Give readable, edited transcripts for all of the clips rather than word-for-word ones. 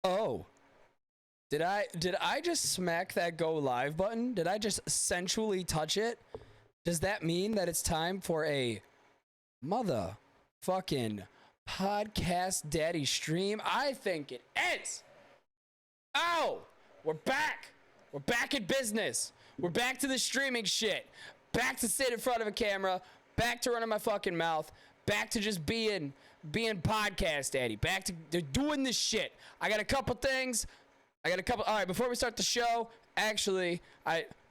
Oh, did I just smack that go live button? Did I just sensually touch it? Does that mean that it's time for a motherfucking podcast daddy stream? I think it is. Oh, we're back. We're back in business. We're back to the streaming shit. Back to sit in front of a camera. Back to running my fucking mouth. Back to just being podcast daddy. Back to doing this shit. I got a couple things. All right, before we start the show, actually,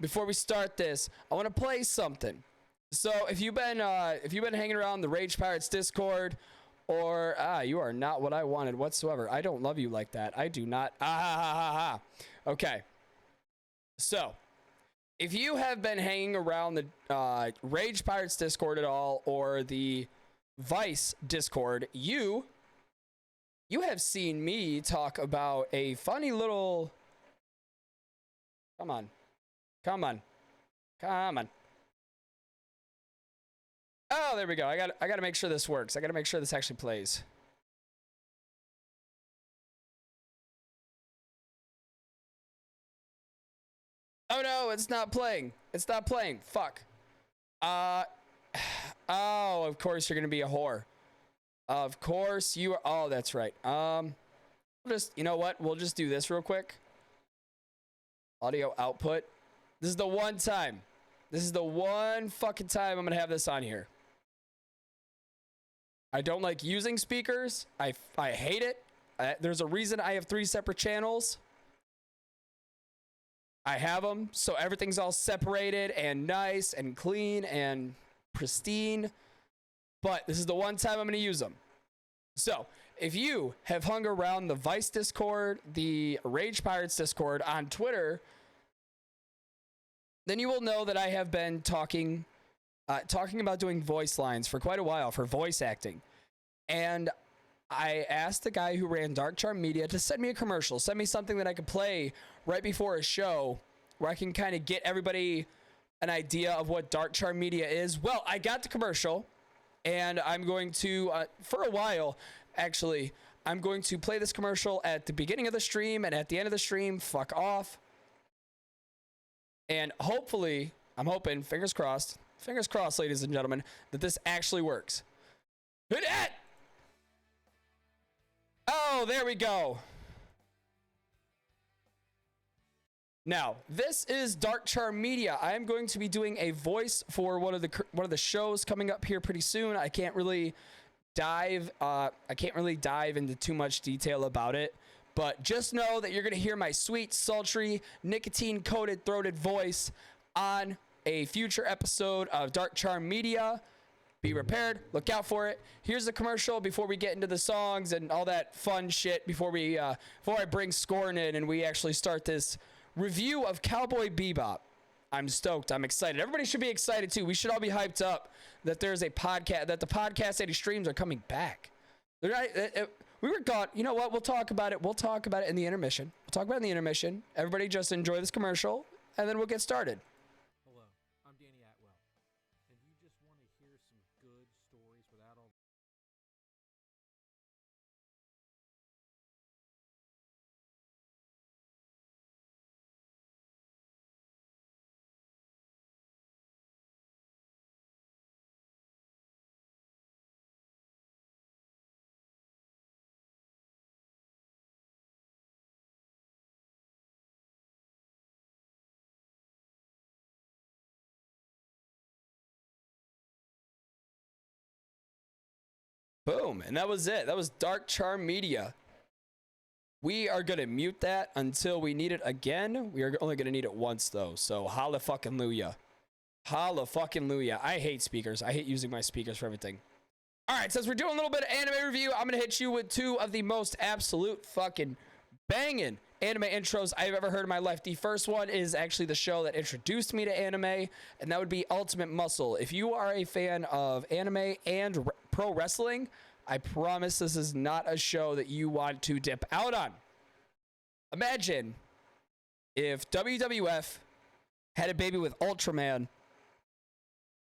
before we start this, I want to play something. So if you've been hanging around the Rage Pirates Discord, or you are not what I wanted whatsoever. I don't love you like that. I do not. Okay. So, if you have been hanging around the Rage Pirates Discord at all, or the Vice Discord, you have seen me talk about a funny little... Come on. Oh, there we go. I got to make sure this works. I got to make sure this actually plays. Oh no, it's not playing. Fuck. Oh, of course you're going to be a whore. Of course you are. Oh, that's right. You know what? We'll just do this real quick. Audio output. This is the one time. This is the one fucking time I'm going to have this on here. I don't like using speakers. I hate it. There's a reason I have 3 separate channels. I have them so everything's all separated and nice and clean and pristine. But this is the one time I'm going to use them. So, if you have hung around the Vice Discord, the Rage Pirates Discord on Twitter, then you will know that I have been talking about doing voice lines for quite a while for voice acting. And I asked the guy who ran Dark Charm Media to send me a commercial, send me something that I could play right before a show where I can kind of get everybody an idea of what Dark Charm Media is. Well, I got the commercial, and I'm going to, for a while, actually, I'm going to play this commercial at the beginning of the stream and at the end of the stream. Fuck off. And hopefully, I'm hoping, fingers crossed, ladies and gentlemen, that this actually works. Hit it! Oh, there we go. Now, this is Dark Charm Media. I am going to be doing a voice for one of the shows coming up here pretty soon. I can't really dive into too much detail about it, but just know that you're going to hear my sweet, sultry, nicotine-coated, throated voice on a future episode of Dark Charm Media. Be prepared. Look out for it. Here's the commercial before we get into the songs and all that fun shit. Before I bring Skorn in and we actually start this review of Cowboy Bebop. I'm stoked. I'm excited. Everybody should be excited too. We should all be hyped up that there's a podcast, that the podcast 80 streams are coming back. They're not, we were gone. You know what? We'll talk about it. We'll talk about it in the intermission. Everybody just enjoy this commercial and then we'll get started. Hello, I'm Danny Atwell. And you just want to hear some good stories without all... Boom. And that was it. That was Dark Charm Media. We are going to mute that until we need it again. We are only going to need it once, though. So, holla fucking luya. Holla fucking luya. I hate speakers. I hate using my speakers for everything. All right, since we're doing a little bit of anime review, I'm going to hit you with 2 of the most absolute fucking banging anime intros I've ever heard in my life. The first one is actually the show that introduced me to anime, and that would be Ultimate Muscle. If you are a fan of anime and pro wrestling, I promise this is not a show that you want to dip out on. Imagine if WWF had a baby with Ultraman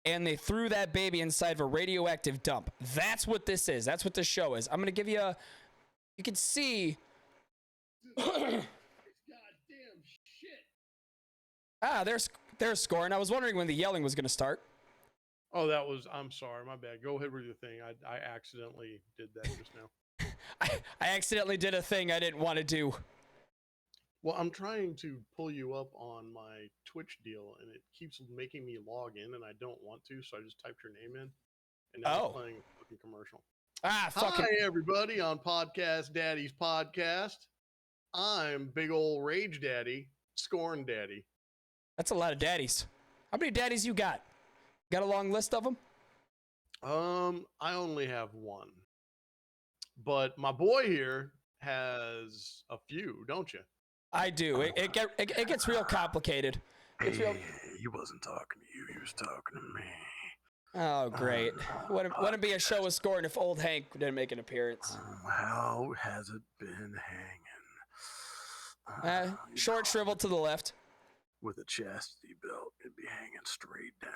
and they threw that baby inside of a radioactive dump. That's what this is. That's what this show is. I'm going to give you you can see Goddamn shit. Ah, there's Skorn. I was wondering when the yelling was going to start. Oh, I'm sorry, my bad. Go ahead with your thing. I accidentally did that just now. I accidentally did a thing I didn't want to do. Well, I'm trying to pull you up on my Twitch deal, and it keeps making me log in, and I don't want to, so I just typed your name in, and now it's playing a fucking commercial. Ah, fucking. Hi, everybody, on Podcast Daddy's podcast. I'm big ol' Rage Daddy, Skorn Daddy. That's a lot of daddies. How many daddies you got? Got a long list of them? I only have one. But my boy here has a few, don't you? I do. It gets real complicated. It's real... He wasn't talking to you. He was talking to me. Oh, great. Wouldn't be a show with Skorn if old Hank didn't make an appearance. How has it been hanging? Short shrivel to the left. With a chastity belt, it'd be hanging straight down.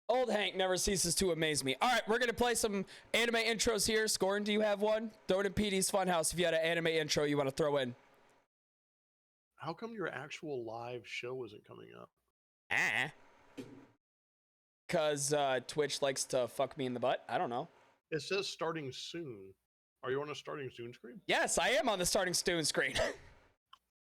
Old Hank never ceases to amaze me. All right, we're going to play some anime intros here. Skorn, do you have one? Throw it in PD's Funhouse if you had an anime intro you want to throw in. How come your actual live show isn't coming up? Because Twitch likes to fuck me in the butt. I don't know. It says starting soon. Are you on a starting soon screen? Yes, I am on the starting soon screen.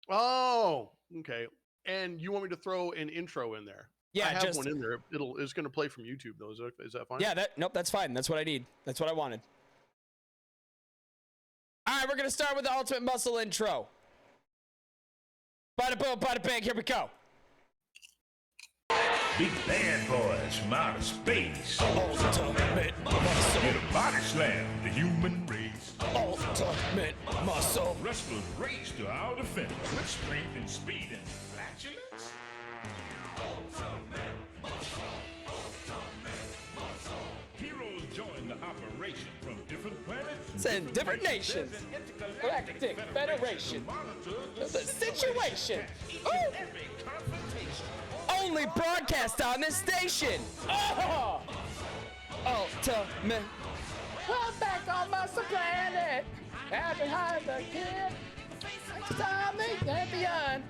Oh, okay. And you want me to throw an intro in there? Yeah, I have one in there. It's going to play from YouTube though. Is that fine? Yeah, nope, that's fine. That's what I need. That's what I wanted. All right, we're going to start with the Ultimate Muscle intro. Bada boom, bada bang, here we go. Big bad boys from outer space. Ultimate Muscle. Get a body slam, the human race. Ultimate Muscle. Wrestlers race to our defense with strength and speed and flatulence. Heroes join the operation from different planets. It's in different nations. Galactic Federation. The situation. Ooh. Only broadcast on this station. Oh! Ultimate. We're back on Muscle Planet. And behind the kid. Atomic and beyond.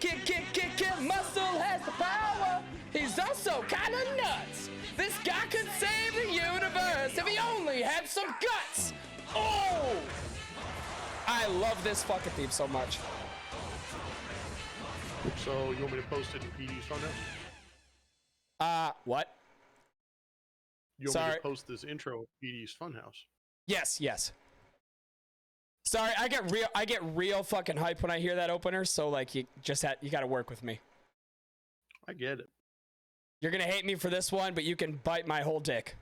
Kick. Muscle has the power. He's also kind of nuts. This guy could save the universe if he only had some guts. Oh! I love this fucking theme so much. So you want me to post it in PD's Funhouse? What? You want me to post this intro in PD's Funhouse? Yes. Sorry, I get real fucking hype when I hear that opener, so like you gotta work with me. I get it. You're gonna hate me for this one, but you can bite my whole dick.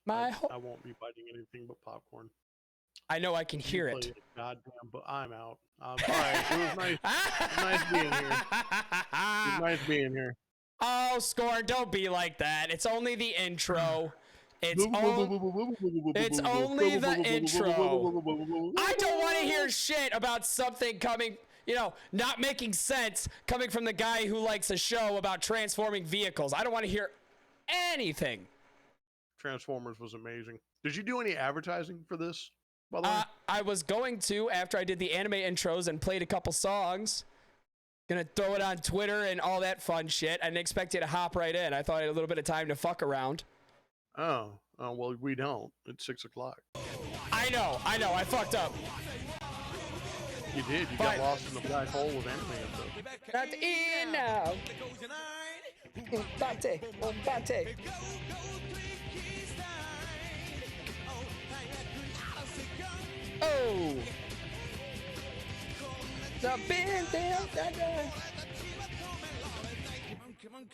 I won't be biting anything but popcorn. I know I can hear it. Goddamn, but I'm out. All right, it was nice. Nice being here. It was nice being here. Oh, Skorn, don't be like that. It's only the intro. It's only the intro. I don't want to hear shit about something coming, not making sense coming from the guy who likes a show about transforming vehicles. I don't want to hear anything. Transformers was amazing. Did you do any advertising for this, by the way? I was going to after I did the anime intros and played a couple songs. Gonna throw it on Twitter and all that fun shit. I didn't expect you to hop right in. I thought I had a little bit of time to fuck around. Oh, well, we don't. It's 6 o'clock. I know. I fucked up. You did. You got lost in the black hole of anime episodes. Not in now. Bate. Oh. The been down. Come on.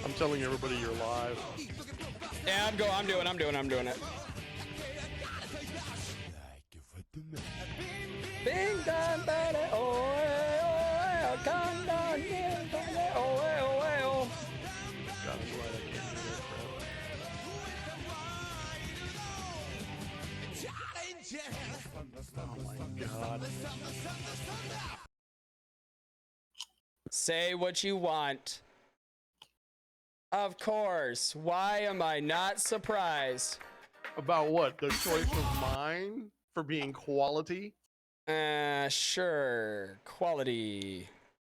I'm telling everybody you're live. Yeah, I'm doing it. Bing dong, buddy, oh, come down here, buddy, oh. God, I'm glad I can't do that crap. Oh my God. Say what you want. Of course. Why am I not surprised? About what? The choice of mine for being quality? Sure. Quality.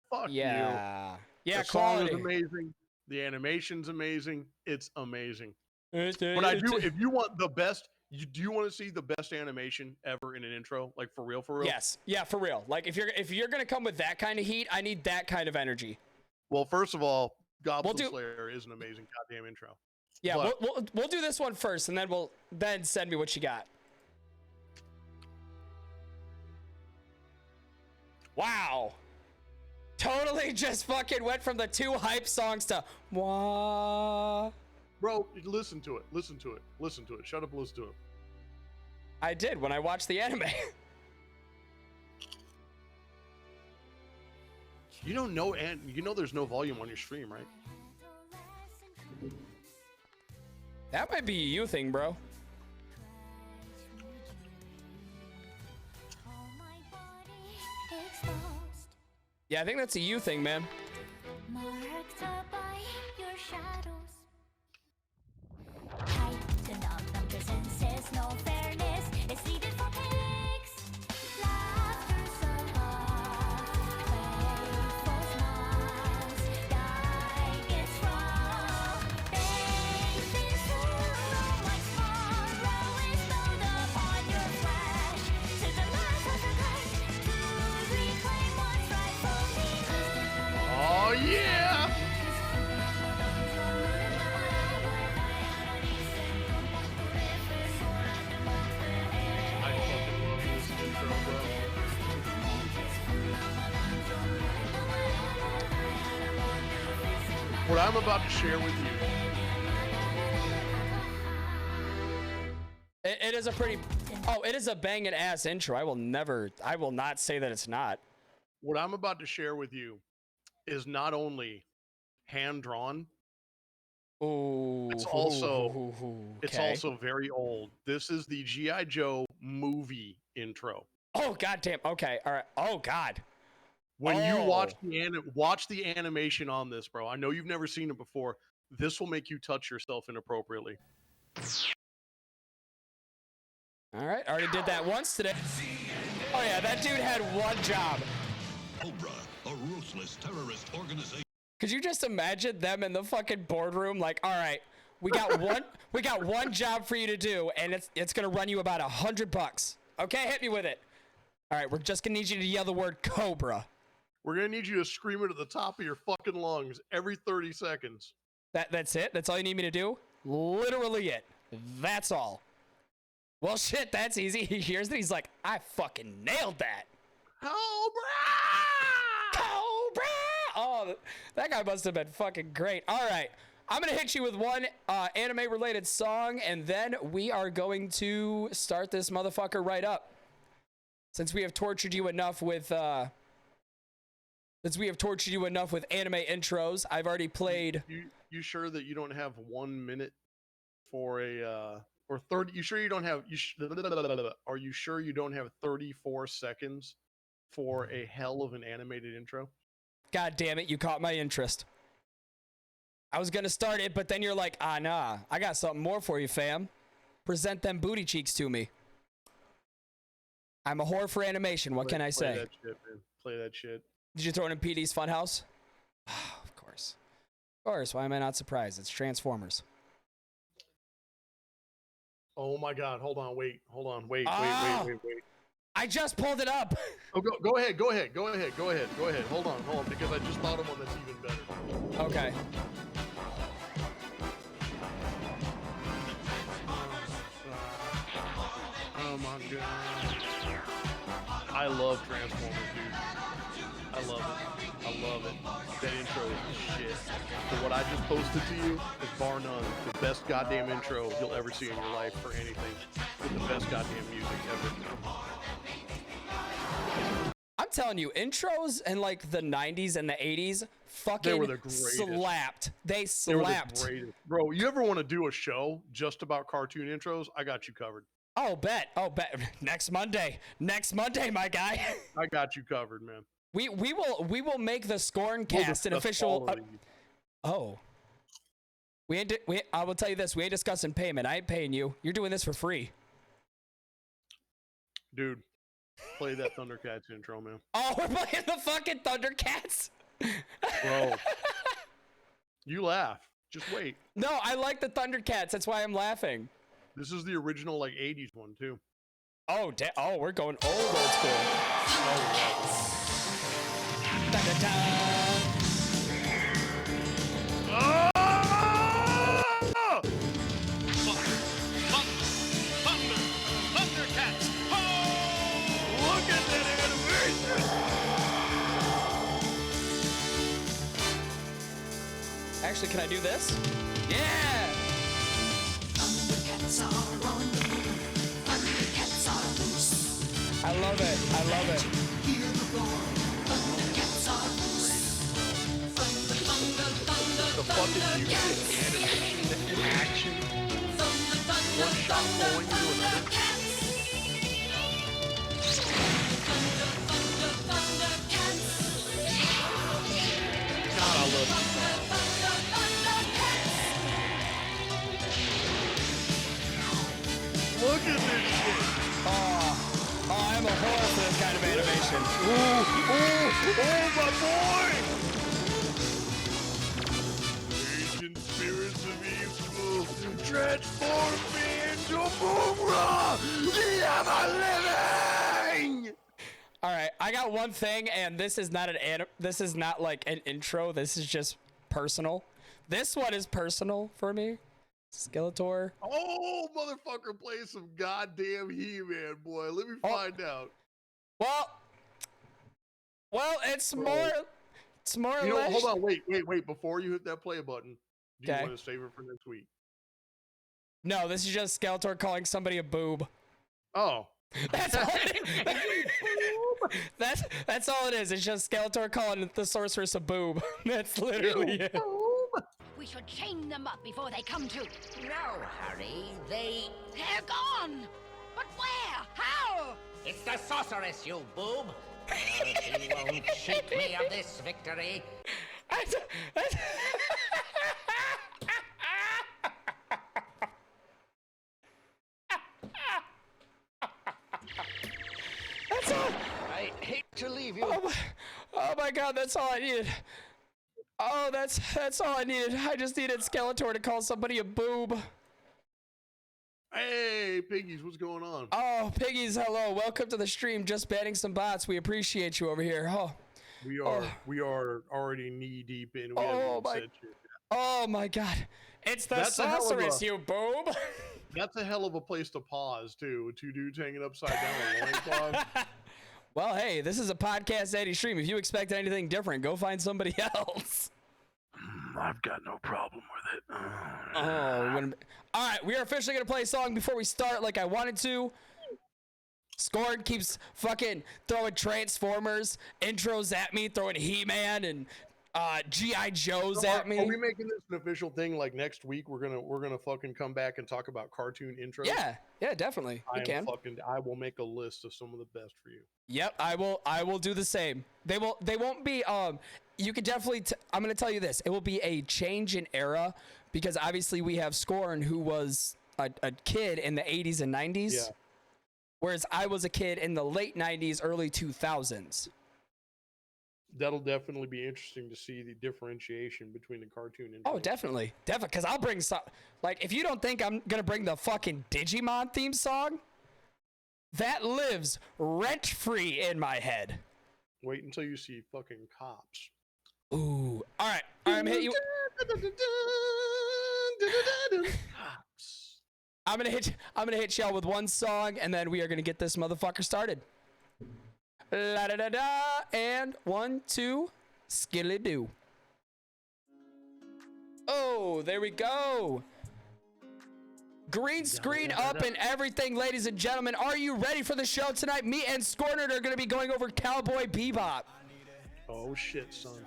Fuck you. Yeah. Yeah, The song is quality. amazing. The animation's amazing. It's amazing. But But I do, if you want the best, do you want to see the best animation ever in an intro? Like for real, for real? Yes. Yeah, for real. Like if you're gonna come with that kind of heat, I need that kind of energy. Well, first of all, Goblin do- Slayer is an amazing goddamn intro. Yeah, But- we'll do this one first, and then send me what you got. Wow. Totally just fucking went from the 2 hype songs to wah. Bro, listen to it. Listen to it. Listen to it. Shut up and listen to it. I did when I watched the anime. You don't know, and you know there's no volume on your stream, right? That might be a you thing, bro. Yeah, I think that's a you thing, man. Marked by your shadows. Tighten up the senses, no fairness is needed for pigs. Laughter so hard, playful smiles, die gets wrong. Faith is so much sorrow is built upon your flesh. To the last of the cut, to reclaim what's rightfully. Oh, yeah! I fucking love this intro, bro. What I'm about to share with you, It is a pretty. Oh, it is a banging ass intro. I will not say that it's not. what I'm about to share with you is not only hand drawn, Ooh. It's also- it's okay. also very old. This is the G.I. Joe movie intro. Oh goddamn. Okay. All right. Oh god. When you watch Oh. watch the animation on this, bro. I know you've never seen it before. This will make you touch yourself inappropriately. All right. Already did that once today. Oh yeah, that dude had one job. Cobra, a ruthless terrorist organization. Could you just imagine them in the fucking boardroom? Like, all right, we got one job for you to do, and it's gonna run you about $100. Okay, hit me with it. All right, we're just gonna need you to yell the word Cobra. We're gonna need you to scream it at the top of your fucking lungs every 30 seconds. That's it? That's all you need me to do? Literally it. That's all. Well, shit, that's easy. He hears it. He's like, I fucking nailed that. Cobra! Cobra! Oh, that guy must have been fucking great. All right, I'm gonna hit you with one anime-related song, and then we are going to start this motherfucker right up. Since we have tortured you enough with anime intros, I've already played. You sure that you don't have 1 minute for a or 30? You sure you don't have? Are you sure you don't have 34 seconds for a hell of an animated intro? God damn it, you caught my interest. I was gonna start it, but then you're like, ah, nah, I got something more for you, fam. Present them booty cheeks to me. I'm a whore for animation. What can I say? Play that shit, man. Play that shit. Did you throw it in PD's Funhouse? Of course. Of course. Why am I not surprised? It's Transformers. Oh my god, hold on, wait. Wait. I just pulled it up. Oh, go ahead. Hold on, because I just thought of one that's even better. Okay. Oh my god. I love Transformers, dude. I love it. That intro is shit. But what I just posted to you is bar none the best goddamn intro you'll ever see in your life for anything. With the best goddamn music ever. I'm telling you, intros in like the 90s and the 80s fucking were the greatest. slapped. They They were the slapped. greatest. Bro, you ever want to do a show just about cartoon intros? I got you covered. Oh, bet. Next Monday, my guy. I got you covered, man. We will make the Skorncast an official. Oh. I will tell you this. We ain't discussing payment. I ain't paying you. You're doing this for free. Dude, play that Thundercats intro, man. Oh, we're playing the fucking Thundercats? Bro. You laugh. Just wait. No, I like the Thundercats. That's why I'm laughing. This is the original, like, 80s one, too. Oh, we're going old school. Oh, Thundercats! Oh! Look at that animation! Actually, can I do this? Yeah! Thundercats are on the move. Thundercats are loose. I love it. I love it. Hear the roar. Thundercats are loose. Thunder, thunder, thunder, The fucking music, Thundercats. animation, the action. Thunder, thunder, One shot thunder, flowing into another. Thundercats. Thunder, thunder, Thundercats. God, I love this song. Look at this shit. Oh, I'm a whore for this kind of animation. Oh, my boy! Ancient spirits of evil, transform me into Boomra, the ever-living! All right, I got one thing, and this is not this is not like an intro. This is just personal. This one is personal for me. Skeletor. Oh, motherfucker, play some goddamn He-Man, boy. Let me find out. Well, it's Bro. more or You know, less. hold on, wait. Before you hit that play button, do you Okay. want to save it for next week? No, this is just Skeletor calling somebody a boob. Oh. That's all that's all it is. It's just Skeletor calling the sorceress a boob. That's literally it. We should chain them up before they come to. No hurry, They're gone! But where? How? it's the sorceress, you boob! She won't cheat me of this victory. That's all. I hate to leave you. Oh my god, that's all I needed. Oh, that's all I needed. I just needed Skeletor to call somebody a boob. Hey, Piggies, what's going on? Oh, Piggies, hello. Welcome to the stream. Just banning some bots. We appreciate you over here. We are already knee deep in. We haven't Oh even my. said shit. Oh my god. It's the That's a hell of sorceress, a- you boob. That's a hell of a place to pause, too. With two dudes hanging upside down with loincloths. Well, hey, this is a podcast daddy stream. If you expect anything different, go find somebody else. I've got no problem with it. All right, we are officially gonna play a song before we start, like I wanted to. Scorn keeps fucking throwing Transformers intros at me, throwing He-Man and G.I. Joes at me. Are we making this an official thing? Like next week, we're gonna fucking come back and talk about cartoon intros. Yeah, definitely. We can. I will make a list of some of the best for you. Yep, I will do the same. They won't be you could definitely I'm going to tell you this. It will be a change in era because obviously we have Scorn who was a kid in the 80s and 90s. Yeah. Whereas I was a kid in the late 90s, early 2000s. That'll definitely be interesting to see the differentiation between the cartoon and Oh, definitely. Cuz I'll bring some like if you don't think I'm going to bring the fucking Digimon theme song, that lives rent-free in my head. Wait until you see fucking Cops. Ooh. All right. I'm hit you. Cops. I'm gonna hit y'all with one song, and then we are gonna get this motherfucker started. La da da da, and 1, 2, skilly do. Oh, there we go. Green screen up and everything, ladies and gentlemen. Are you ready for the show tonight? Me and Skornered are gonna be going over Cowboy Bebop. Oh shit, son.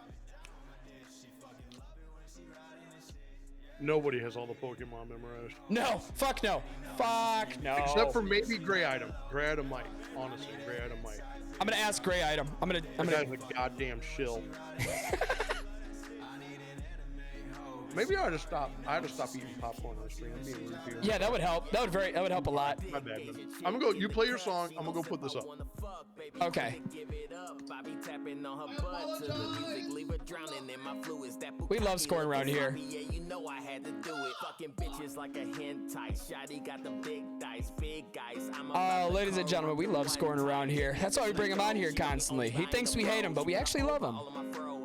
Nobody has all the Pokemon memorized. No, fuck no. Fuck no. Except for maybe Grey Item. Grey Item might. Honestly, Grey Item might. I'm gonna ask Gray Item. I'm That gonna. guy's a goddamn shill. Maybe I ought to stop. I ought to stop eating popcorn on the stream. I'm being rude to you. Yeah, that would help. That would help a lot. My bad, man. I'm gonna go. You play your song. I'm gonna go put this up. Okay. We love scoring around here. Ladies and gentlemen, we love scoring around here. That's why we bring him on here constantly. He thinks we hate him, but we actually love him.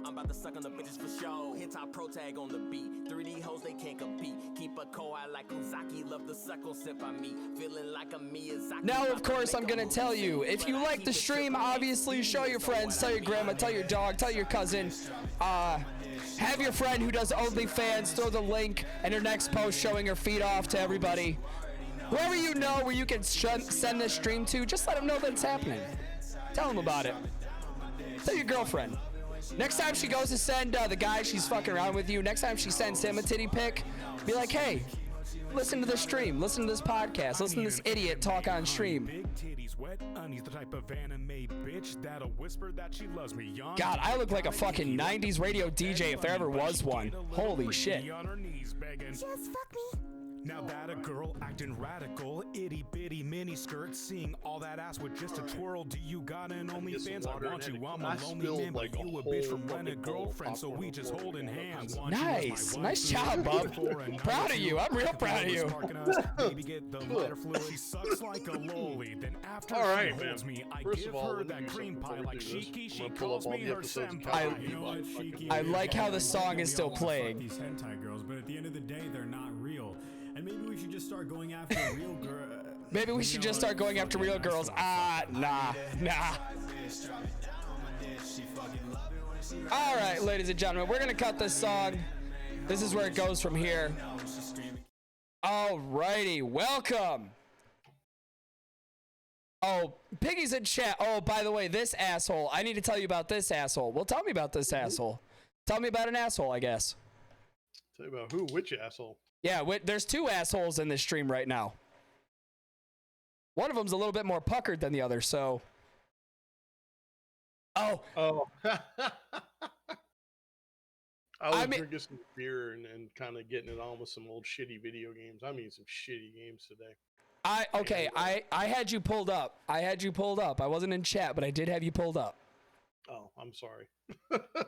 I'm about to suck on the bitches for show. Hit top pro tag on the beat. 3D hoes, they can't compete. Keep a co-eye like Uzaki. Love the suck on sip I meet. Feeling like a Miyazaki. Now, of course, I'm gonna tell you, if you like the stream, obviously show your friends, tell your grandma, tell your dog, tell your cousin. Have your friend who does OnlyFans throw the link in her next post showing her feet off to everybody. Whoever you know where you can send this stream to, just let them know that it's happening. Tell them about it. Tell your girlfriend. Next time she goes to send the guy she's fucking around with you, next time she sends him a titty pic, be like, hey, listen to this stream, listen to this podcast, listen to this idiot talk on stream. God, I look like a fucking 90s radio DJ if there ever was one. Holy shit. Just fuck me. Now that a girl acting radical, itty bitty mini skirt, seeing all that ass with just a twirl. Do you got an OnlyFans? I want you. I'm a lonely man, but you a bitch from rented girlfriend, so we just holding hands. Nice, nice job, bub. Proud of you. I'm real proud of you. Baby, get the lighter fluid. She sucks like a lolly. Then after All right, she holds man. me, I First give of all, her let me that do cream something pie before we like do this. Shiki. I'm She gonna pull calls up all me the her episodes of senpai. Cowboy You know what, Bebop. Shiki? I like how the song is still playing. These hentai girls, but at the end of the day, they're not real. And maybe we should just start going after real girl. Maybe we should just start going after real girls. Nah. All right, ladies and gentlemen, we're gonna cut this song. This is where it goes from here. Alrighty, welcome. Oh, Piggy's in chat. Oh, by the way, this asshole. I need to tell you about this asshole. Well, tell me about this asshole. Tell me about an asshole, I guess. Tell you about who? Which asshole? Yeah, there's two assholes in this stream right now. One of them's a little bit more puckered than the other, so. Oh. I was drinking some beer and kind of getting it on with some old shitty video games. I mean, some shitty games today. I had you pulled up. I wasn't in chat, but I did have you pulled up. Oh, I'm sorry.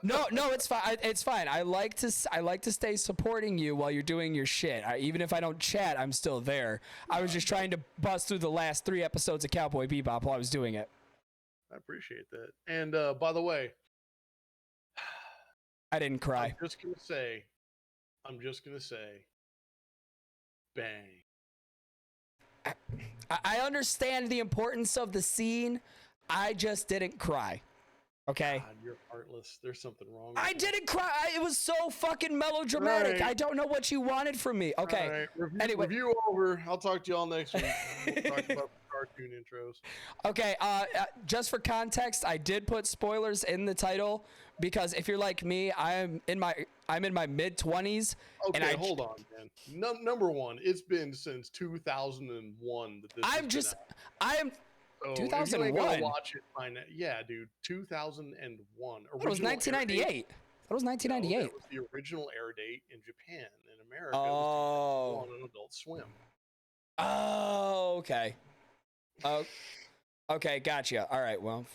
No, it's fine. It's fine. I like to stay supporting you while you're doing your shit. Even if I don't chat, I'm still there. I was just trying to bust through the last 3 episodes of Cowboy Bebop while I was doing it. I appreciate that. And by the way, I didn't cry. I'm just gonna say, bang. I understand the importance of the scene. I just didn't cry. Okay. God, you're heartless. There's something wrong with I didn't cry. It was so fucking melodramatic. Right. I don't know what you wanted from me. Okay. All right. Anyway. Review over. I'll talk to y'all next week. We'll talk about cartoon intros. Okay. Just for context, I did put spoilers in the title because if you're like me, I'm in my mid-20s. Okay, and hold on, man. Number one, it's been since 2001 that this. So 2001. If you ain't gonna watch it, find that. Yeah, dude, 2001. It was 1998. That was 1998. No, that was the original air date in Japan. In America, Oh. it was 2001 on Adult Swim. Oh, okay. Oh, okay, gotcha. All right, well,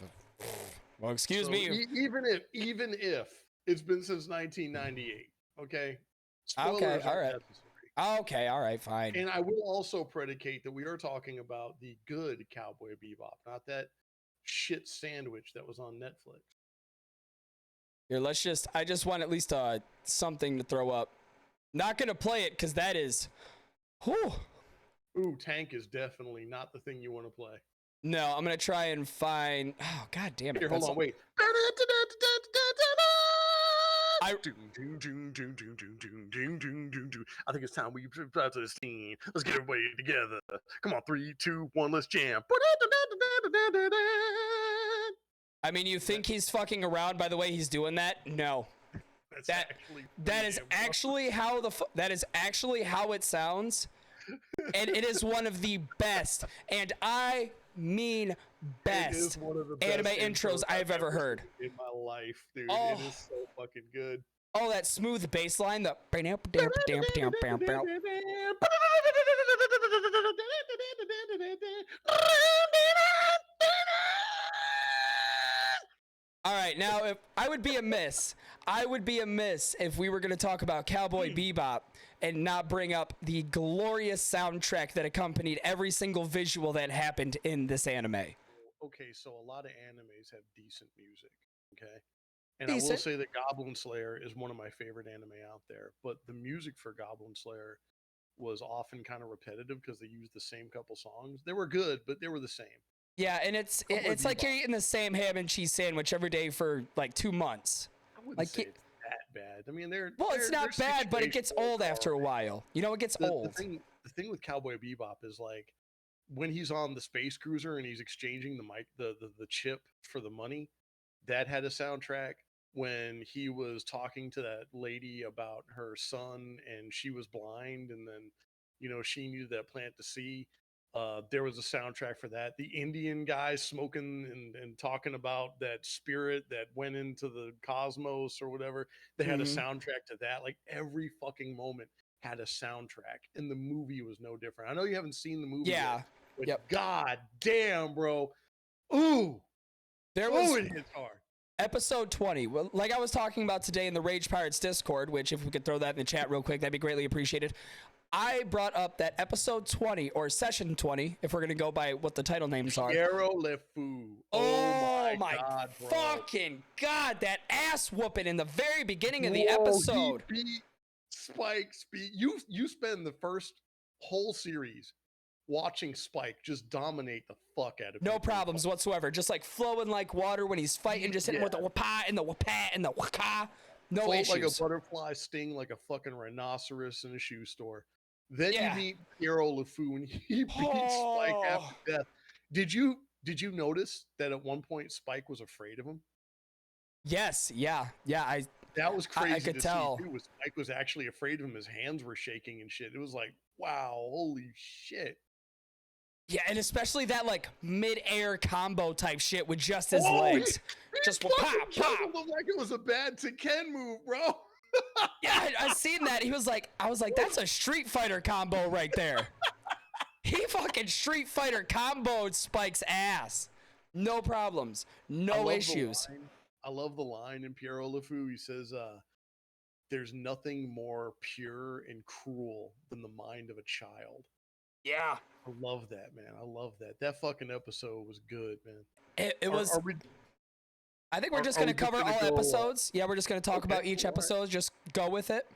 excuse me. Even if it's been since 1998, okay. Spoilers Okay, all aren't right. necessary. Okay, all right, fine. And I will also predicate that we are talking about the good Cowboy Bebop, not that shit sandwich that was on Netflix. Here, I just want at least something to throw up. Not gonna play it because that is, whew. Ooh, Tank is definitely not the thing you want to play. No, I'm gonna try and find. Oh, god damn it! Here, hold on, wait. I think it's time we prepare to the scene. Let's get everybody together. Come on, 3, 2, 1, let's jam. I mean, you think he's fucking around by the way he's doing that? No. That is actually how it sounds, and it is one of the best. And I is one of the best anime intros I've ever heard in my life, dude. Oh. It is so fucking good. Oh, that smooth bass line, the All right, now if I would be amiss if we were going to talk about Cowboy Bebop and not bring up the glorious soundtrack that accompanied every single visual that happened in this anime. Okay, so a lot of animes have decent music, okay? And I will Decent. say that Goblin Slayer is one of my favorite anime out there, but the music for Goblin Slayer was often kind of repetitive because they used the same couple songs. They were good, but they were the same. Yeah, and it's like you're eating the same ham and cheese sandwich every day for like 2 months. I wouldn't Like say it's that bad. I mean, it's not their bad, but it gets situational old after a while. You know, it gets old. The thing with Cowboy Bebop is like when he's on the space cruiser and he's exchanging the chip for the money, that had a soundtrack. When he was talking to that lady about her son and she was blind and then, you know, she needed that plant to see, there was a soundtrack for that. The Indian guy smoking and talking about that spirit that went into the cosmos or whatever, they had a soundtrack to that. Like every fucking moment had a soundtrack, and the movie was no different. I know you haven't seen the movie yet, but god damn, bro. Ooh. It hits hard. Episode 20, well, like I was talking about today in the Rage Pirates Discord, which if we could throw that in the chat real quick, that'd be greatly appreciated. I brought up that episode 20, or session 20, if we're going to go by what the title names are. Piero Le Fou. Oh my god, bro. fucking god, that ass whooping in the very beginning of the episode. He beat Spike. You spend the first whole series watching Spike just dominate the fuck out of No problems whatsoever. Just like flowing like water when he's fighting, just hitting with the wapa and the wapa and the waka. No Float issues. like a butterfly, sting like a fucking rhinoceros in a shoe store. Then you meet Piero Le Fou and he beats Spike after death. Did you notice that at one point Spike was afraid of him? Yes, yeah. That was crazy. I could tell. See, too. Spike was actually afraid of him. His hands were shaking and shit. It was like, wow, holy shit. Yeah, and especially that like mid-air combo type shit with just his legs. Just pop, pop. It looked like it was a bad Tekken move, bro. Yeah, I seen that. I was like, that's a Street Fighter combo right there. He fucking Street Fighter comboed Spike's ass. No problems. No issues. I love the line in Piero Le Fou. He says, there's nothing more pure and cruel than the mind of a child. Yeah. I love that, man. I love that. That fucking episode was good, man. It was. I think we're just going to cover all episodes. Yeah, we're just going to talk about each episode. Just go with it.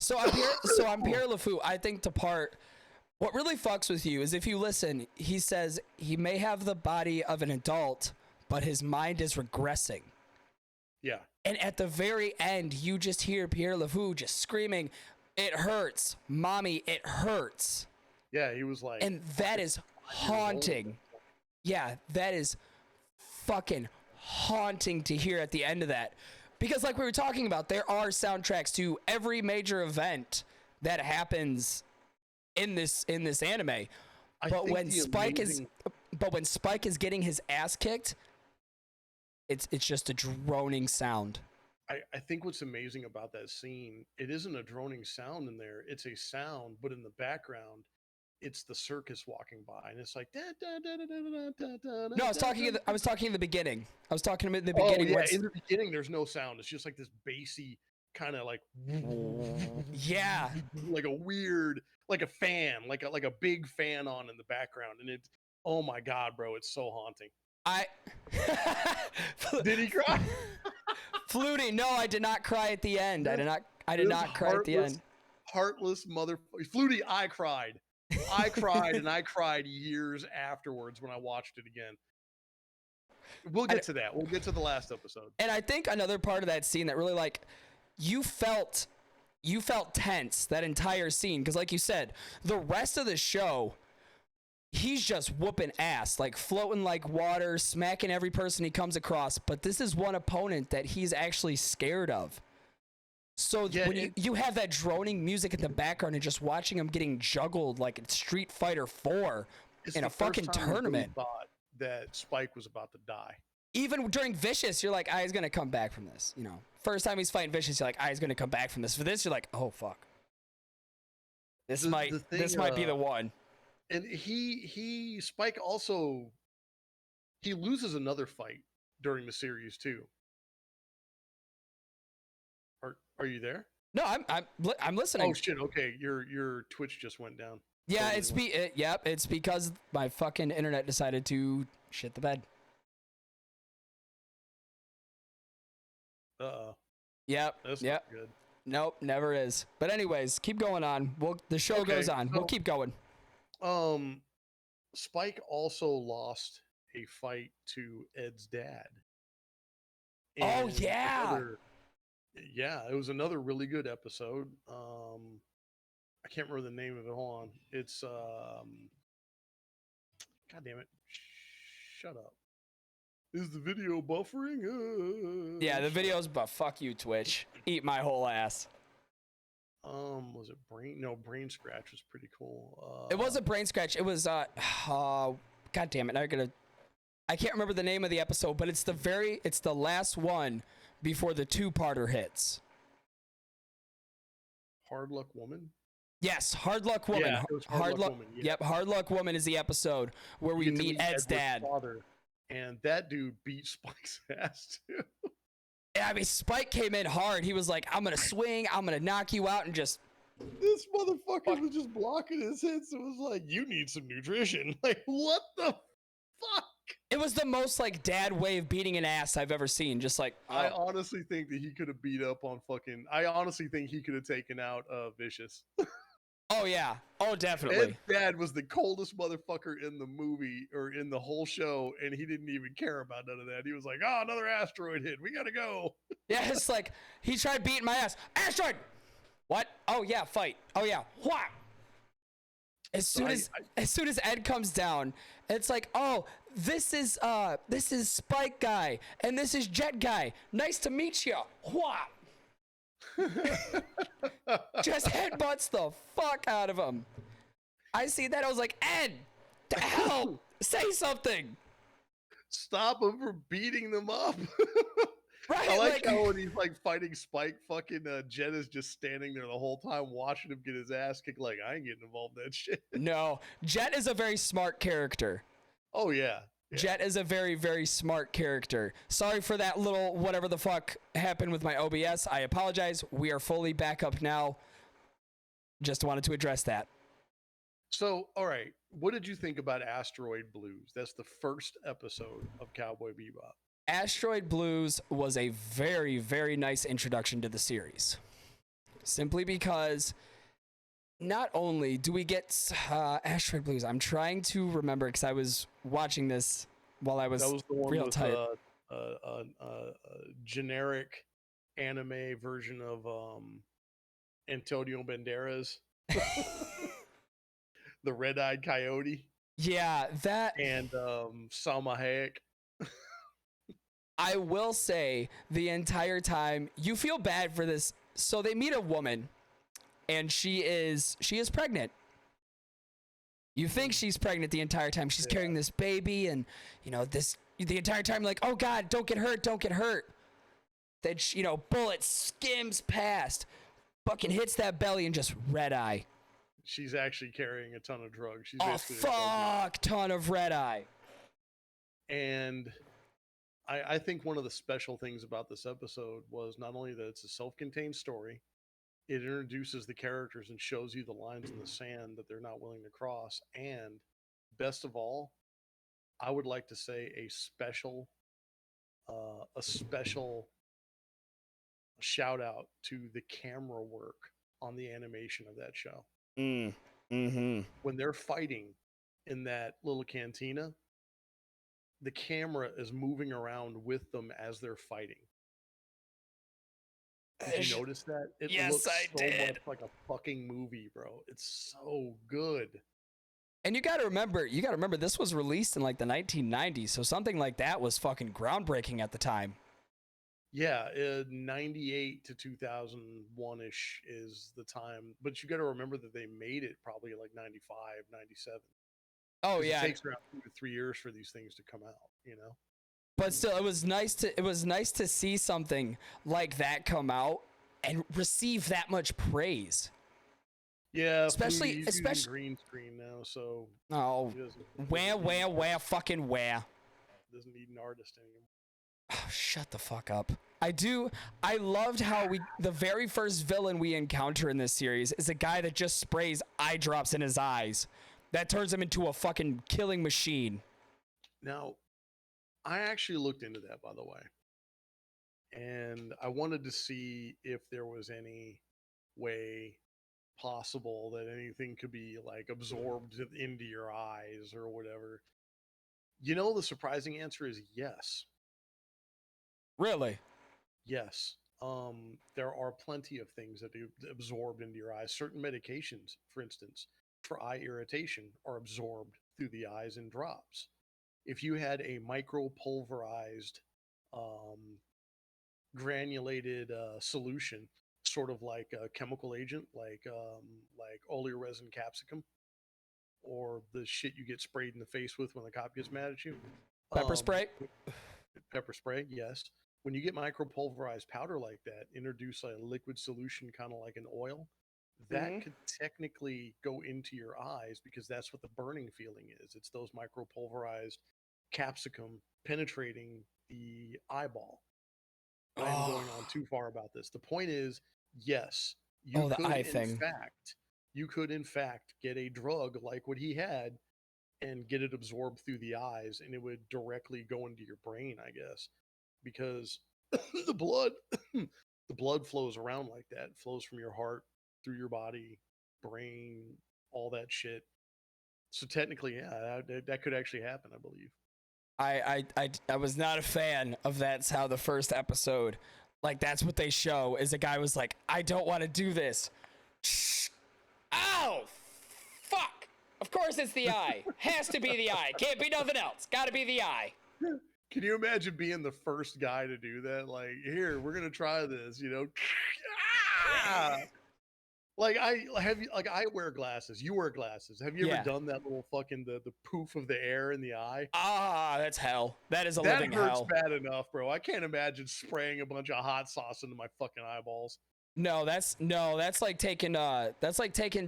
So I'm Pierre Le Fou. I think what really fucks with you is if you listen, he says he may have the body of an adult, but his mind is regressing. Yeah. And at the very end, you just hear Pierre Le Fou just screaming, "It hurts, mommy, it hurts." Yeah, he was like. And that is haunting. Yeah, that is fucking haunting to hear at the end of that. Because like we were talking about, there are soundtracks to every major event that happens in this anime. But when Spike is getting his ass kicked, it's just a droning sound. I think what's amazing about that scene, it isn't a droning sound in there. It's a sound, but in the background, it's the circus walking by, and it's like. No, I was talking in the beginning. I was talking about the beginning. Oh, yeah, in the beginning, there's no sound. It's just like this bassy kind of like. Yeah. Like a weird, like a fan, like a big fan on in the background, and it's. Oh my god, bro! It's so haunting. Did he cry? Flutie, no, I did not cry at the end. I did not cry at the end. Heartless motherfucker. Flutie, I cried. And I cried years afterwards when I watched it again. We'll get to that. We'll get to the last episode. And I think another part of that scene that really like you felt tense that entire scene because like you said, the rest of the show he's just whooping ass, like floating like water, smacking every person he comes across. But this is one opponent that he's actually scared of. So when you have that droning music in the background and just watching him getting juggled like it's Street Fighter 4, It's in the a first fucking time we really tournament. thought that Spike was about to die. Even during Vicious, you're like, he's gonna come back from this. You know, first time he's fighting Vicious, you're like, he's gonna come back from this. For this, you're like, oh fuck, this might be the one. And Spike also, he loses another fight during the series too. Are you there? No, I'm listening. Oh shit! Okay, your Twitch just went down. Yeah, Totally it's because my fucking internet decided to shit the bed. Yep. That's yep. not good. Nope, never is. But anyways, keep going on. The show goes on. We'll keep going. Spike also lost a fight to Ed's dad. Oh yeah. Yeah, it was another really good episode. I can't remember the name of it. Hold on. It's God damn it. Shut up. Is the video buffering? Yeah, the video's fuck you, Twitch. Eat my whole ass. Was it Brain? No, Brain Scratch was pretty cool. It was a Brain Scratch. It was God damn it. I can't remember the name of the episode, but it's the last one before the two-parter hits. Hard Luck Woman? Yes, Hard Luck Woman. Yeah, it was Hard Luck Woman. Yeah. Yep, Hard Luck Woman is the episode where we meet Ed's dad. Father, and that dude beat Spike's ass too. Yeah, I mean, Spike came in hard. He was like, I'm going to swing, I'm going to knock you out, and just... This motherfucker was just blocking his hits. It was like, you need some nutrition. Like, what the fuck? It was the most, like, dad way of beating an ass I've ever seen. Just like... I honestly think that he could have beat up on fucking... I honestly think he could have taken out Vicious. Oh, yeah. Oh, definitely. Ed's dad was the coldest motherfucker in the movie or in the whole show, and he didn't even care about none of that. He was like, oh, another asteroid hit. We gotta go. Yeah, it's like, he tried beating my ass. Asteroid! What? Oh, yeah, fight. Oh, yeah. What? As soon as Ed comes down, it's like, oh, this is Spike guy, and this is Jet guy. Nice to meet you. What? Just headbutts the fuck out of him. I see that. I was like, Ed, the hell? Say something. Stop him from beating them up. Right, I like how when he's like fighting Spike, fucking Jet is just standing there the whole time watching him get his ass kicked. Like, I ain't getting involved in that shit. No, Jet is a very smart character. Oh yeah. Jet is a very, very smart character. Sorry for that little whatever the fuck happened with my OBS. I apologize. We are fully back up now. Just wanted to address that. So, all right. What did you think about Asteroid Blues? That's the first episode of Cowboy Bebop. Asteroid Blues was a very, very nice introduction to the series. Simply because not only do we get Asteroid Blues, I'm trying to remember because I was watching this while I was the one real with tight. Generic anime version of Antonio Banderas, the red-eyed coyote. Yeah, that and Salma Hayek. I will say the entire time you feel bad for this. So they meet a woman, and she is pregnant. You think she's pregnant the entire time. She's carrying this baby, and the entire time, like, oh God, don't get hurt, don't get hurt. Then bullet skims past, fucking hits that belly, and just red eye. She's actually carrying a ton of drugs. She's a fuck ton of red eye. And I think one of the special things about this episode was not only that it's a self-contained story, it introduces the characters and shows you the lines in the sand that they're not willing to cross. And best of all, I would like to say a special shout out to the camera work on the animation of that show. When they're fighting in that little cantina, the camera is moving around with them as they're fighting. Did you notice that? It looks so much like a fucking movie, bro. It's so good. And you gotta remember, this was released in like the 1990s, so something like that was fucking groundbreaking at the time. Yeah, 98 to 2001-ish is the time. But you gotta remember that they made it probably like 95, 97. Oh 'Cause yeah. it takes around 2 to 3 years for these things to come out, you know. But still, it was nice to see something like that come out and receive that much praise. Yeah, Especially he's using green screen now, so he where fucking where. doesn't need an artist anymore. Oh, shut the fuck up. I loved how the very first villain we encounter in this series is a guy that just sprays eye drops in his eyes. That turns him into a fucking killing machine. Now, I actually looked into that, by the way. And I wanted to see if there was any way possible that anything could be like absorbed into your eyes or whatever. You know, the surprising answer is yes. Really? Yes. There are plenty of things that do absorb into your eyes. Certain medications, for instance, for eye irritation are absorbed through the eyes in drops. If you had a micro pulverized granulated solution, sort of like a chemical agent, like oleoresin capsicum, or the shit you get sprayed in the face with when the cop gets mad at you. Pepper spray? Pepper spray, yes. When you get micropulverized powder like that, introduce a liquid solution, kind of like an oil, that could technically go into your eyes because that's what the burning feeling is. It's those micropulverized capsicum penetrating the eyeball. I am going on too far about this. The point is, yes, you could in fact get a drug like what he had and get it absorbed through the eyes, and it would directly go into your brain, I guess, because the blood flows around like that. It flows from your heart through your body, brain, all that shit. So technically, yeah, that could actually happen, I believe. I was not a fan of that's how the first episode, like that's what they show is a guy was like, I don't want to do this. Ow! Fuck! Of course it's the eye. Has to be the eye. Can't be nothing else. Gotta be the eye. Can you imagine being the first guy to do that? Like, here, we're gonna try this, you know? Like I wear glasses. You wear glasses. Have you ever done that little fucking the poof of the air in the eye? Ah, that's hell. That is a that living hurts hell. bad enough, bro. I can't imagine spraying a bunch of hot sauce into my fucking eyeballs. No, that's like taking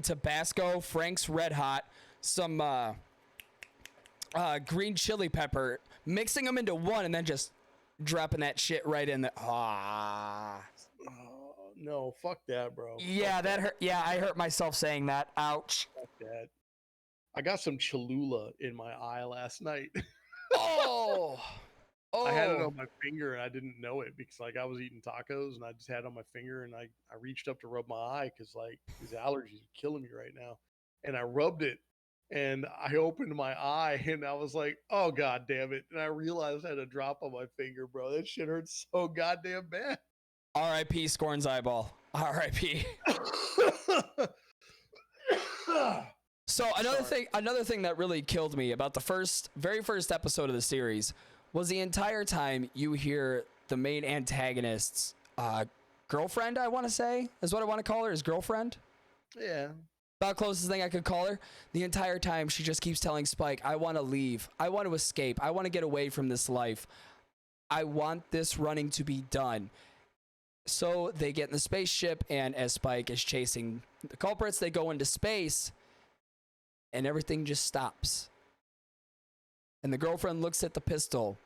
Tabasco, Frank's Red Hot, some green chili pepper, mixing them into one, and then just dropping that shit right in the. No, fuck that, bro. Yeah, that hurt. Yeah, I hurt myself saying that. Ouch. Fuck that. I got some Cholula in my eye last night. Oh. I had it on my finger and I didn't know it because like I was eating tacos and I just had it on my finger and I reached up to rub my eye because like these allergies are killing me right now. And I rubbed it and I opened my eye and I was like, oh god damn it. And I realized I had a drop on my finger, bro. That shit hurts so goddamn bad. R.I.P. Skorn's eyeball. R.I.P. So another thing that really killed me about the very first episode of the series was the entire time you hear the main antagonist's girlfriend, I want to say, is what I want to call her, his girlfriend. Yeah. About closest thing I could call her. The entire time she just keeps telling Spike, I want to leave. I want to escape. I want to get away from this life. I want this running to be done. So they get in the spaceship, and as Spike is chasing the culprits, they go into space, and everything just stops. And the girlfriend looks at the pistol,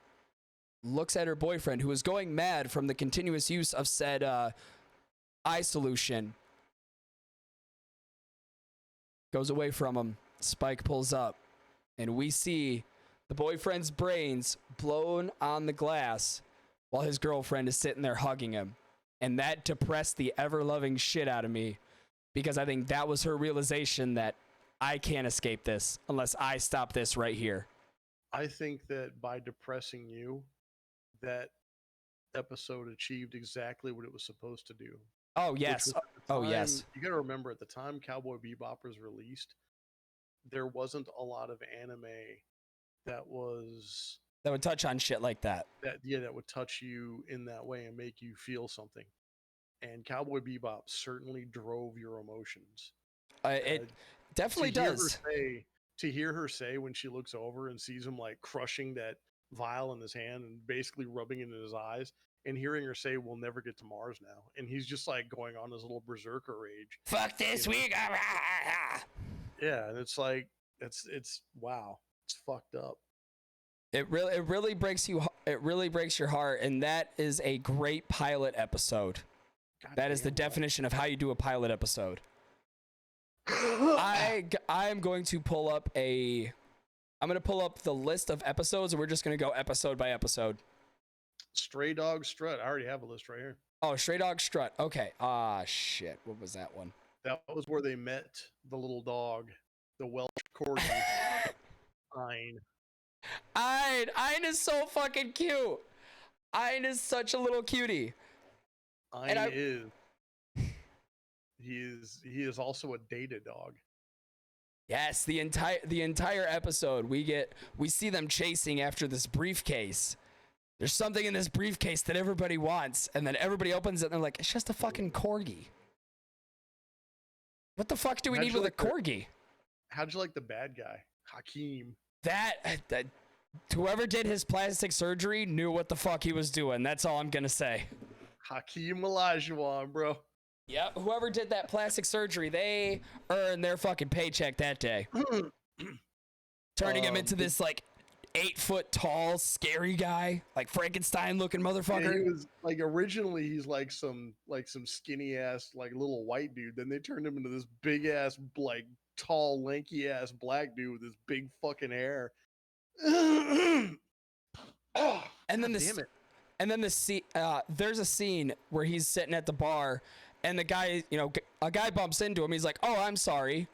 looks at her boyfriend, who is going mad from the continuous use of said eye solution, goes away from him. Spike pulls up, and we see the boyfriend's brains blown on the glass while his girlfriend is sitting there hugging him. And that depressed the ever-loving shit out of me because I think that was her realization that I can't escape this unless I stop this right here. I think that by depressing you, that episode achieved exactly what it was supposed to do. Oh, yes. Yes. You got to remember, at the time Cowboy Bebop was released, there wasn't a lot of anime that would touch on shit like that. That would touch you in that way and make you feel something. And Cowboy Bebop certainly drove your emotions. It definitely does. to hear her say when she looks over and sees him like crushing that vial in his hand and basically rubbing it in his eyes, and hearing her say, "We'll never get to Mars now," and he's just like going on his little berserker rage. Fuck this week. Yeah, and it's like it's wow, it's fucked up. It really breaks you. It really breaks your heart, and that is a great pilot episode. God that is the damn, definition of how you do a pilot episode. I'm going to pull up I'm going to pull up the list of episodes, and we're just going to go episode by episode. Stray Dog Strut. I already have a list right here. Oh, Stray Dog Strut. Okay. Shit. What was that one? That was where they met the little dog, the Welsh Corgi. Ein. Ein is so fucking cute. Ein is such a little cutie. Ein he is also a data dog. Yes, the entire episode we see them chasing after this briefcase. There's something in this briefcase that everybody wants, and then everybody opens it and they're like, it's just a fucking corgi. What the fuck do we need with a corgi? How'd you like the bad guy, Hakeem? That whoever did his plastic surgery knew what the fuck he was doing. That's all I'm gonna say. Hakeem Olajuwon, bro. Yep, whoever did that plastic surgery, they earned their fucking paycheck that day. Turning him into this like 8-foot tall, scary guy, like Frankenstein looking motherfucker. Yeah, he was like originally he's like some skinny ass like little white dude. Then they turned him into this big ass like tall lanky ass black dude with this big fucking hair. And then there's a scene where he's sitting at the bar, and the guy, a guy bumps into him. He's like, "Oh, I'm sorry."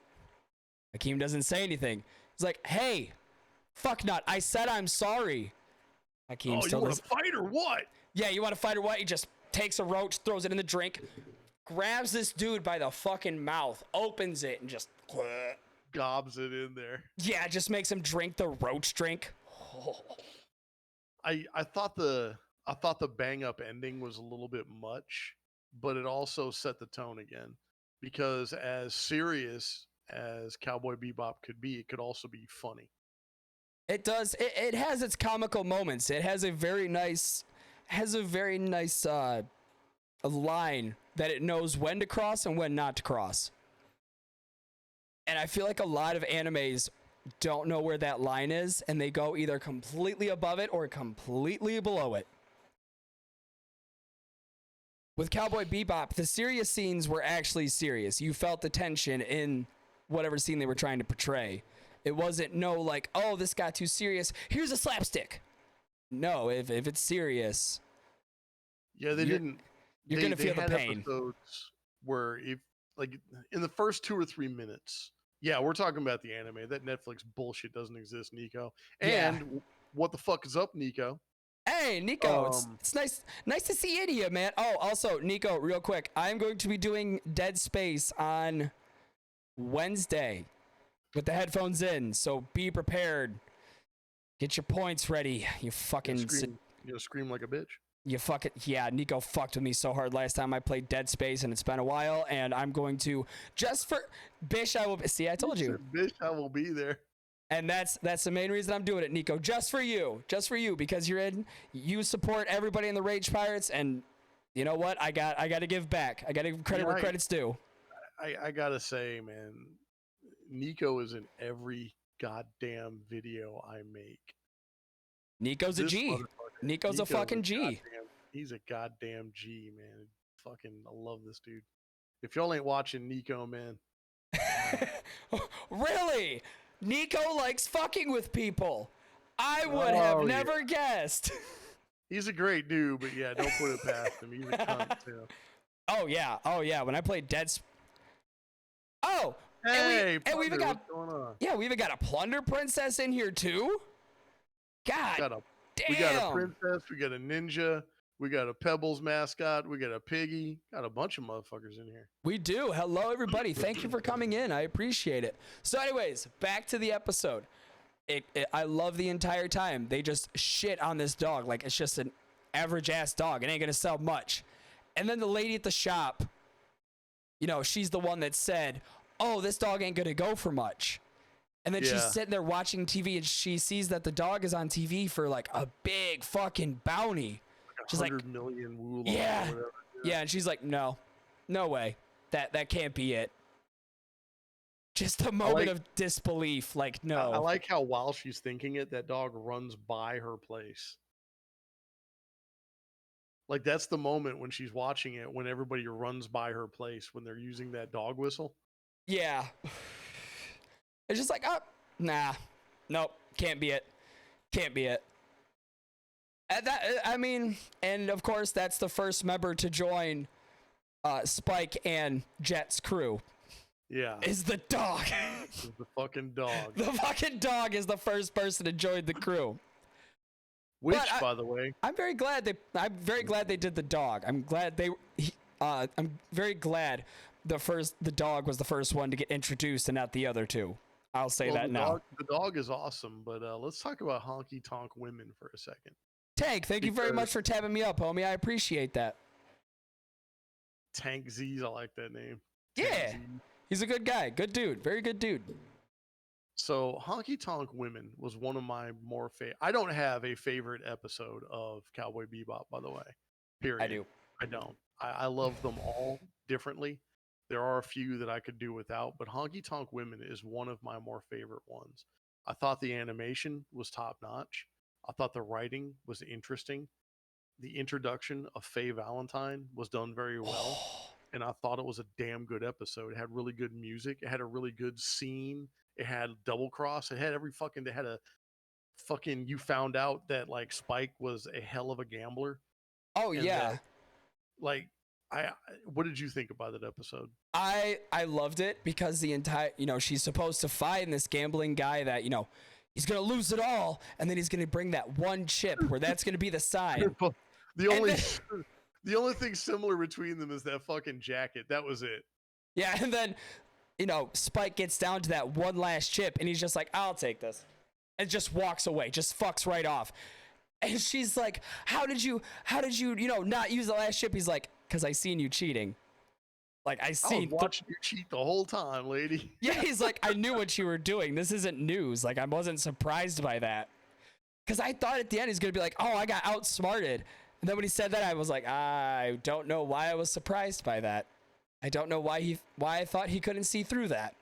Hakeem doesn't say anything. He's like, "Hey, fuck not. I said I'm sorry." Hakeem still you want to fight or what? Yeah, you want to fight or what? He just takes a roach, throws it in the drink, grabs this dude by the fucking mouth, opens it, and just gobs it in there. Yeah, just makes him drink the roach drink. I thought the bang up ending was a little bit much, but it also set the tone again, because as serious as Cowboy Bebop could be, it could also be funny. It does. It has its comical moments. It has a very nice line that it knows when to cross and when not to cross. And I feel like a lot of animes don't know where that line is, and they go either completely above it or completely below it. With Cowboy Bebop, the serious scenes were actually serious. You felt the tension in whatever scene they were trying to portray. It wasn't like, oh, this got too serious, here's a slapstick. No, if it's serious, yeah, you're gonna feel the pain. Episodes where if like in the first 2 or 3 minutes, yeah, we're talking about the anime. That Netflix bullshit doesn't exist, Nico. And what the fuck is up, Nico? Hey, Nico, it's nice to see you here, man. Oh, also, Nico, real quick, I'm going to be doing Dead Space on Wednesday with the headphones in, so be prepared. Get your points ready, you fucking... You'll scream like a bitch. You fucking... Yeah, Nico fucked with me so hard last time I played Dead Space, and it's been a while, and I'm going to... Just for... Bish, I will... See, I told you. Bish, I will be there. And that's the main reason I'm doing it, Nico. Just for you, because you support everybody in the Rage Pirates, and you know what? I got to give back. I got to give credit where credit's due. I gotta say, man, Nico is in every goddamn video I make. Nico's a G. Nico's a fucking G. He's a goddamn G, man. Fucking, I love this dude. If y'all ain't watching Nico, man. Really? Nico likes fucking with people. I would have never guessed. He's a great dude, but yeah, don't put it past him. He's a cunt too. Oh yeah. When I played Hey, and we even got, what's going on? Yeah, we even got a plunder princess in here too. God damn. We got a princess. We got a ninja. We got a Pebbles mascot. We got a piggy. Got a bunch of motherfuckers in here. We do. Hello, everybody. Thank you for coming in. I appreciate it. So anyways, back to the episode. I love the entire time. They just shit on this dog like it's just an average-ass dog. It ain't going to sell much. And then the lady at the shop, she's the one that said, oh, this dog ain't going to go for much. And then she's Yeah. sitting there watching TV, and she sees that the dog is on TV for like a big fucking bounty. She's like, 100 million wulong yeah, or whatever. yeah, and she's like, no way, that can't be it. Just a moment of disbelief, like, no. I like how while she's thinking it, that dog runs by her place. Like, that's the moment when she's watching it, when everybody runs by her place when they're using that dog whistle. Yeah. It's just like, oh, nah, nope, can't be it. Can't be it. And of course, that's the first member to join Spike and Jet's crew. Yeah. Is the dog. Is the fucking dog. The fucking dog is the first person to join the crew. Which, by the way, I'm very glad they did the dog. I'm very glad the dog was the first one to get introduced and not the other two. I'll say that now. The dog is awesome, but let's talk about honky tonk women for a second. Tank, thank you very much for tapping me up, homie. I appreciate that. Tank Z's, I like that name. Yeah, he's a good guy, good dude, very good dude. So honky tonk women was one of my more favorite. I don't have a favorite episode of Cowboy Bebop, by the way. Period. I do. I don't. I love them all differently. There are a few that I could do without, but honky tonk women is one of my more favorite ones. I thought the animation was top notch. I thought the writing was interesting. The introduction of Faye Valentine was done very well. And I thought it was a damn good episode. It had really good music. It had a really good scene. It had double cross. It had they had a fucking, you found out that like Spike was a hell of a gambler. Oh yeah. What did you think about that episode? I loved it because the entire, she's supposed to find this gambling guy that, he's going to lose it all. And then he's going to bring that one chip where that's going to be the sign. The only thing similar between them is that fucking jacket. That was it. Yeah. And then, Spike gets down to that one last chip and he's just like, I'll take this. And just walks away, just fucks right off. And she's like, how did you, not use the last chip? He's like, because I seen you cheating. Like, I was watching you cheat the whole time, lady. Yeah, he's like, I knew what you were doing. This isn't news. Like, I wasn't surprised by that. Because I thought at the end he's going to be like, oh, I got outsmarted. And then when he said that, I was like, I don't know why I was surprised by that. I don't know why I thought he couldn't see through that.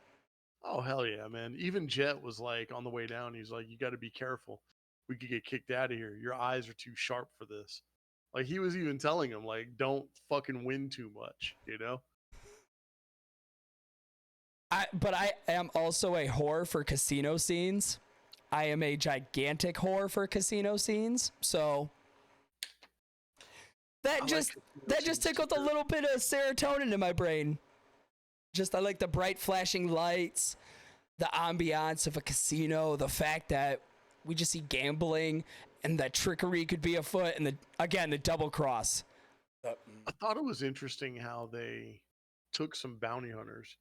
Oh, hell yeah, man. Even Jet was like, on the way down, he's like, you got to be careful. We could get kicked out of here. Your eyes are too sharp for this. Like, he was even telling him, like, don't fucking win too much, But I am also a whore for casino scenes. I am a gigantic whore for casino scenes. So that just tickled a little bit of serotonin in my brain. I like the bright flashing lights, the ambiance of a casino, the fact that we just see gambling and that trickery could be afoot, and the double cross. I thought it was interesting how they took some bounty hunters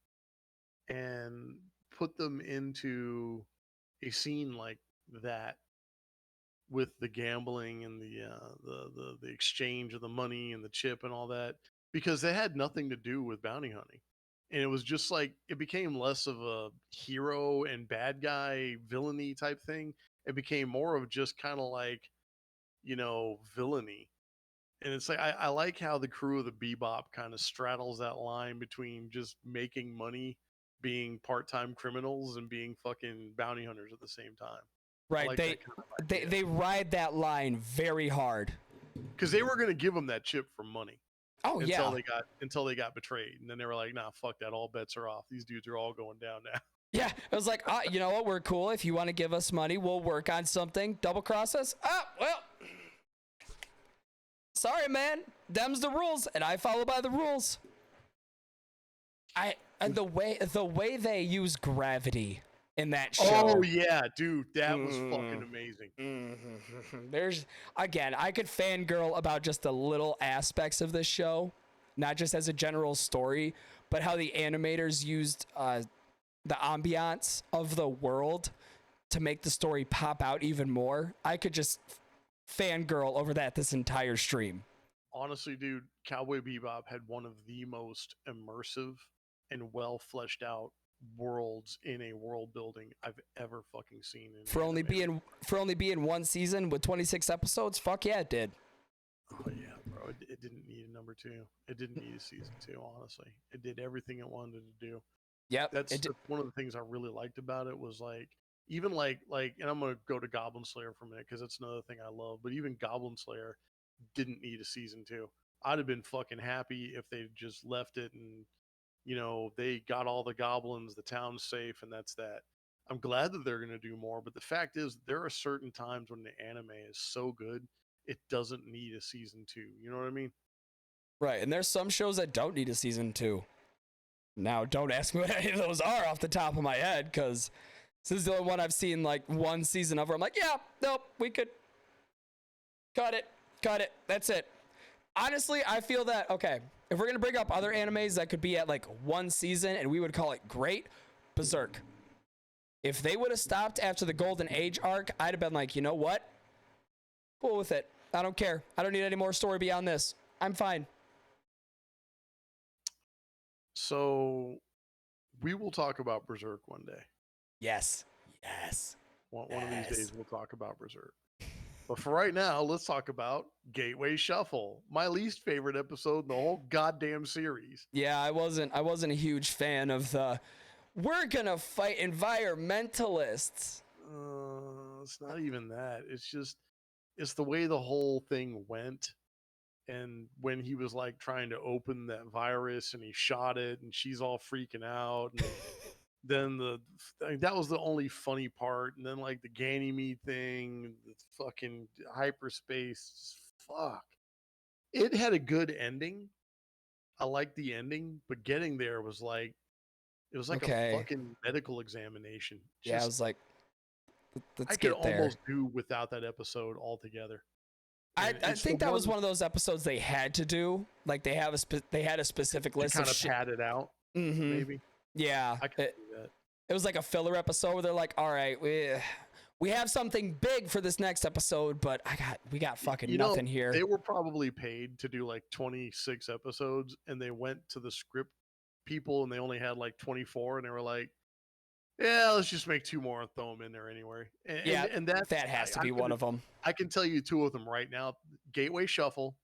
and put them into a scene like that with the gambling and the exchange of the money and the chip and all that, because they had nothing to do with bounty hunting. And it was just like, it became less of a hero and bad guy villainy type thing. It became more of just kind of like, villainy. And it's like, I like how the crew of the Bebop kind of straddles that line between just making money, being part-time criminals, and being fucking bounty hunters at the same time. Right. Like they ride that line very hard. Because they were going to give them that chip for money. Oh, Until they got betrayed. And then they were like, nah, fuck that. All bets are off. These dudes are all going down now. Yeah, it was like, you know what? We're cool. If you want to give us money, we'll work on something. Double cross us? Well, sorry, man. Them's the rules, and I follow by the rules. And the way they use gravity in that show. Oh yeah, dude, that was fucking amazing. There's, again, I could fangirl about just the little aspects of this show, not just as a general story, but how the animators used the ambiance of the world to make the story pop out even more. I could just fangirl over that this entire stream. Honestly, dude, Cowboy Bebop had one of the most immersive and well fleshed out worlds in a world building I've ever fucking seen. For only being one season with 26 episodes, fuck yeah, it did. Oh yeah, bro. It didn't need a number 2. It didn't need a season 2. Honestly, it did everything it wanted to do. Yep. That's one of the things I really liked about it was like even like and I'm gonna go to Goblin Slayer for a minute because that's another thing I love. But even Goblin Slayer didn't need a season 2. I'd have been fucking happy if they just left it and they got all the goblins, the town's safe, and that's that. I'm glad that they're gonna do more, but the fact is there are certain times when the anime is so good it doesn't need a season 2. You know what I mean? Right, and there's some shows that don't need a season 2. Now, don't ask me what any of those are off the top of my head, because this is the only one I've seen like one season of where I'm like, yeah, nope, we could cut it, that's it. Honestly, I feel that, okay, if we're going to bring up other animes that could be at like one season and we would call it great, Berserk. If they would have stopped after the Golden Age arc, I'd have been like, you know what? Cool with it. I don't care. I don't need any more story beyond this. I'm fine. So we will talk about Berserk one day. Yes. One of these days we'll talk about Berserk. But for right now, let's talk about Gateway Shuffle, my least favorite episode in the whole goddamn series. Yeah, I wasn't a huge fan of the we're gonna fight environmentalists. It's not even that. It's the way the whole thing went. And when he was like trying to open that virus and he shot it and she's all freaking out. And then that was the only funny part. And then like the Ganymede thing, the fucking hyperspace, fuck. It had a good ending. I liked the ending, but getting there was like, it was like a fucking medical examination. I was like, let's I could get there. almost do without that episode altogether. I think that was one of those episodes they had to do. Like they had a specific list kind of of shit. pad it out, Mm-hmm. maybe. Yeah, I could do that. It was like a filler episode where they're like, all right, we have something big for this next episode, but we got fucking nothing here. They were probably paid to do like 26 episodes, and they went to the script people, and they only had like 24, and they were like, yeah, let's just make 2 more and throw them in there anyway. And that has to be one of them. I can tell you 2 of them right now: Gateway Shuffle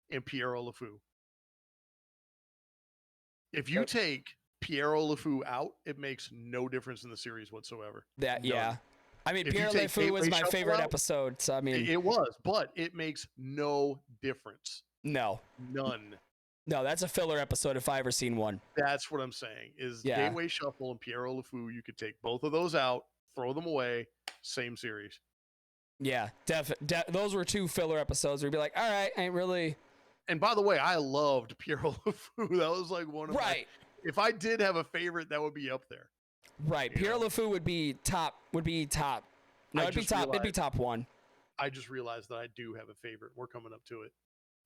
and Piero LeFou. If you take Piero LeFou out, it makes no difference in the series whatsoever. Yeah. I mean, Piero LeFou was my favorite episode, so I mean, it was, but it makes no difference. No, none. No, that's a filler episode if I ever seen one. That's what I'm saying. Gateway Shuffle and Piero LeFou, you could take both of those out, throw them away, same series. Yeah, those were 2 filler episodes where you'd be like, all right, ain't really. And by the way, I loved Piero LeFou. That was like one of my. If I did have a favorite, that would be up there. Right, Piero LeFou would be top. No, it'd be top 1. I just realized that I do have a favorite. We're coming up to it.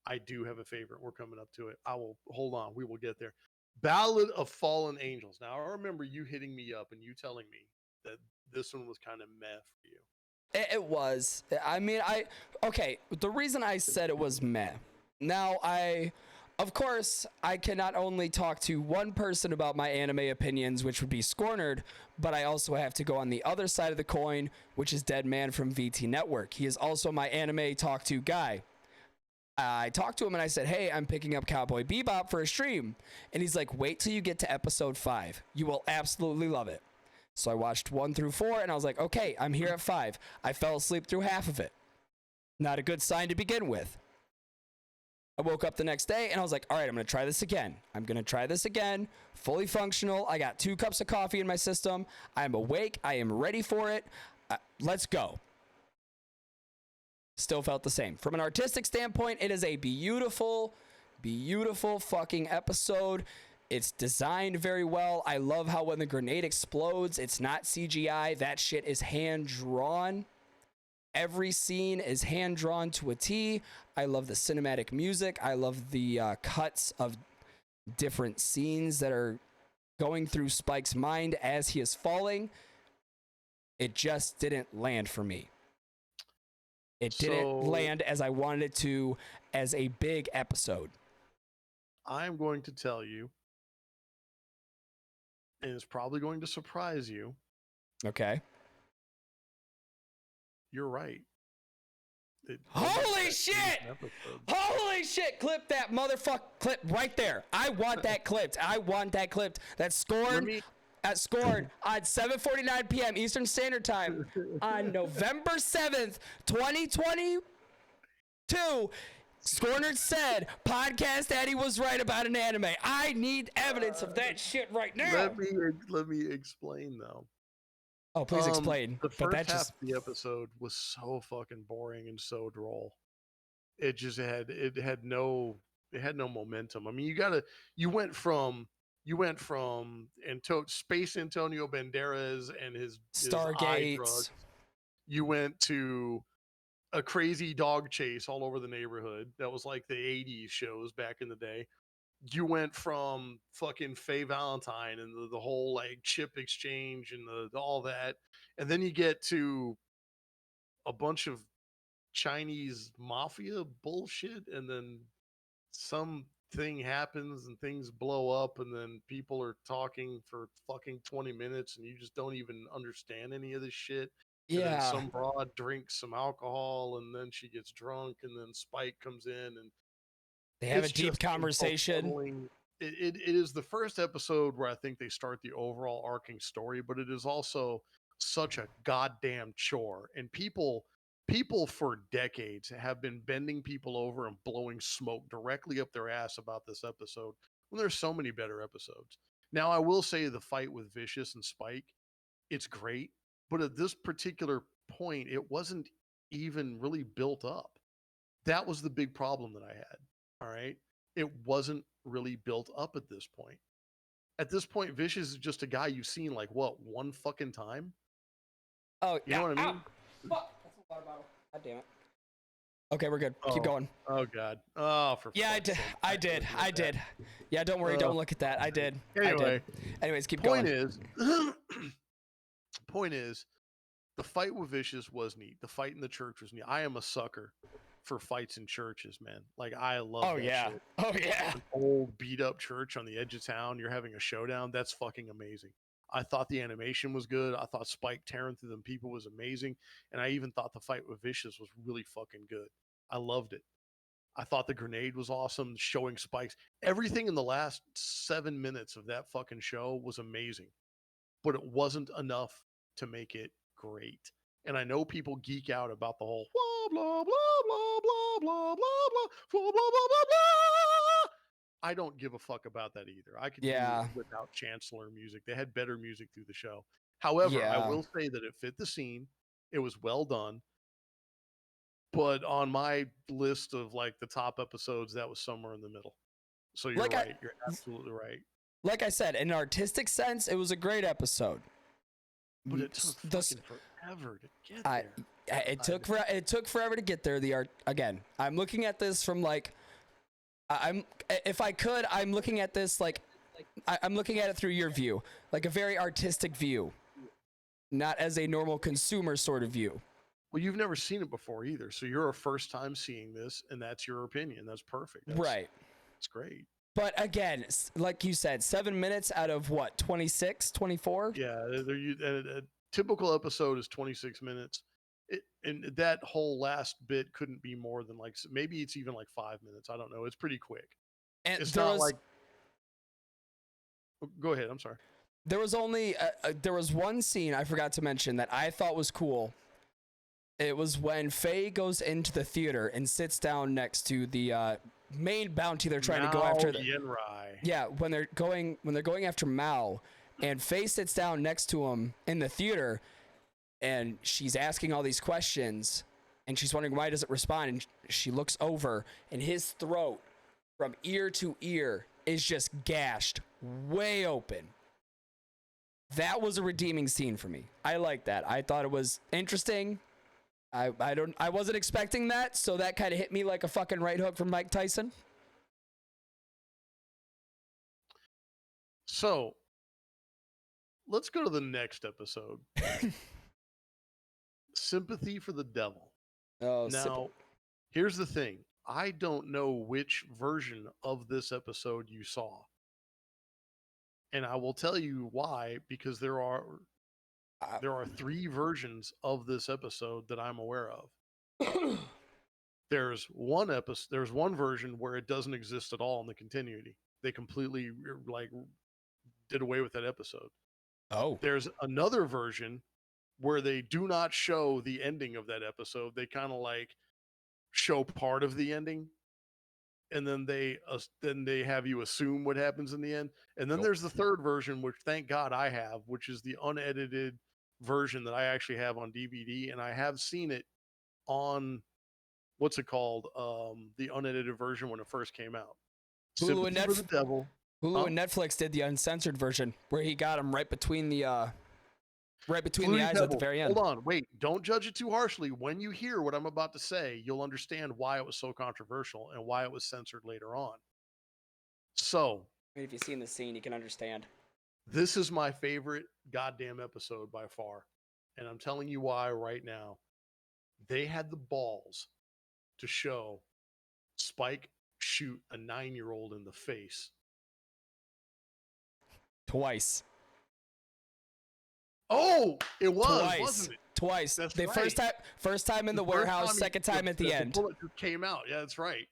I do have a favorite. We're coming up to it. I will hold on. We will get there. Ballad of Fallen Angels. Now, I remember you hitting me up and you telling me that this one was kind of meh for you. It was. I mean, okay. The reason I said it was meh. Now, of course, I can not only talk to one person about my anime opinions, which would be Skornered, but I also have to go on the other side of the coin, which is Dead Man from VT Network. He is also my anime talk to guy. I talked to him and I said, hey, I'm picking up Cowboy Bebop for a stream. And he's like, wait till you get to episode 5. You will absolutely love it. So I watched 1 through 4 and I was like, okay, I'm here at 5. I fell asleep through half of it. Not a good sign to begin with. I woke up the next day and I was like, all right, I'm going to try this again. Fully functional. I got 2 cups of coffee in my system. I'm awake. I am ready for it. Let's go. Still felt the same. From an artistic standpoint, it is a beautiful, beautiful fucking episode. It's designed very well. I love how when the grenade explodes, it's not CGI. That shit is hand-drawn. Every scene is hand-drawn to a T. I love the cinematic music. I love the cuts of different scenes that are going through Spike's mind as he is falling. It just didn't land for me. It didn't land as I wanted it to as a big episode. I'm going to tell you and it's probably going to surprise you. Okay. You're right. Holy shit! Holy shit! Clip that motherfucker clip right there. I want that clipped. I want that clipped. That's scored at Skorned on 7:49 p.m. Eastern Standard Time on November 7th, 2022. Skornered said, Podcast Daddy was right about an anime. I need evidence of that shit right now. Let me explain though. Oh, please explain. The first half of the episode was so fucking boring and so droll. It just had no momentum. I mean, you went from Space Antonio Banderas and his eye drugs. You went to a crazy dog chase all over the neighborhood. That was like the 80s shows back in the day. You went from fucking Faye Valentine and the whole like chip exchange and the all that. And then you get to a bunch of Chinese mafia bullshit, and then something happens and things blow up, and then people are talking for fucking 20 minutes and you just don't even understand any of this shit. Yeah. And then some broad drinks some alcohol, and then she gets drunk, and then Spike comes in and they have a deep conversation. It is the first episode where I think they start the overall arcing story, but it is also such a goddamn chore. And people for decades have been bending people over and blowing smoke directly up their ass about this episode when there's so many better episodes. Now, I will say the fight with Vicious and Spike, it's great, but at this particular point, it wasn't even really built up. That was the big problem that I had. All right. It wasn't really built up at this point. At this point, Vicious is just a guy you've seen like what, one fucking time? Oh, you know what I mean? Fuck. That's a water bottle. God damn it. Okay, we're good. Keep going. Oh god. Oh, for yeah, I did. Yeah, don't worry. Don't look at that. I did. Anyway. I did. Anyways, keep going. Point is, the fight with Vicious was neat. The fight in the church was neat. I am a sucker for fights in churches, man. Like, I love that shit. Oh yeah. An old beat up church on the edge of town. You're having a showdown. That's fucking amazing. I thought the animation was good. I thought Spike tearing through them people was amazing. And I even thought the fight with Vicious was really fucking good. I loved it. I thought the grenade was awesome. Showing Spikes. Everything in the last 7 minutes of that fucking show was amazing. But it wasn't enough to make it great. And I know people geek out about the whole blah, blah, blah, blah, blah, blah, blah, blah, blah, blah, blah, blah, blah. I don't give a fuck about that either. I could do it without Chancellor music. They had better music through the show. However, I will say that it fit the scene. It was well done. But on my list of like the top episodes, that was somewhere in the middle. So you're right. You're absolutely right. Like I said, in an artistic sense, it was a great episode. But it took fucking forever to get there. It took forever to get there. I'm looking at this from like, I'm looking at this like, I'm looking at it through your view, like a very artistic view, not as a normal consumer sort of view. Well, you've never seen it before either, so you're a first time seeing this, and that's your opinion. That's perfect. Right. It's great. But again, like you said, 7 minutes out of what, 26, 24? Yeah, a typical episode is 26 minutes. And that whole last bit couldn't be more than like, maybe it's even like 5 minutes. I don't know. It's pretty quick. And it's not like. Go ahead. I'm sorry. There was only there was one scene I forgot to mention that I thought was cool. It was when Faye goes into the theater and sits down next to the main bounty they're trying to go after. Yeah, when they're going after Mao, and Faye sits down next to him in the theater, and she's asking all these questions, and she's wondering why he doesn't respond, and she looks over, and his throat from ear to ear is just gashed way open. That was a redeeming scene for me. I like that. I thought it was interesting. I wasn't expecting that, so that kind of hit me like a fucking right hook from Mike Tyson. So, let's go to the next episode. Sympathy for the Devil. Oh, now, here's the thing. I don't know which version of this episode you saw. And I will tell you why, because there are 3 versions of this episode that I'm aware of. There's one version where it doesn't exist at all in the continuity. They completely like did away with that episode. Oh. There's another version where they do not show the ending of that episode. They kind of like show part of the ending, and then they have you assume what happens in the end. And then there's the third version, which thank God I have, which is the unedited version that I actually have on DVD, and I have seen it on what's it called? The unedited version when it first came out. Hulu and Sympathy for the Devil. Hulu and Netflix did the uncensored version where he got him right between the eyes at the very end. Hold on, wait, don't judge it too harshly. When you hear what I'm about to say, you'll understand why it was so controversial and why it was censored later on. So, if you've seen the scene, you can understand. This is my favorite goddamn episode by far, and I'm telling you why right now. They had the balls to show Spike shoot a 9-year-old in the face. Twice. Oh, it was, Twice. wasn't it? Twice. That's the right. first time in the warehouse, second time at the end. The bullet just came out. Yeah, that's right.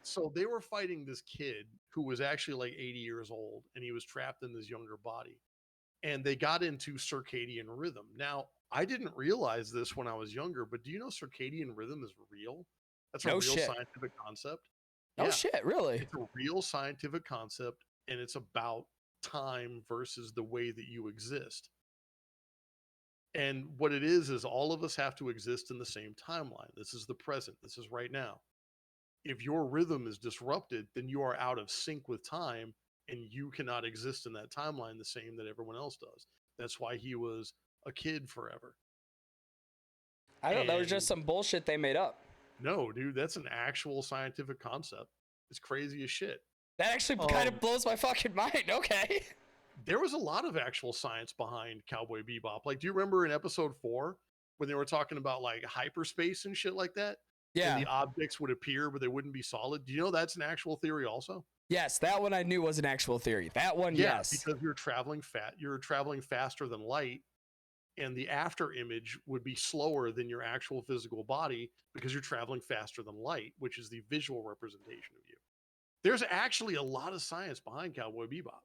So they were fighting this kid who was actually like 80 years old, and he was trapped in this younger body. And they got into circadian rhythm. Now, I didn't realize this when I was younger, but do you know circadian rhythm is real? That's a real scientific concept. No shit, really? It's a real scientific concept, and it's about time versus the way that you exist. And what it is all of us have to exist in the same timeline. This is the present. This is right now. If your rhythm is disrupted, then you are out of sync with time, and you cannot exist in that timeline the same that everyone else does. That's why he was a kid forever. I don't know. That was just some bullshit they made up. No, dude, that's an actual scientific concept. It's crazy as shit. That actually kind of blows my fucking mind. Okay. There was a lot of actual science behind Cowboy Bebop. Like, do you remember in episode 4 when they were talking about like hyperspace and shit like that? Yeah. And the objects would appear, but they wouldn't be solid. Do you know that's an actual theory also? Yes, that one I knew was an actual theory. That one, yes. Because you're traveling faster than light, and the after image would be slower than your actual physical body because you're traveling faster than light, which is the visual representation of you. There's actually a lot of science behind Cowboy Bebop.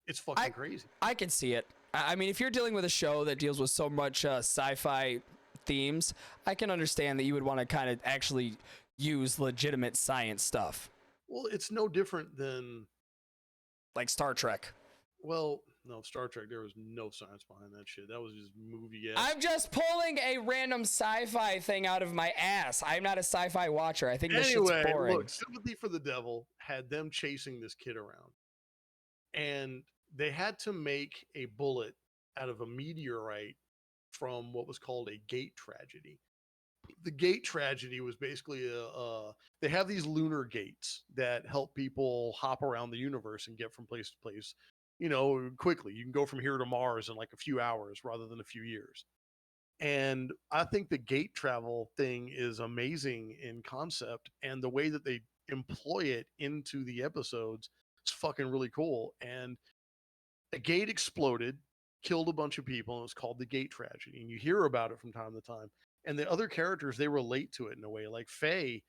It's fucking crazy. I can see it. I mean, if you're dealing with a show that deals with so much sci-fi themes, I can understand that you would want to kind of actually use legitimate science stuff. Well, it's no different than like Star Trek. Well, no, Star Trek, there was no science behind that shit. That was just movie ass. I'm just pulling a random sci-fi thing out of my ass. I'm not a sci-fi watcher. I think this shit's boring. Look, Sympathy for the Devil had them chasing this kid around. And they had to make a bullet out of a meteorite from what was called a gate tragedy. The gate tragedy was basically they have these lunar gates that help people hop around the universe and get from place to place, quickly. You can go from here to Mars in like a few hours rather than a few years. And I think the gate travel thing is amazing in concept, and the way that they employ it into the episodes is fucking really cool. And a gate exploded, killed a bunch of people, and it was called the gate tragedy. And you hear about it from time to time. And the other characters, they relate to it in a way. Like Faye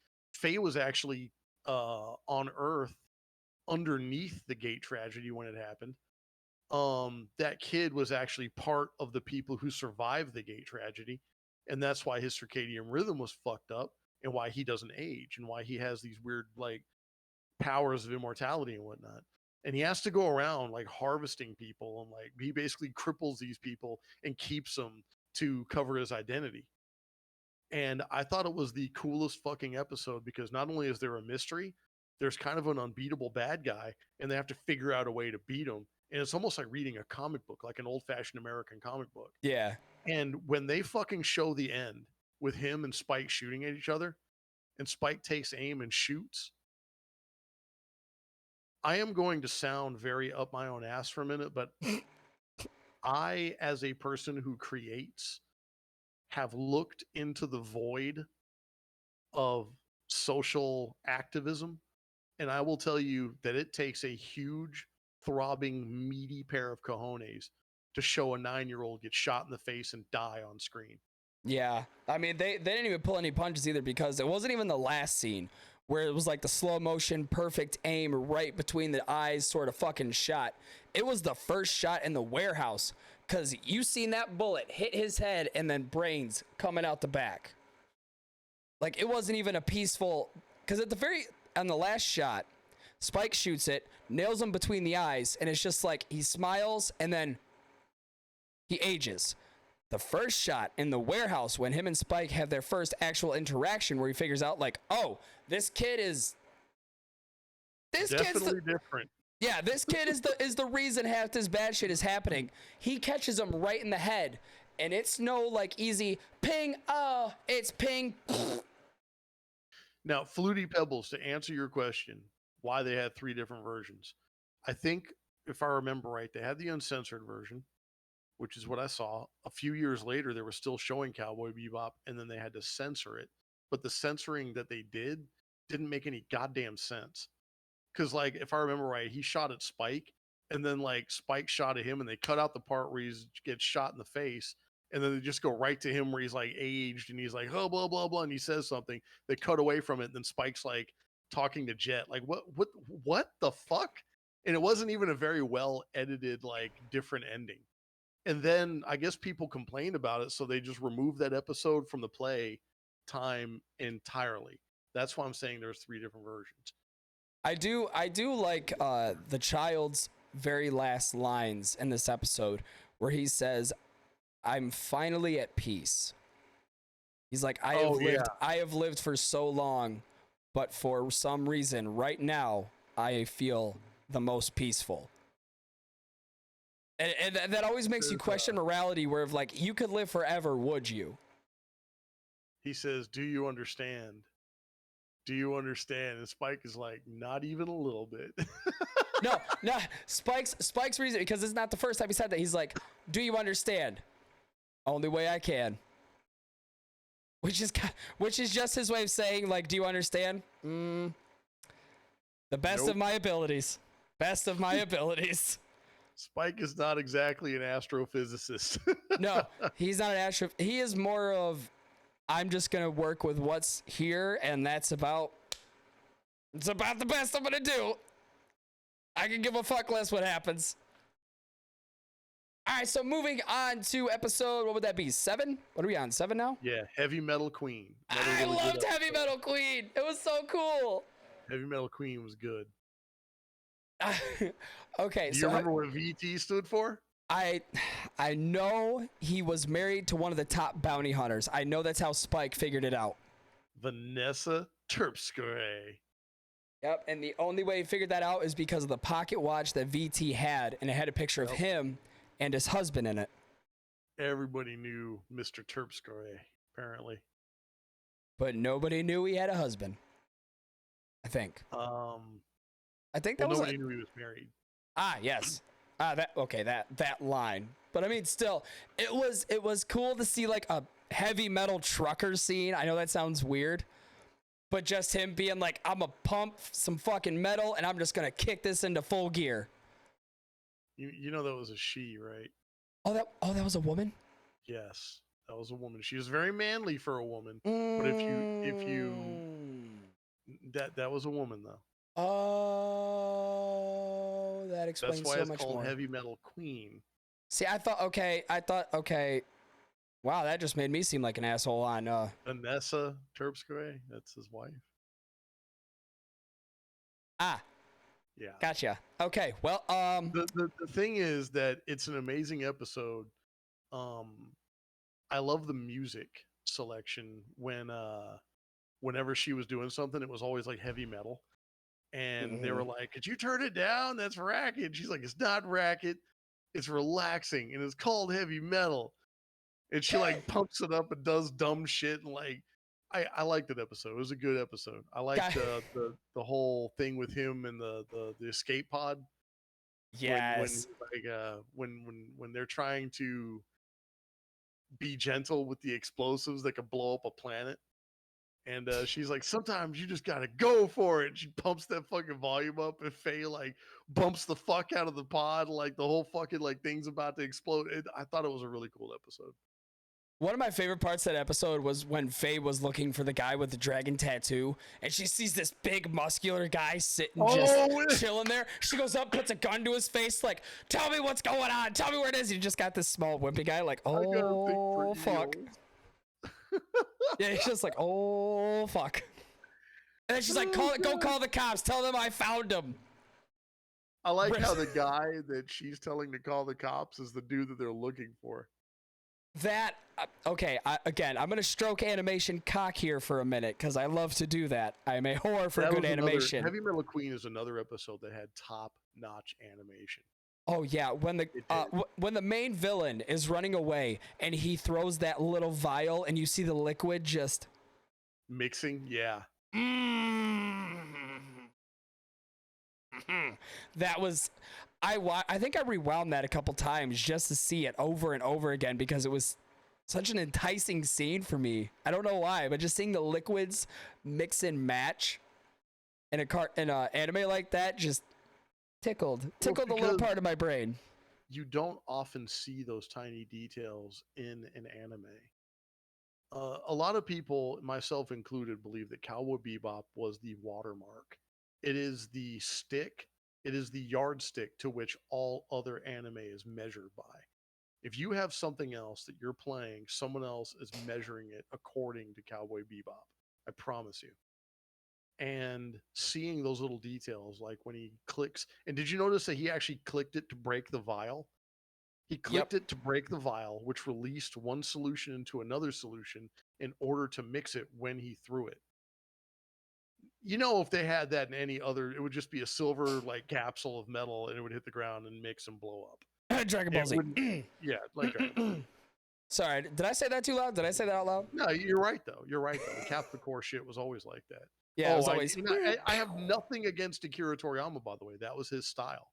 was actually on Earth underneath the gate tragedy when it happened. That kid was actually part of the people who survived the gate tragedy. And that's why his circadian rhythm was fucked up, and why he doesn't age, and why he has these weird like powers of immortality and whatnot. And he has to go around like harvesting people, and like he basically cripples these people and keeps them to cover his identity. And I thought it was the coolest fucking episode, because not only is there a mystery, there's kind of an unbeatable bad guy, and they have to figure out a way to beat him. And it's almost like reading a comic book, like an old-fashioned American comic book. Yeah. And when they fucking show the end with him and Spike shooting at each other, and Spike takes aim and shoots, I am going to sound very up my own ass for a minute, but I, as a person who creates, have looked into the void of social activism, and I will tell you that it takes a huge throbbing, meaty pair of cojones to show a 9-year-old get shot in the face and die on screen. Yeah, I mean they didn't even pull any punches either, because it wasn't even the last scene where it was like the slow motion, perfect aim right between the eyes sort of fucking shot. It was the first shot in the warehouse, because you seen that bullet hit his head and then brains coming out the back. Like, it wasn't even a peaceful, because on the last shot, Spike shoots it, nails him between the eyes, and it's just like he smiles and then he ages. The first shot in the warehouse, when him and Spike have their first actual interaction, where he figures out like, oh, this kid's different. Yeah, this kid is the reason half this bad shit is happening. He catches him right in the head, and it's no like easy ping. Oh, it's ping. Now, Flutie Pebbles, to answer your question, why they had 3 different versions. I think, if I remember right, they had the uncensored version, which is what I saw. A few years later, they were still showing Cowboy Bebop, and then they had to censor it. But the censoring that they didn't make any goddamn sense. Because, like, if I remember right, he shot at Spike, and then, like, Spike shot at him, and they cut out the part where he gets shot in the face, and then they just go right to him where he's, like, aged, and he's like, oh, blah, blah, blah, and he says something. They cut away from it, and then Spike's, like, talking to Jet. Like, what the fuck? And it wasn't even a very well-edited, like, different ending. And then I guess people complained about it, so they just removed that episode from the play time entirely. That's why I'm saying there's 3 different versions. I do like the child's very last lines in this episode, where he says, "I'm finally at peace." He's like, I have lived for so long, but for some reason right now I feel the most peaceful. And that always makes you question morality, where if like you could live forever, would you? He says, "Do you understand? Do you understand?" And Spike is like, "Not even a little bit." No. Spike's reason, because it's not the first time he said that. He's like, "Do you understand? Only way I can." Which is just his way of saying, like, "Do you understand? The best of my abilities. Best of my abilities." Spike is not exactly an astrophysicist. No, he's not an astro. He is more of, I'm just gonna work with what's here, and it's about the best I'm gonna do. I can give a fuck less what happens. All right, so moving on to episode, what would that be? 7? What are we on? 7 now? Yeah, Heavy Metal Queen. I loved Heavy Metal Queen. It was so cool. Heavy Metal Queen was good. Okay, Do you remember what VT stood for? I know he was married to one of the top bounty hunters. I know that's how Spike figured it out. Vanessa Terpsky. Yep, and the only way he figured that out is because of the pocket watch that VT had, and it had a picture of him and his husband in it. Everybody knew Mr. Terpsky, apparently. But nobody knew he had a husband, I think. I think that was nobody knew he was married. Ah, yes. That line. But I mean, still, it was cool to see like a heavy metal trucker scene. I know that sounds weird, but just him being like, I'm gonna pump some fucking metal and I'm just gonna kick this into full gear. You know that was a she, right? Oh, that was a woman? Yes, that was a woman. She was very manly for a woman. But if you that was a woman though. Oh, that explains so much more. That's why it's called Heavy Metal Queen. See, I thought, okay. Wow, that just made me seem like an asshole on Vanessa Terpsky, that's his wife. Ah. Yeah. Gotcha. Okay. Well, the thing is that it's an amazing episode. I love the music selection whenever she was doing something, it was always like heavy metal. And they were like, "Could you turn it down? That's racket." She's like, "It's not racket. It's relaxing, and it's called heavy metal." And she like pumps it up and does dumb shit, and like, I liked that episode. It was a good episode. I liked the whole thing with him and the escape pod. Yes. When they're trying to be gentle with the explosives that could blow up a planet, And she's like, sometimes you just gotta go for it. She pumps that fucking volume up, and Faye like bumps the fuck out of the pod, like the whole fucking like thing's about to explode. I thought it was a really cool episode. One of my favorite parts of that episode was when Faye was looking for the guy with the dragon tattoo, and she sees this big muscular guy sitting just chilling there. She goes up, puts a gun to his face, like, tell me what's going on, tell me where it is. You just got this small wimpy guy, like, oh fuck. Yeah, he's just like, oh fuck. And then she's like, go call the cops, tell them I found him. I like how the guy that she's telling to call the cops is the dude that they're looking for. That, okay, again, I'm going to stroke animation cock here for a minute, because I love to do that. I am a whore for good animation. Heavy Metal Queen is another episode that had top-notch animation. Oh yeah, when the main villain is running away and he throws that little vial and you see the liquid just mixing, yeah. That was, I think I rewound that a couple times just to see it over and over again because it was such an enticing scene for me. I don't know why, but just seeing the liquids mix and match in an anime like that just tickled the little part of my brain. You don't often see those tiny details in an anime. A lot of people, myself included, believe that Cowboy Bebop was the watermark. It is the stick, it is the yardstick to which all other anime is measured by. If you have something else that you're playing, someone else is measuring it according to Cowboy Bebop. I promise you. And seeing those little details, like when he clicks, and did you notice that he actually clicked it to break the vial? He clicked it to break the vial, which released one solution into another solution in order to mix it when he threw it. You know, if they had that in any other, it would just be a silver like capsule of metal, and it would hit the ground and mix and blow up. Dragon Ball Z. Yeah, like Dragon Ball. Sorry, did I say that too loud? Did I say that out loud? No, you're right though. You're right though. Captain Core shit was always like that. Yeah, it was always. I have nothing against Akira Toriyama, by the way. That was his style,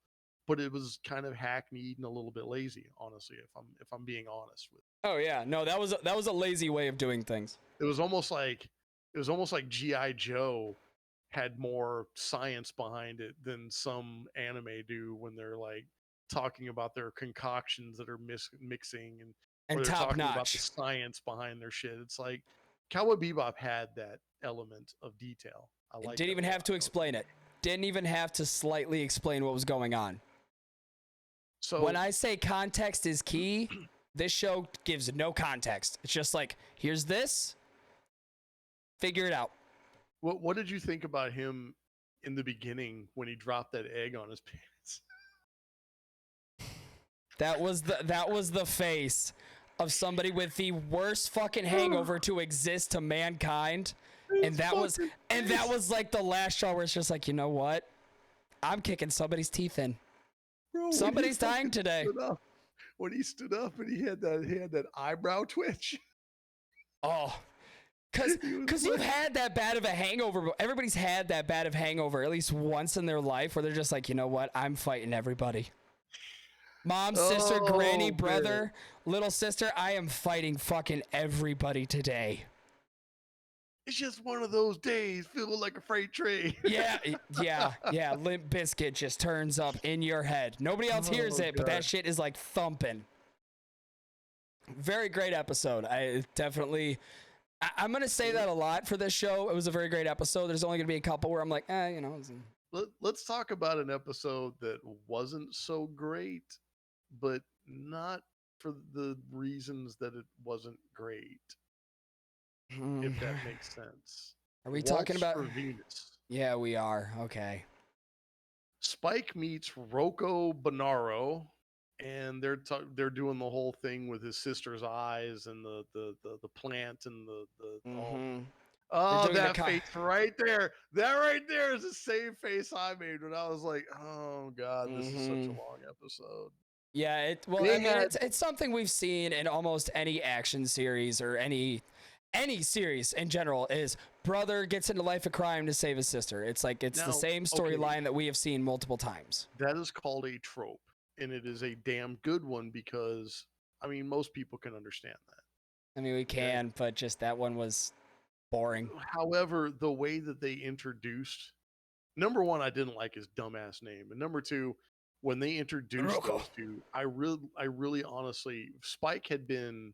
but it was kind of hackneyed and a little bit lazy, honestly. If I'm being honest with. Oh yeah, no, that was a lazy way of doing things. It was almost like G.I. Joe had more science behind it than some anime do when they're like talking about their concoctions that are mixing and they're top talking notch about the science behind their shit. It's like Cowboy Bebop had that element of detail. I like. Didn't even have to explain it. Didn't even have to slightly explain what was going on. So when I say context is key, this show gives no context. It's just like, here's this, figure it out. What did you think about him in the beginning when he dropped that egg on his pants? That was the face of somebody with the worst fucking hangover to exist to mankind. And that was like the last straw where it's just like, you know what? I'm kicking somebody's teeth in. Bro, somebody's dying today. When he stood up and he had that eyebrow twitch. Oh, because you've had that bad of a hangover. Everybody's had that bad of hangover at least once in their life where they're just like, you know what? I'm fighting everybody. Mom, sister, granny, brother, little sister, I am fighting fucking everybody today. It's just one of those days feeling like a freight train. Yeah. Limp Bizkit just turns up in your head. Nobody else hears it, but that shit is like thumping. Very great episode. I'm going to say that a lot for this show. It was a very great episode. There's only going to be a couple where I'm like, you know. Let's talk about an episode that wasn't so great, but not for the reasons that it wasn't great. If that makes sense. Are we talking about Venus? Yeah, we are. Okay. Spike meets Rocco Bonaro, and they're doing the whole thing with his sister's eyes and the plant and that face right there. That right there is the same face I made when I was like, oh god, this is such a long episode. Yeah, it's something we've seen in almost any action series or any series in general. Is brother gets into life of crime to save his sister. It's like the same storyline that we have seen multiple times. That is called a trope, and it is a damn good one because I mean most people can understand that. I mean we can, but just that one was boring. However, the way that they introduced, number one, I didn't like his dumbass name, and number two, when they introduced those two, I really honestly, Spike had been,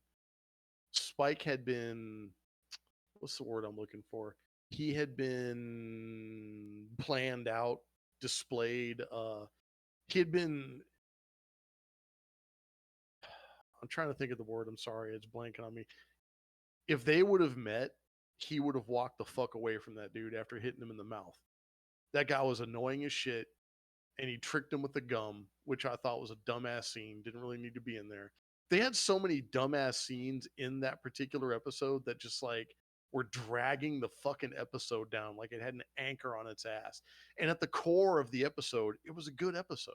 what's the word I'm looking for? He had been planned out, displayed. He had been. I'm trying to think of the word. I'm sorry, it's blanking on me. If they would have met, he would have walked the fuck away from that dude after hitting him in the mouth. That guy was annoying as shit, and he tricked him with the gum, which I thought was a dumbass scene. Didn't really need to be in there. They had so many dumbass scenes in that particular episode that just like were dragging the fucking episode down like it had an anchor on its ass. And at the core of the episode, it was a good episode.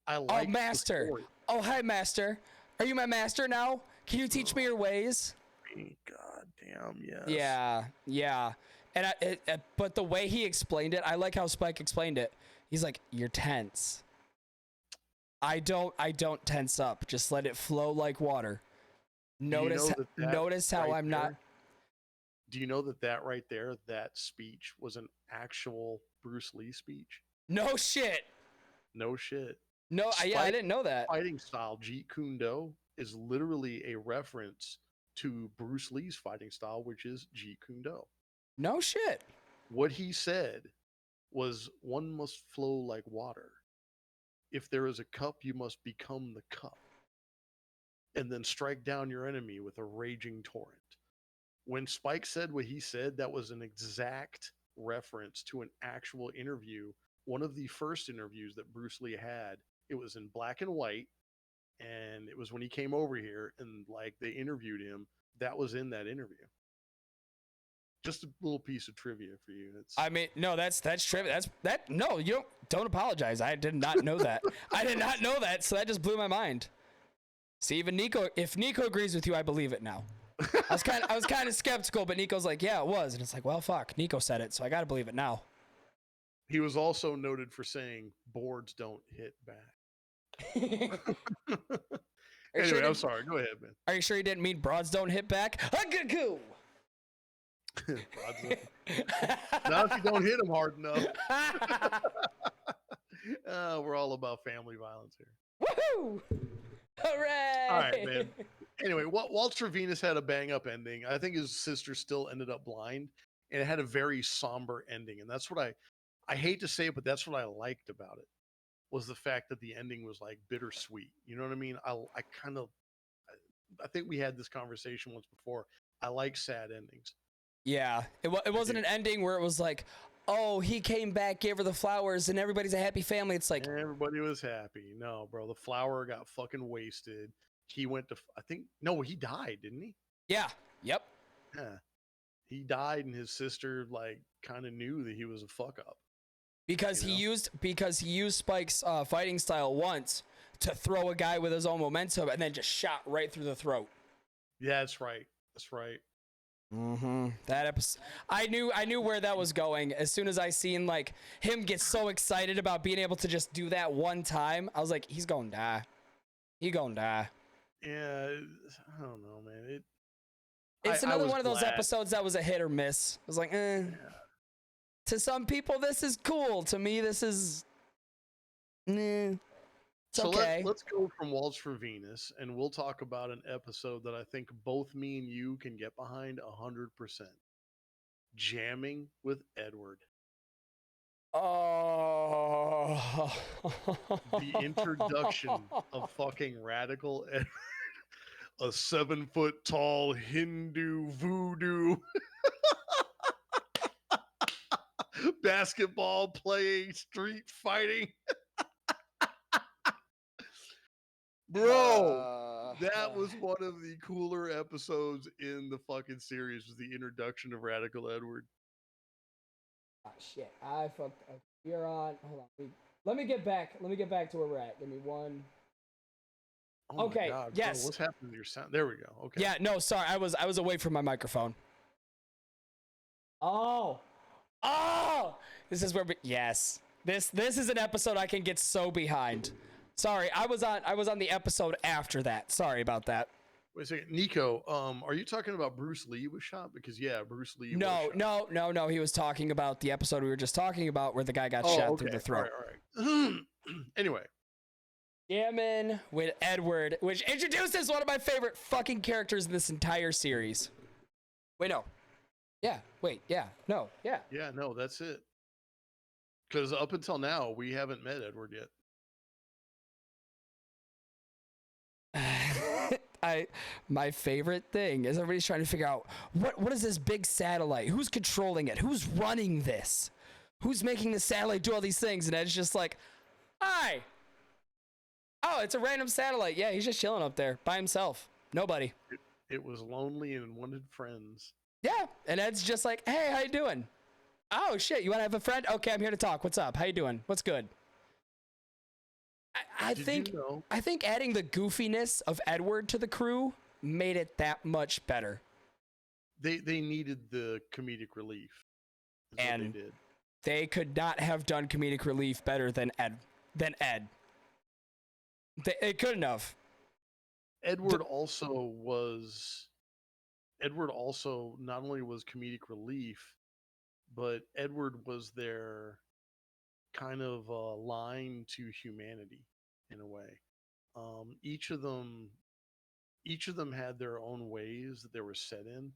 I liked Oh, master. the story. Oh, hi, master. Are you my master now? Can you teach me your ways? God damn, yes. Yeah. And but the way he explained it, I like how Spike explained it. He's like, "You're tense. I don't tense up. Just let it flow like water. Notice how right I'm not." Do you know that right there, that speech was an actual Bruce Lee speech? No shit. No shit. No, yeah, I didn't know that. Fighting style, Jeet Kune Do, is literally a reference to Bruce Lee's fighting style, which is Jeet Kune Do. No shit. What he said was, one must flow like water. If there is a cup, you must become the cup. And then strike down your enemy with a raging torrent. When Spike said what he said, that was an exact reference to an actual interview. One of the first interviews that Bruce Lee had. It was in black and white, and it was when he came over here and like they interviewed him. That was in that interview. Just a little piece of trivia for you. I mean, no, that's trivia. No, you don't apologize. I did not know that. I did not know that, so that just blew my mind. See, even Nico, if Nico agrees with you, I believe it now. I was kind of skeptical, but Nico's like, yeah, it was, and it's like, well, fuck, Nico said it, so I gotta believe it now. He was also noted for saying boards don't hit back. Anyway, I'm sorry. Go ahead, man. Are you sure you didn't mean broads don't hit back? Hug-goo! Not if you don't hit them hard enough. We're all about family violence here. Woohoo! Hooray! All right, man. Anyway, Walter Venus had a bang-up ending. I think his sister still ended up blind, and it had a very somber ending. And that's what I hate to say it, but that's what I liked about it, was the fact that the ending was like bittersweet. You know what I mean? I think we had this conversation once before. I like sad endings. Yeah, it wasn't an ending where it was like, oh, he came back, gave her the flowers, and everybody's a happy family. It's like everybody was happy. No, bro, the flower got fucking wasted. He went to, he died, didn't he? Yeah. Yep. Yeah. He died, and his sister like kind of knew that he was a fuck up. Because he used Spike's fighting style once to throw a guy with his own momentum and then just shot right through the throat. Yeah, that's right. That's right. Mm-hmm. That episode, I knew where that was going. As soon as I seen like him get so excited about being able to just do that one time, I was like, he's gonna die. He gonna die. Yeah, I don't know, man. It's another one of those episodes that was a hit or miss. I was like, eh. Yeah. To some people, this is cool. To me, this is, it's so okay. Let's go from Waltz for Venus, and we'll talk about an episode that I think both me and you can get behind 100%. Jamming with Edward. Oh. The introduction of fucking Radical Edward. A 7-foot-tall Hindu voodoo basketball playing, street fighting. Bro, that was one of the cooler episodes in the fucking series, was the introduction of Radical Edward. Ah, shit. I fucked up. You're on. Hold on. Let me get back to where we're at. Give me one. Oh okay. My God, yes. Bro, what's happening to your sound? There we go. Okay. Yeah. No. Sorry. I was away from my microphone. Oh. This is where. Yes. This is an episode I can get so behind. Sorry. I was on the episode after that. Sorry about that. Wait a second, Nico. Are you talking about Bruce Lee was shot? Because yeah, Bruce Lee. No, no. He was talking about the episode we were just talking about where the guy got shot through the throat. All right. Anyway. Gammon with Edward, which introduces one of my favorite fucking characters in this entire series. Wait, no. Yeah. Wait. Yeah. No. Yeah. Yeah. No. That's it. Because up until now, we haven't met Edward yet. My favorite thing is everybody's trying to figure out what is this big satellite? Who's controlling it? Who's running this? Who's making the satellite do all these things? And Ed's just like, hi. Oh, it's a random satellite. Yeah, he's just chilling up there by himself. Nobody. It was lonely and wanted friends. Yeah, and Ed's just like, hey, how you doing? Oh shit, you want to have a friend? Okay, I'm here to talk. What's up? How you doing? What's good? I think adding the goofiness of Edward to the crew made it that much better. They needed the comedic relief. And they could not have done comedic relief better than Ed. They couldn't have. Edward also not only was comedic relief, but Edward was their kind of line to humanity in a way. Each of them had their own ways that they were set in,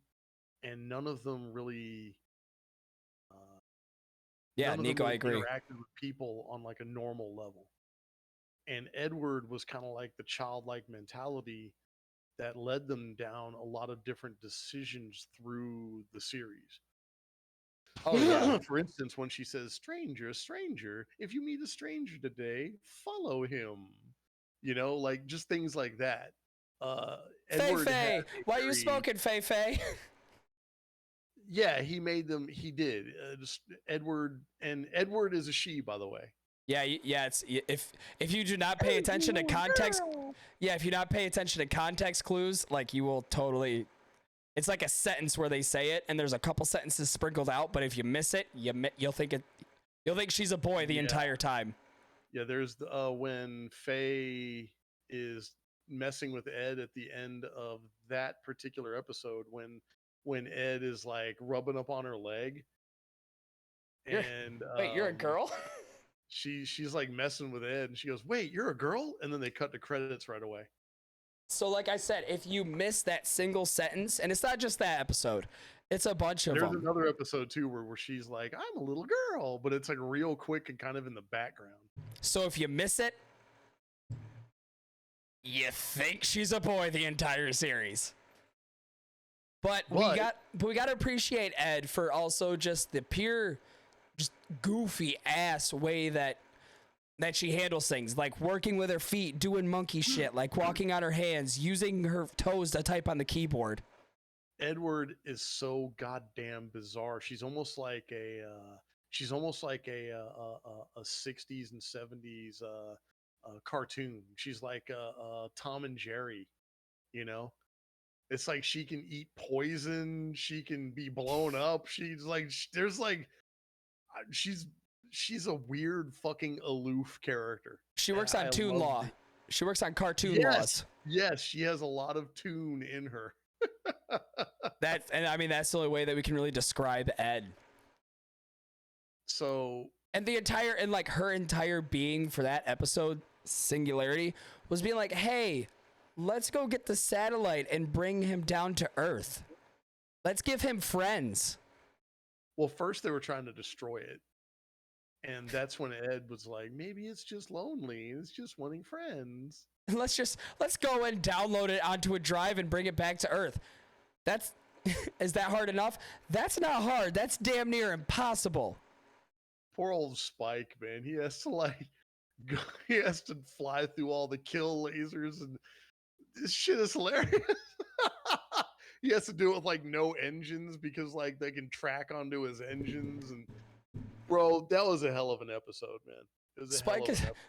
and none of them really Nico, I agree, interacted with people on like a normal level. And Edward was kind of like the childlike mentality that led them down a lot of different decisions through the series. Oh yeah. For instance, when she says, stranger, if you meet a stranger today, follow him. You know, like just things like that. Edward Fei, why are you smoking, Fei? Yeah, he did. Just Edward is a she, by the way. Yeah. It's if you do not pay attention to context. Yeah, if you not pay attention to context clues, like you will totally. It's like a sentence where they say it, and there's a couple sentences sprinkled out. But if you miss it, you'll think she's a boy the entire time. Yeah, there's when Faye is messing with Ed at the end of that particular episode when Ed is like rubbing up on her leg. Wait, you're a girl? She's like messing with Ed, and she goes, "Wait, you're a girl?" And then they cut to credits right away. So, like I said, if you miss that single sentence, and it's not just that episode, it's a bunch of them. There's another episode too where she's like, "I'm a little girl," but it's like real quick and kind of in the background. So if you miss it, you think she's a boy the entire series. But we got to appreciate Ed for also just the pure, just goofy ass way that she handles things, like working with her feet, doing monkey shit, like walking on her hands, using her toes to type on the keyboard. Edward is so goddamn bizarre. She's almost like a 60s and 70s cartoon. She's like Tom and Jerry, you know? It's like she can eat poison. She can be blown up. She's a weird fucking aloof character. She works on Toon Law. She works on cartoon laws. Yes, she has a lot of tune in her. That's the only way that we can really describe Ed. So, and her entire being for that episode, Singularity, was being like, hey, let's go get the satellite and bring him down to Earth. Let's give him friends. Well, first they were trying to destroy it. And that's when Ed was like, maybe it's just lonely. It's just wanting friends. Let's go and download it onto a drive and bring it back to Earth. Is that hard enough? That's not hard. That's damn near impossible. Poor old Spike, man. He has to fly through all the kill lasers, and this shit is hilarious. He has to do it with like no engines because like they can track onto his engines, and bro, that was a hell of an episode, man.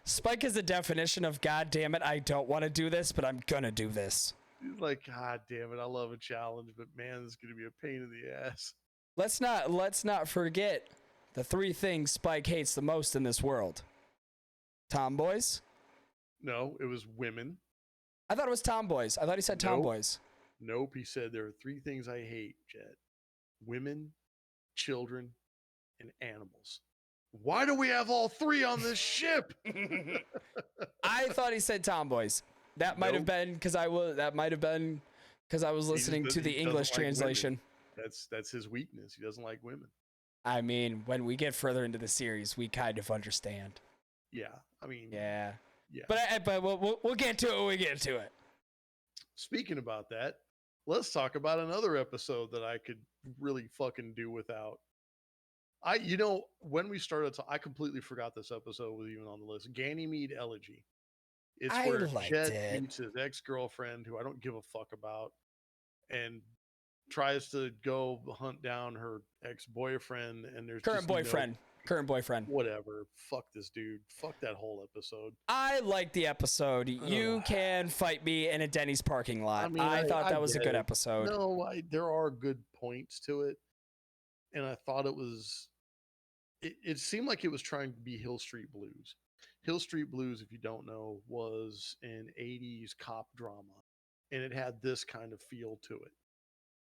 Spike is the definition of God damn it, I don't want to do this, but I'm gonna do this. He's like, God damn it, I love a challenge, but man, this is gonna be a pain in the ass. Let's not forget the 3 things Spike hates the most in this world. Tomboys? No, it was women. I thought it was tomboys. I thought he said tomboys. Nope. He said there are 3 things I hate, Jet: women, children, and animals. Why do we have all 3 on this ship? I thought he said tomboys. That might have been because I was. That might have been because I was listening to the English translation. That's his weakness. He doesn't like women. I mean, when we get further into the series, we kind of understand. Yeah, I mean, yeah. Yeah. But we'll get to it when we get to it. Speaking about that, let's talk about another episode that I could really fucking do without. When we started, I completely forgot this episode was even on the list. Ganymede Elegy. It's where Jet meets his ex-girlfriend, who I don't give a fuck about, and tries to go hunt down her ex-boyfriend. And there's current boyfriend. Whatever. Fuck this dude. Fuck that whole episode. I like the episode. You can fight me in a Denny's parking lot. I thought that was a good episode. No, there are good points to it, and I thought it was. It seemed like it was trying to be Hill Street Blues. Hill Street Blues, if you don't know, was an 80s cop drama, and it had this kind of feel to it.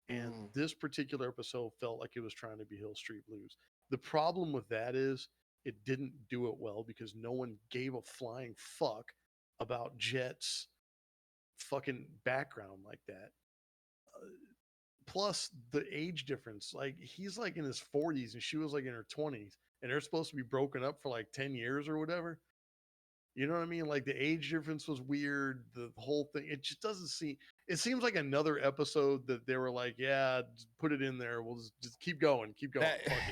And this particular episode felt like it was trying to be Hill Street Blues. The problem with that is it didn't do it well because no one gave a flying fuck about Jet's fucking background like that. Plus the age difference, like he's like in his 40s and she was like in her 20s, and they're supposed to be broken up for like 10 years or whatever. You know what I mean? Like the age difference was weird. The whole thing, it just doesn't seem, it seems like another episode that they were like, yeah, just put it in there. We'll just keep going.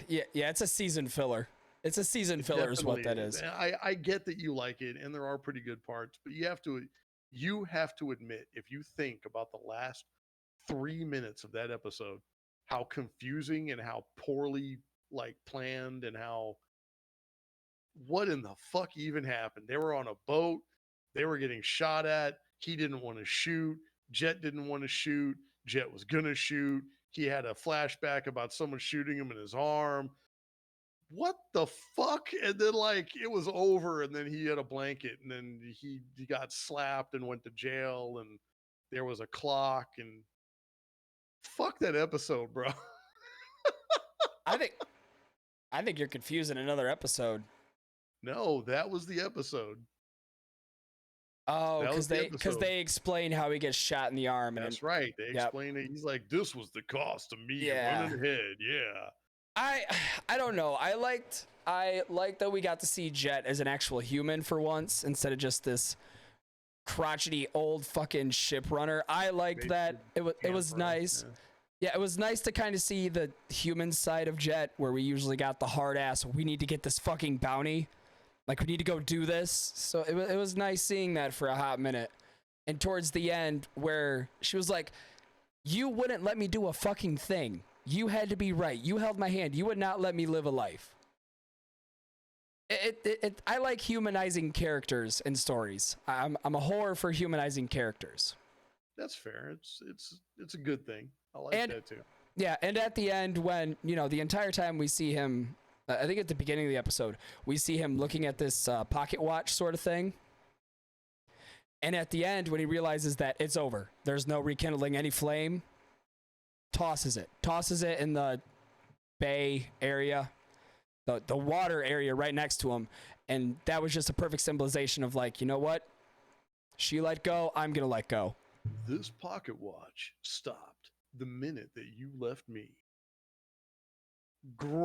Yeah, it's a season filler. It's a season filler is what that is. I get that you like it, and there are pretty good parts, but you have to admit, if you think about the last 3 minutes of that episode, how confusing and how poorly like planned, and how what in the fuck even happened. They were on a boat, they were getting shot at, he didn't want to shoot, Jet didn't want to shoot, Jet was gonna shoot, he had a flashback about someone shooting him in his arm. What the fuck? And then like it was over, and then he had a blanket, and then he got slapped and went to jail, and there was a clock, and fuck that episode, bro. I think you're confusing another episode. No, that was the episode. Oh, because they explain how he gets shot in the arm. That's right. They explain it. He's like, this was the cost of me running ahead. Yeah. I don't know. I liked that we got to see Jet as an actual human for once, instead of just this crotchety old fucking ship runner. I liked that. It was nice. Yeah, it was nice to kind of see the human side of Jet, where we usually got the hard ass, we need to get this fucking bounty. Like, we need to go do this. So it was nice seeing that for a hot minute. And towards the end, where she was like, you wouldn't let me do a fucking thing. You had to be right. You held my hand. You would not let me live a life. I like humanizing characters in stories. I'm a whore for humanizing characters. That's fair. It's a good thing. I like that too. Yeah, and at the end, when the entire time we see him, I think at the beginning of the episode, we see him looking at this pocket watch sort of thing. And at the end, when he realizes that it's over, there's no rekindling any flame, tosses it in the bay area, the water area right next to him. And that was just a perfect symbolization of like, you know what? She let go, I'm gonna let go. This pocket watch stopped the minute that you left me. Groan.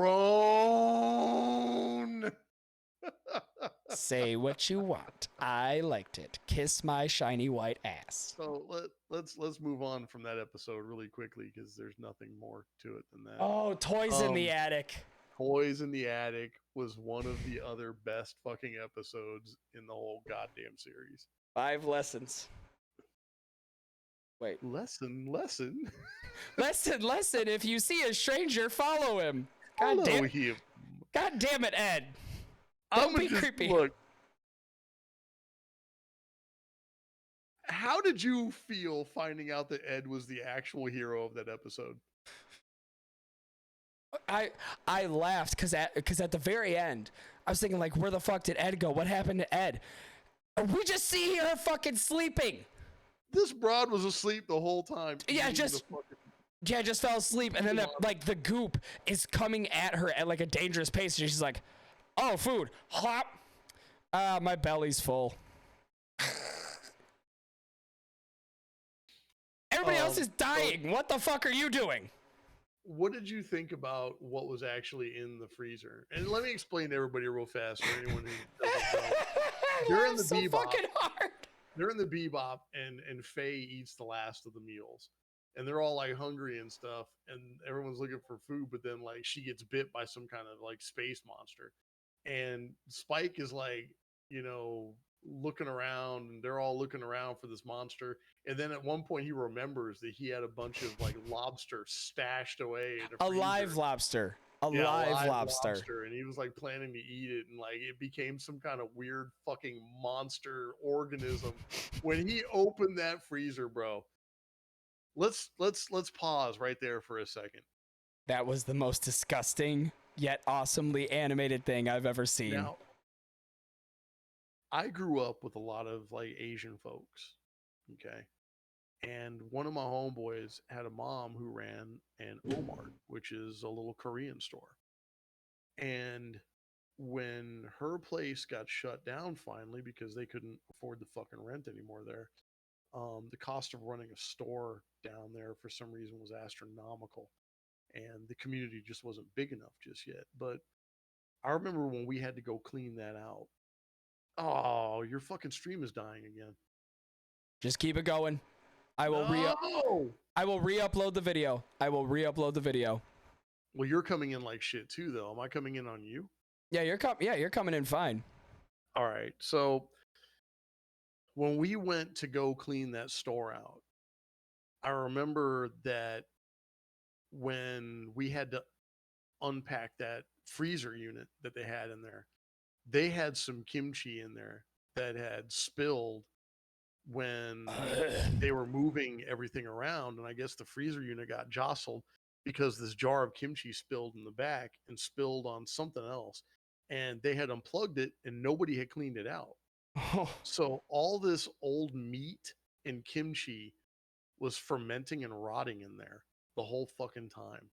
Say what you want. I liked it. Kiss my shiny white ass. So let's move on from that episode really quickly, because there's nothing more to it than that. Oh, Toys in the Attic. Toys in the Attic was one of the other best fucking episodes in the whole goddamn series. 5 lessons. Wait. Lesson. Lesson. If you see a stranger, follow him. God damn it, Ed. Don't be creepy. Look. How did you feel finding out that Ed was the actual hero of that episode? I laughed because at the very end, I was thinking like, where the fuck did Ed go? What happened to Ed? We just see her fucking sleeping. This broad was asleep the whole time. Yeah, just fell asleep, and then the goop is coming at her at like a dangerous pace, and she's like, "Oh, food, hop! My belly's full." Everybody else is dying. What the fuck are you doing? What did you think about what was actually in the freezer? And let me explain to everybody real fast for anyone who doesn't know. They're in the so Bebop. Fucking hard. They're in the Bebop, and Faye eats the last of the meals, and they're all like hungry and stuff, and everyone's looking for food, but then like she gets bit by some kind of like space monster, and Spike is like, looking around, and they're all looking around for this monster, and then at one point he remembers that he had a bunch of like lobster stashed away in a live lobster. Live lobster, and he was like planning to eat it, and like it became some kind of weird fucking monster organism when he opened that freezer, bro. Let's pause right there for a second. That was the most disgusting yet awesomely animated thing I've ever seen. Now, I grew up with a lot of like Asian folks, okay? And one of my homeboys had a mom who ran an Omart, which is a little Korean store. And when her place got shut down finally because they couldn't afford the fucking rent anymore there, the cost of running a store down there for some reason was astronomical. And the community just wasn't big enough just yet. But I remember when we had to go clean that out. Oh, your fucking stream is dying again. Just keep it going. I will re-upload the video. Well, you're coming in like shit too, though. Am I coming in on you? Yeah, you're coming in fine. All right. So when we went to go clean that store out, I remember that when we had to unpack that freezer unit that they had in there, they had some kimchi in there that had spilled when they were moving everything around, and I guess the freezer unit got jostled because this jar of kimchi spilled in the back and spilled on something else, and they had unplugged it and nobody had cleaned it out. So all this old meat and kimchi was fermenting and rotting in there the whole fucking time.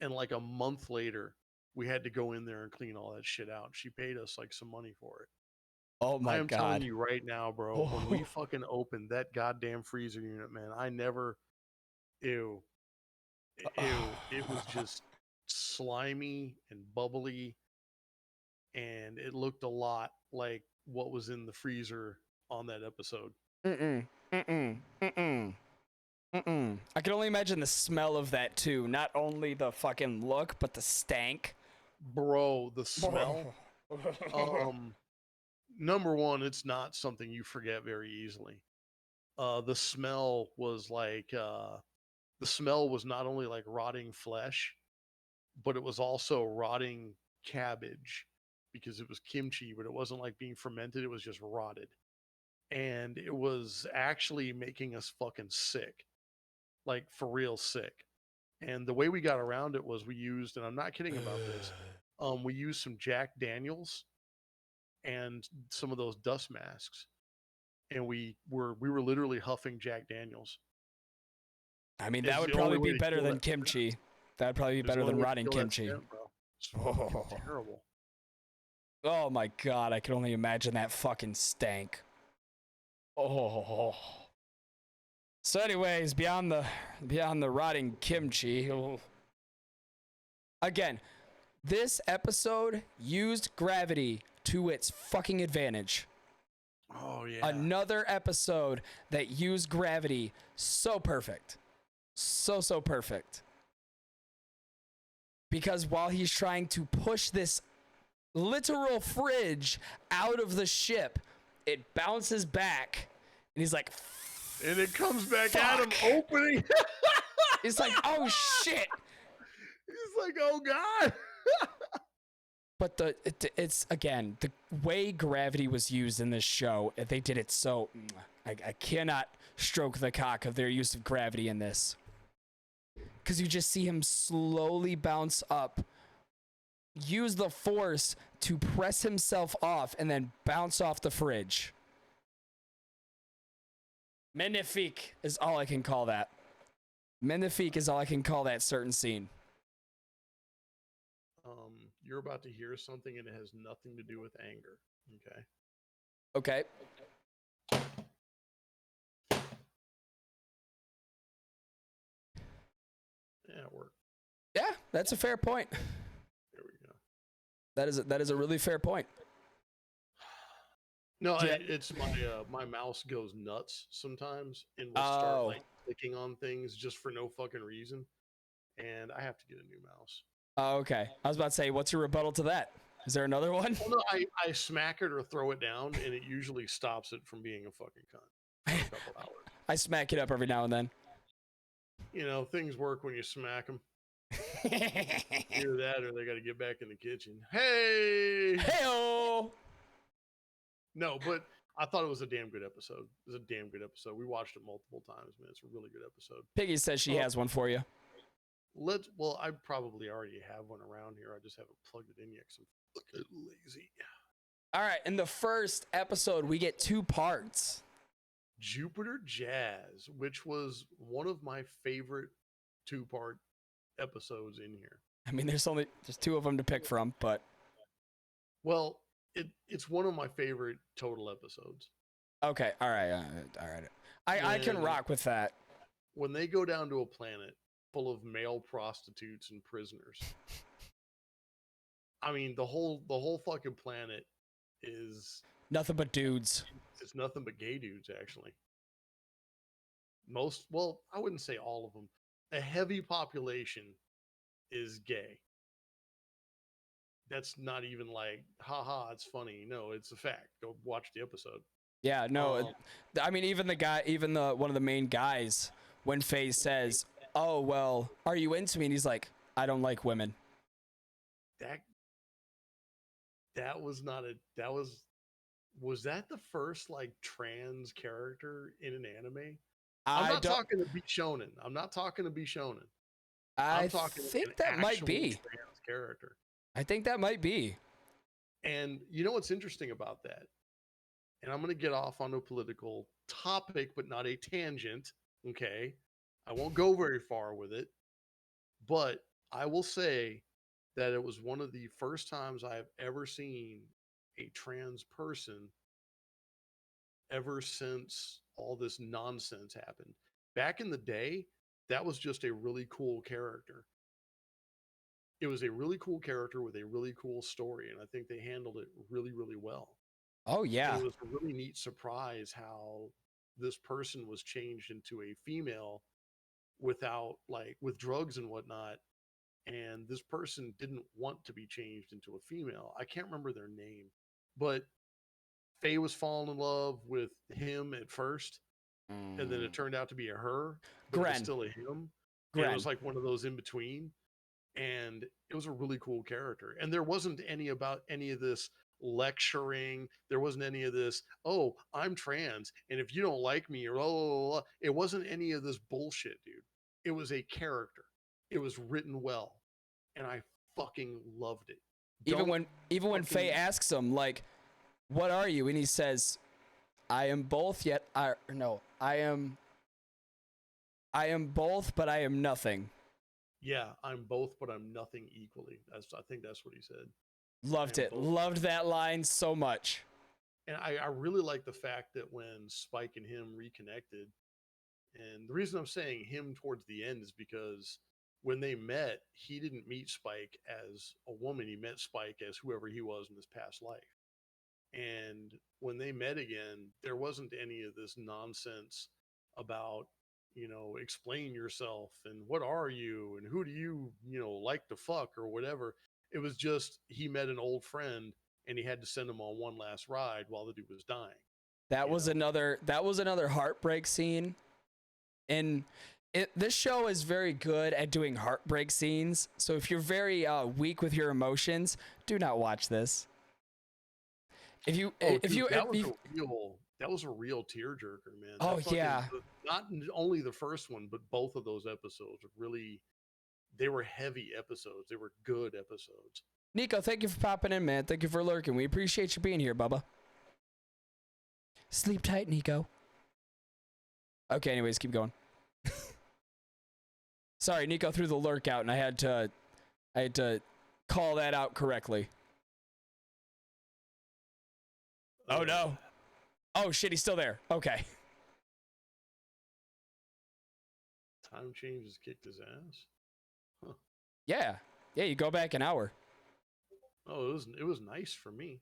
And like a month later, we had to go in there and clean all that shit out. She paid us like some money for it. Oh my God. I am telling you right now, bro, when we fucking opened that goddamn freezer unit, man, it was just slimy and bubbly, and it looked a lot like what was in the freezer on that episode. I can only imagine the smell of that too. Not only the fucking look, but the stank. Bro, the smell. Number one, it's not something you forget very easily. The smell was like not only like rotting flesh, but it was also rotting cabbage because it was kimchi, but it wasn't like being fermented, it was just rotted. And it was actually making us fucking sick. Like for real sick. And the way we got around it was we used, and I'm not kidding about this, we used some Jack Daniels and some of those dust masks, and we were literally huffing Jack Daniels. I mean, that would probably be better than kimchi. That would probably be better than rotting kimchi. It's fucking terrible. Oh my God, I can only imagine that fucking stank. Oh. So anyways, beyond the rotting kimchi, again, this episode used gravity to its fucking advantage. Oh yeah. Another episode that used gravity so perfect. So perfect. Because while he's trying to push this literal fridge out of the ship, it bounces back, and he's like, and it comes back at him opening. It's like, oh shit. He's like, oh God. But it's again, the way gravity was used in this show, they did it so, I cannot stroke the cock of their use of gravity in this. Because you just see him slowly bounce up, use the force to press himself off, and then bounce off the fridge. Magnifique is all I can call that. Magnifique is all I can call that certain scene. You're about to hear something and it has nothing to do with anger. Okay. Okay. Yeah, it worked. Yeah, that's a fair point. There we go. That is a really fair point. No, Yeah. it's my mouse goes nuts sometimes and will start like clicking on things just for no fucking reason, and I have to get a new mouse. Oh, okay. I was about to say, what's your rebuttal to that? Is there another one? Well, no, I smack it or throw it down, and it usually stops it from being a fucking cunt for a couple hours. I smack it up every now and then. You know, things work when you smack them. Either that or they got to get back in the kitchen. Hey! Hey-o! No, but I thought it was a damn good episode. It was a damn good episode. We watched it multiple times, man. It's a really good episode. Piggy says she has one for you. Well, I probably already have one around here. I just haven't plugged it in yet because I'm fucking lazy. All right, in the first episode, we get 2 parts. Jupiter Jazz, which was one of my favorite 2-part episodes in here. I mean, there's 2 of them to pick from, but... Well, it's one of my favorite total episodes. Okay, all right. I can rock with that. When they go down to a planet full of male prostitutes and prisoners. I mean, the whole fucking planet is nothing but dudes. It's nothing but gay dudes, actually. I wouldn't say all of them. A heavy population is gay. That's not even like, haha, it's funny. No, it's a fact. Go watch the episode. Yeah, no. I mean, even one of the main guys, when Faye says, "Oh, well, are you into me?" and he's like, "I don't like women." Was that the first like trans character in an anime? I'm not talking to be shonen. I think that might be trans character. I think that might be. And you know what's interesting about that? And I'm going to get off on a political topic, but not a tangent. Okay. I won't go very far with it, but I will say that it was one of the first times I've ever seen a trans person ever since all this nonsense happened. Back in the day, that was just a really cool character. It was a really cool character with a really cool story, and I think they handled it really, really well. Oh, yeah. And it was a really neat surprise how this person was changed into a female with drugs and whatnot, and this person didn't want to be changed into a female. I can't remember their name, but Faye was falling in love with him at first, and then it turned out to be a her, but it was still a him. It was like one of those in between, and it was a really cool character. And there wasn't any of this lecturing. There wasn't any of this, "Oh, I'm trans, and if you don't like me," or blah, blah, blah. It wasn't any of this bullshit, dude. It was a character. It was written well, and I fucking loved it. Even when Faye asks him, like, "What are you?" and he says, "I am both, yet I am both, but I am nothing." Yeah, I'm both, but I'm nothing equally. I think that's what he said. Loved it. Loved that line so much. And I really like the fact that when Spike and him reconnected, and the reason I'm saying him towards the end is because when they met, he didn't meet Spike as a woman. He met Spike as whoever he was in his past life. And when they met again, there wasn't any of this nonsense about, explain yourself and what are you and who do you, like to fuck or whatever. It was just he met an old friend and he had to send him on one last ride while the dude was dying. That was another heartbreak scene. And this show is very good at doing heartbreak scenes. So if you're very weak with your emotions, do not watch this. That was a real tearjerker, man. Oh, yeah. Not only the first one, but both of those episodes really, they were heavy episodes. They were good episodes. Nico, thank you for popping in, man. Thank you for lurking. We appreciate you being here, Bubba. Sleep tight, Nico. Okay, anyways, keep going. Sorry, Nico threw the lurk out, and I had to call that out correctly. Oh no. Oh shit, he's still there. Okay. Time changes kicked his ass. Huh. Yeah. Yeah, you go back an hour. Oh, it was nice for me.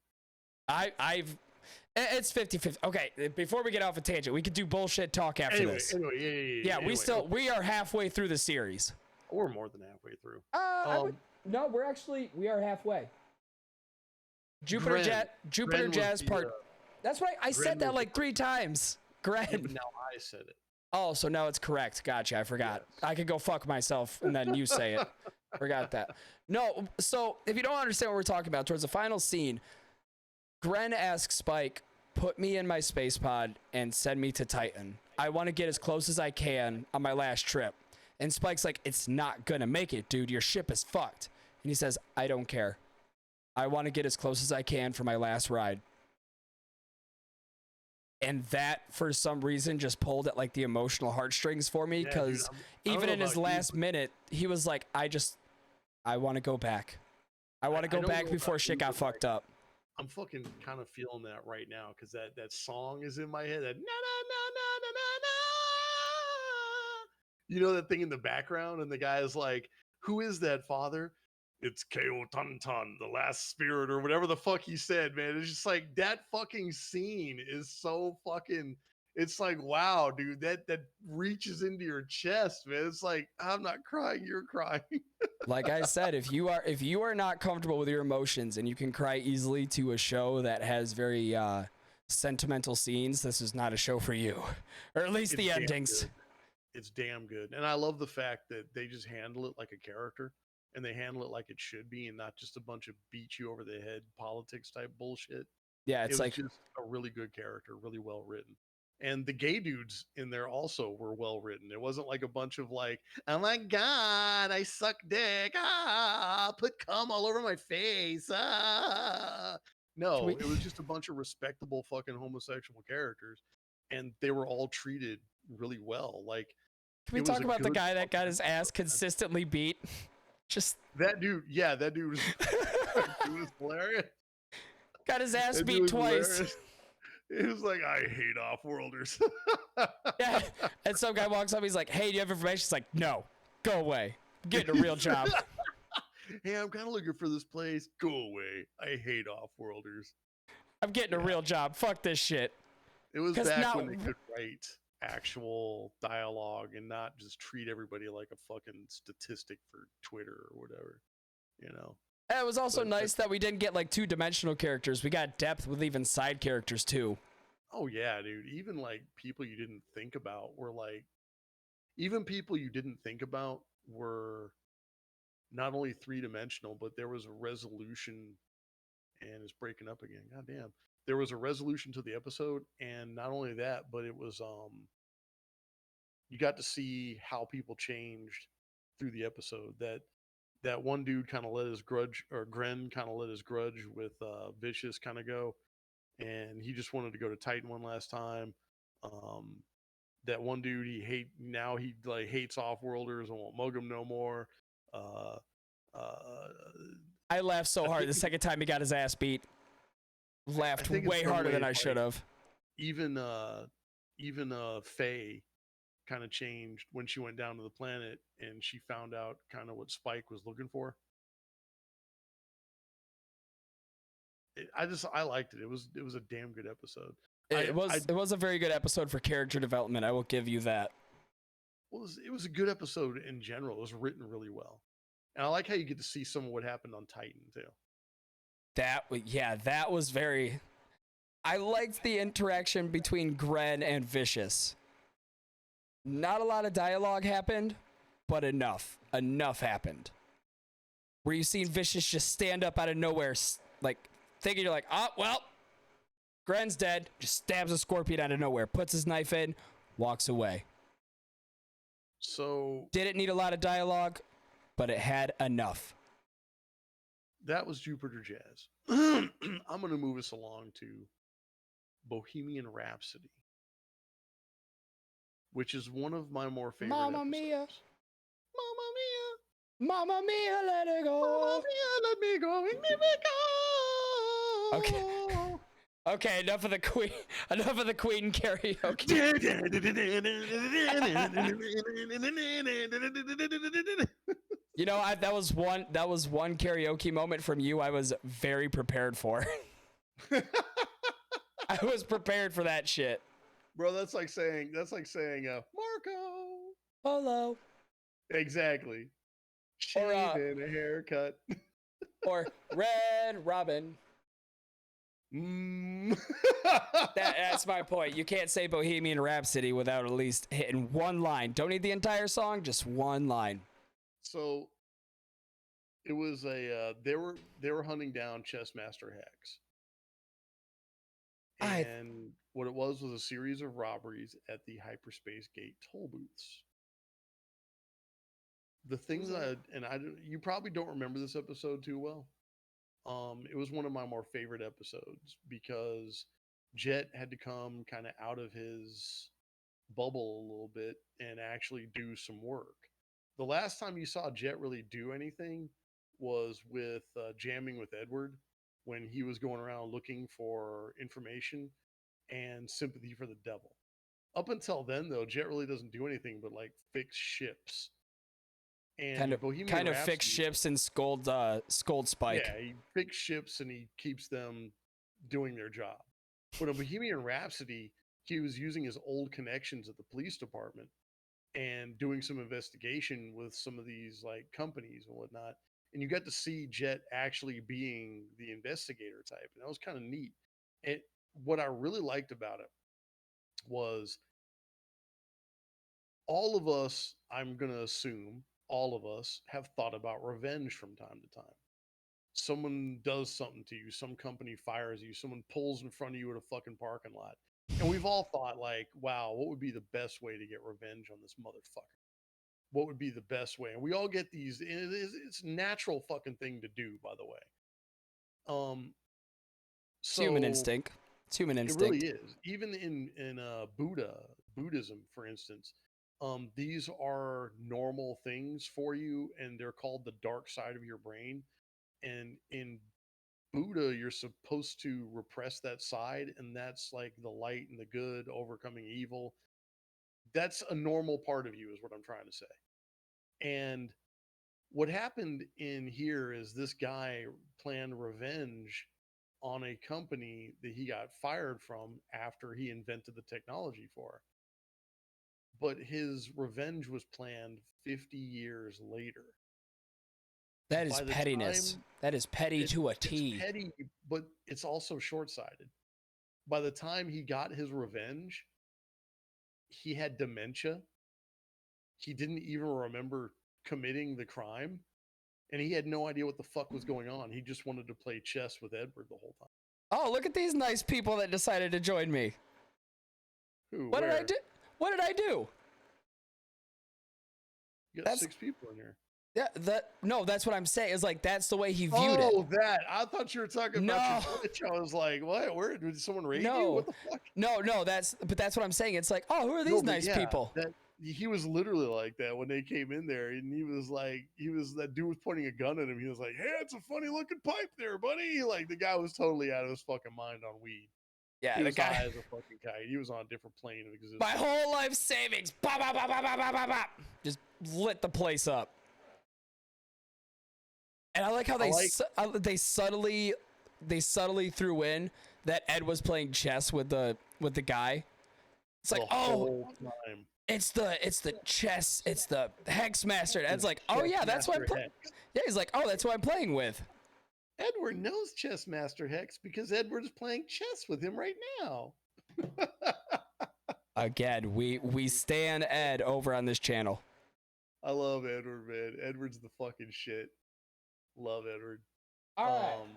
It's 50-50. Okay, before we get off a tangent, we could do bullshit talk after this. Anyway, yeah. Yeah, we are halfway through the series. We're more than halfway through. No, we are halfway. Jupiter Gren Jazz part. That's right. I said that like 3 times. Gren. Yeah, but now I said it. Oh, so now it's correct. Gotcha. I forgot. Yes. I could go fuck myself and then you say it. Forgot that. No, so if you don't understand what we're talking about, towards the final scene, Gren asks Spike, put me in my space pod and send me to Titan. I want to get as close as I can on my last trip. And Spike's like, it's not going to make it, dude. Your ship is fucked. And he says, I don't care. I want to get as close as I can for my last ride. And that, for some reason, just pulled at like the emotional heartstrings for me, because even in his last minute, he was like, I want to go back. I want to go back before shit got fucked up. I'm fucking kind of feeling that right now, because that song is in my head. That na na na na na na na. You know that thing in the background, and the guy is like, "Who is that, father?" It's Ko Tantan, the last spirit, or whatever the fuck he said, man. It's just like that fucking scene is so fucking. It's like, wow, dude, that reaches into your chest, man. It's like, I'm not crying, you're crying. Like I said, if you are not comfortable with your emotions and you can cry easily to a show that has very sentimental scenes, this is not a show for you, or at least the endings. It's damn good, and I love the fact that they just handle it like a character, and they handle it like it should be, and not just a bunch of beat you over the head politics type bullshit. Yeah, it's like just a really good character, really well written. And the gay dudes in there also were well written. It wasn't like a bunch of like, oh my God, I suck dick. Put cum all over my face. No, it was just a bunch of respectable fucking homosexual characters. And they were all treated really well. Like, can we talk about the guy that got his ass consistently beat? Just that dude. Yeah, that dude was, was hilarious. Got his ass beat twice. Hilarious. He was like, I hate off-worlders. Yeah, and some guy walks up, he's like, hey, do you have information? He's like, no, go away. I'm getting a real job. Hey, I'm kind of looking for this place. Go away. I hate off-worlders. I'm getting a real job. Fuck this shit. It was back when they could write actual dialogue and not just treat everybody like a fucking statistic for Twitter or whatever, you know? It was also nice that we didn't get like 2-dimensional characters. We got depth with even side characters too. Oh yeah, dude. Even like people you didn't think about were like, even people you didn't think about were not only 3-dimensional, but there was a resolution, and it's breaking up again. God damn. There was a resolution to the episode, and not only that, but it was you got to see how people changed through the episode. That one dude kind of let his grudge, or Gren kind of let his grudge with Vicious kind of go, and he just wanted to go to Titan one last time. That one dude he hates off-worlders and won't mug him no more. I laughed so hard the second time he got his ass beat. Laughed way harder than I should have. Even Faye kind of changed when she went down to the planet and she found out kind of what Spike was looking for. I liked it. It was a damn good episode. It was a very good episode for character development. I will give you that. Well, it was a good episode in general. It was written really well, and I like how you get to see some of what happened on Titan too. That was very. I liked the interaction between Gren and Vicious. Not a lot of dialogue happened, but enough happened. Where you seen Vicious just stand up out of nowhere, like thinking you're like, oh well, Gren's dead. Just stabs a scorpion out of nowhere, puts his knife in, walks away. So didn't need a lot of dialogue, but it had enough. That was Jupiter Jazz. I'm going to move us along to Bohemian Rhapsody. which is one of my more favorite Mamma episodes. Mia. Mamma Mia. Mamma Mia, let it go. Mamma Mia, let me go. Let me go. Okay. Okay, enough of the Queen. Enough of the Queen karaoke. You know, that was one karaoke moment from you I was very prepared for. I was prepared for that shit. Bro, that's like saying Marco. Hello. Exactly. She Or, did a haircut. Or Red Robin. That's my point. You can't say Bohemian Rhapsody without at least hitting one line. Don't need the entire song, just one line. So it was they were hunting down Chessmaster Hex. And what it was a series of robberies at the hyperspace gate toll booths. The things you probably don't remember this episode too well. It was one of my more favorite episodes because Jet had to come kind of out of his bubble a little bit and actually do some work. The last time you saw Jet really do anything was with Jamming with Edward, when he was going around looking for information and sympathy for the devil. Up until then, though, Jet really doesn't do anything but like fix ships. And kind of fix ships and scold Spike. Yeah, he fixes ships and he keeps them doing their job. But in Bohemian Rhapsody, he was using his old connections at the police department and doing some investigation with some of these like companies and whatnot. And you got to see Jet actually being the investigator type. And that was kind of neat. And what I really liked about it was all of us, I'm going to assume, all of us have thought about revenge from time to time. Someone does something to you, some company fires you, someone pulls in front of you at a fucking parking lot. And we've all thought like, wow, what would be the best way to get revenge on this motherfucker? What would be the best way? And we all get these, it's a natural fucking thing to do, by the way. It's human instinct. It's human instinct. It really is. Even in Buddhism, for instance, these are normal things for you, and they're called the dark side of your brain. And in Buddha, you're supposed to repress that side, and that's like the light and the good overcoming evil. That's a normal part of you, is what I'm trying to say. And what happened in here is this guy planned revenge on a company that he got fired from after he invented the technology for. But his revenge was planned 50 years later. That is pettiness. That is petty to a T. It's petty, but it's also short-sighted. By the time he got his revenge, he had dementia. He didn't even remember committing the crime. And he had no idea what the fuck was going on. He just wanted to play chess with Edward the whole time. Oh, look at these nice people that decided to join me. Who? What did I do? What did I do? You got 6 people in here. Yeah, that's what I'm saying. It's like that's the way he viewed it. Oh, that. I thought you were talking about your Twitch. I was like, what? Where did someone raid you? What the fuck? No, that's what I'm saying. It's like, oh, who are these nice people? He was literally like that when they came in there, and he was like, that dude was pointing a gun at him. He was like, hey, it's a funny looking pipe there, buddy. Like the guy was totally out of his fucking mind on weed. Yeah, he the was guy high as a fucking kite. He was on a different plane of existence. My whole life savings, bop, bop, bop, bop, bop, bop, bop, just lit the place up. And I like how they subtly threw in that Ed was playing chess with the guy. It's like, oh, it's the chess, it's the hex master. And Ed's like, oh yeah, that's what I'm playing. Yeah, he's like, oh, that's what I'm playing with. Edward knows Chess Master Hex because Edward is playing chess with him right now. Again, we stan Ed over on this channel. I love Edward, man. Edward's the fucking shit. Love Edward. All right.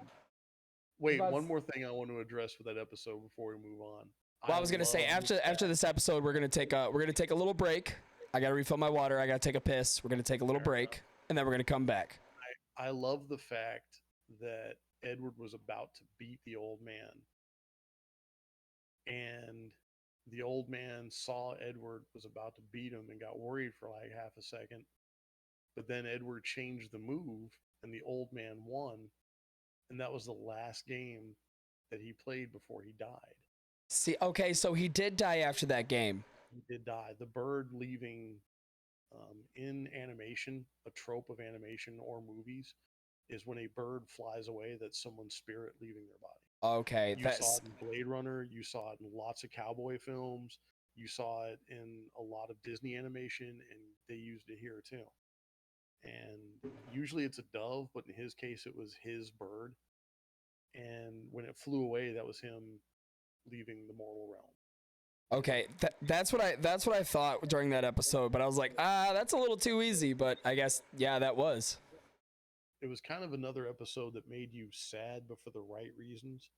Wait, one more thing I want to address with that episode before we move on. Well, I was gonna say after this episode, we're gonna take a little break. I gotta refill my water. I gotta take a piss. We're gonna take a little break, and then we're gonna come back. I love the fact that Edward was about to beat the old man, and the old man saw Edward was about to beat him and got worried for like half a second. But then Edward changed the move and the old man won. And that was the last game that he played before he died. See, okay, so he did die after that game. He did die. The bird leaving in animation, a trope of animation or movies, is when a bird flies away, that's someone's spirit leaving their body. Okay, You saw it in Blade Runner. You saw it in lots of cowboy films. You saw it in a lot of Disney animation, and they used it here too. And usually it's a dove, but in his case, it was his bird. And when it flew away, that was him leaving the mortal realm. Okay, that's what I thought during that episode, but I was like, that's a little too easy. But I guess, yeah, that was. It was kind of another episode that made you sad, but for the right reasons,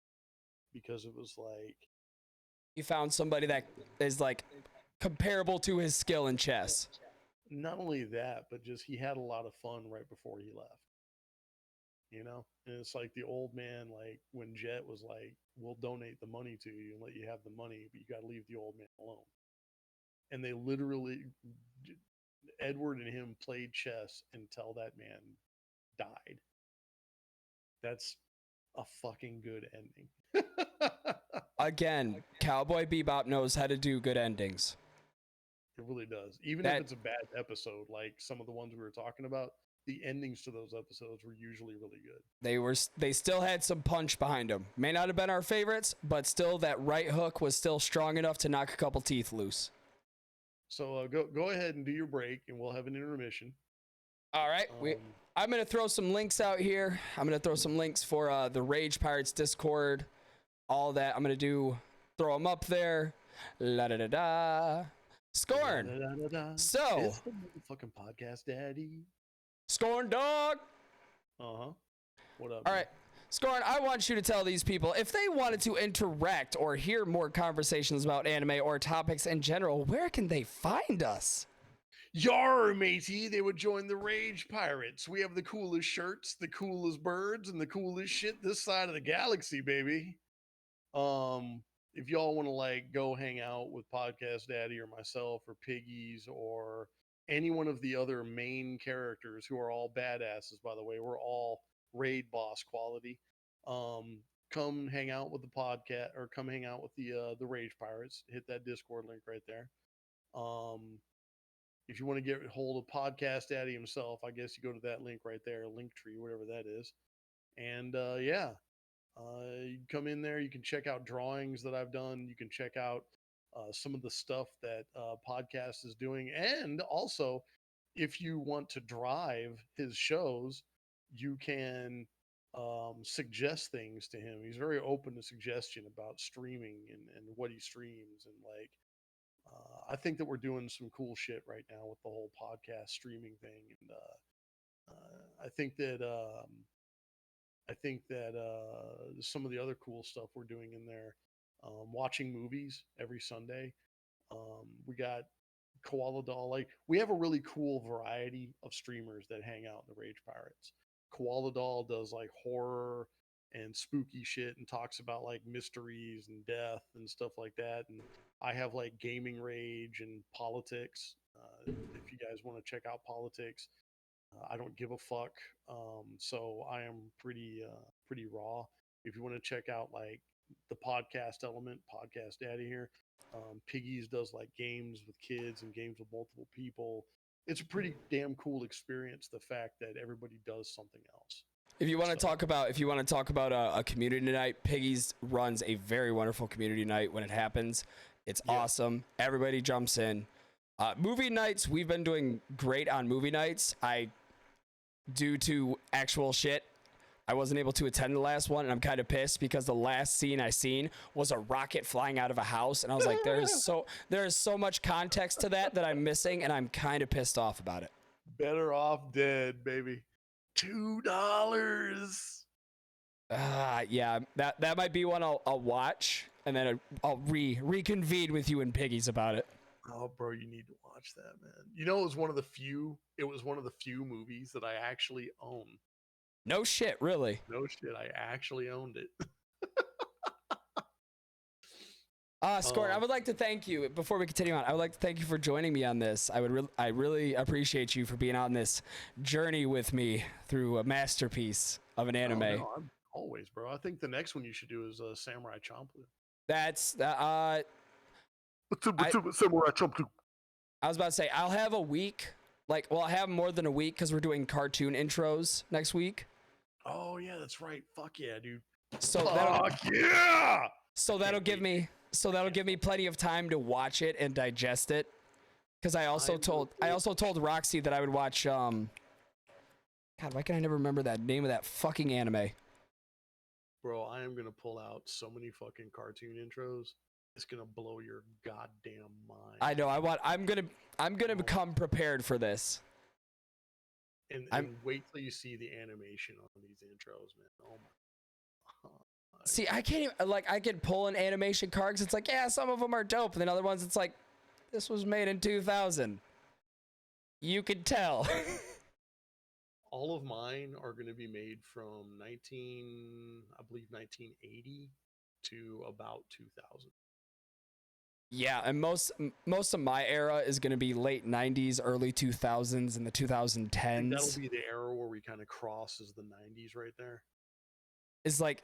because it was like You found somebody that is like comparable to his skill in chess. not only that, but just he had a lot of fun right before he left. You know, and it's like the old man, like when Jet was like, "We'll donate the money to you and let you have the money, but you got to leave the old man alone." And they literally, Edward and him played chess until that man died. That's a fucking good ending. Again, Cowboy Bebop knows how to do good endings. It really does. Even if it's a bad episode, like some of the ones we were talking about, the endings to those episodes were usually really good. They still had some punch behind them. May not have been our favorites, but still that right hook was still strong enough to knock a couple teeth loose. So go ahead and do your break, and we'll have an intermission. All right, I'm gonna throw some links out here. I'm gonna throw some links for the Rage Pirates Discord, all that. I'm gonna throw them up there. La da da da. Scorn. So it's the fucking podcast, Daddy. Scorn dog. What up? All right, Scorn, I want you to tell these people if they wanted to interact or hear more conversations about anime or topics in general, where can they find us? Yar, matey, they would join the Rage Pirates. We have the coolest shirts, the coolest birds, and the coolest shit this side of the galaxy, baby. If y'all want to like go hang out with Podcast Daddy or myself or Piggies or any one of the other main characters who are all badasses, by the way, we're all raid boss quality. Come hang out with the podcast or come hang out with the Rage Pirates. Hit that Discord link right there. If you want to get hold of Podcast Daddy himself, I guess you go to that link right there, Linktree, whatever that is. And yeah, you come in there. You can check out drawings that I've done. You can check out some of the stuff that Podcast is doing. And also, if you want to drive his shows, you can suggest things to him. He's very open to suggestion about streaming and what he streams. And like, I think that we're doing some cool shit right now with the whole podcast streaming thing. And I think that some of the other cool stuff we're doing in there, watching movies every Sunday. We got Koala Doll. Like we have a really cool variety of streamers that hang out in the Rage Pirates. Koala Doll does like horror and spooky shit and talks about like mysteries and death and stuff like that. And I have like gaming rage and politics. If you guys want to check out politics, I don't give a fuck. So I am pretty raw. If you want to check out like the podcast element, Podcast Daddy here, Piggies does like games with kids and games with multiple people. It's a pretty damn cool experience. The fact that everybody does something else. If you want to talk about a community night, Piggies runs a very wonderful community night when it happens. It's awesome. Everybody jumps in. Movie nights, we've been doing great on movie nights. Due to actual shit, I wasn't able to attend the last one, and I'm kind of pissed because the last scene I seen was a rocket flying out of a house, and I was like, there is so much context to that I'm missing, and I'm kind of pissed off about it. Better off dead, baby. $2. Yeah, that might be one I'll watch, and then I'll reconvene with you and Piggies about it. Oh, bro, you need to watch that, man. You know, it was one of the few movies that I actually own. No shit, really? No shit, I actually owned it. Skorn, I would like to thank you before we continue on. I would like to thank you for joining me on this. I really appreciate you for being on this journey with me through a masterpiece of an anime. No, I'm always, bro. I think the next one you should do is Samurai Champloo. That's Samurai Champloo. I was about to say I'll have a week. I'll have more than a week because we're doing cartoon intros next week. Oh yeah, that's right. Fuck yeah, dude. So that'll give me plenty of time to watch it and digest it. Because I also told Roxy that I would watch God, why can I never remember that name of that fucking anime? Bro, I am gonna pull out so many fucking cartoon intros. It's gonna blow your goddamn mind. I know. I'm gonna become prepared for this. And wait till you see the animation on these intros, man. Oh my. See, I can't even, I could pull an animation card because it's like, yeah, some of them are dope, and then other ones, it's like, this was made in 2000. You could tell. All of mine are going to be made from 1980 to about 2000. Yeah, and most of my era is going to be late 90s, early 2000s, and the 2010s. That'll be the era where we kind of cross as the 90s right there. It's like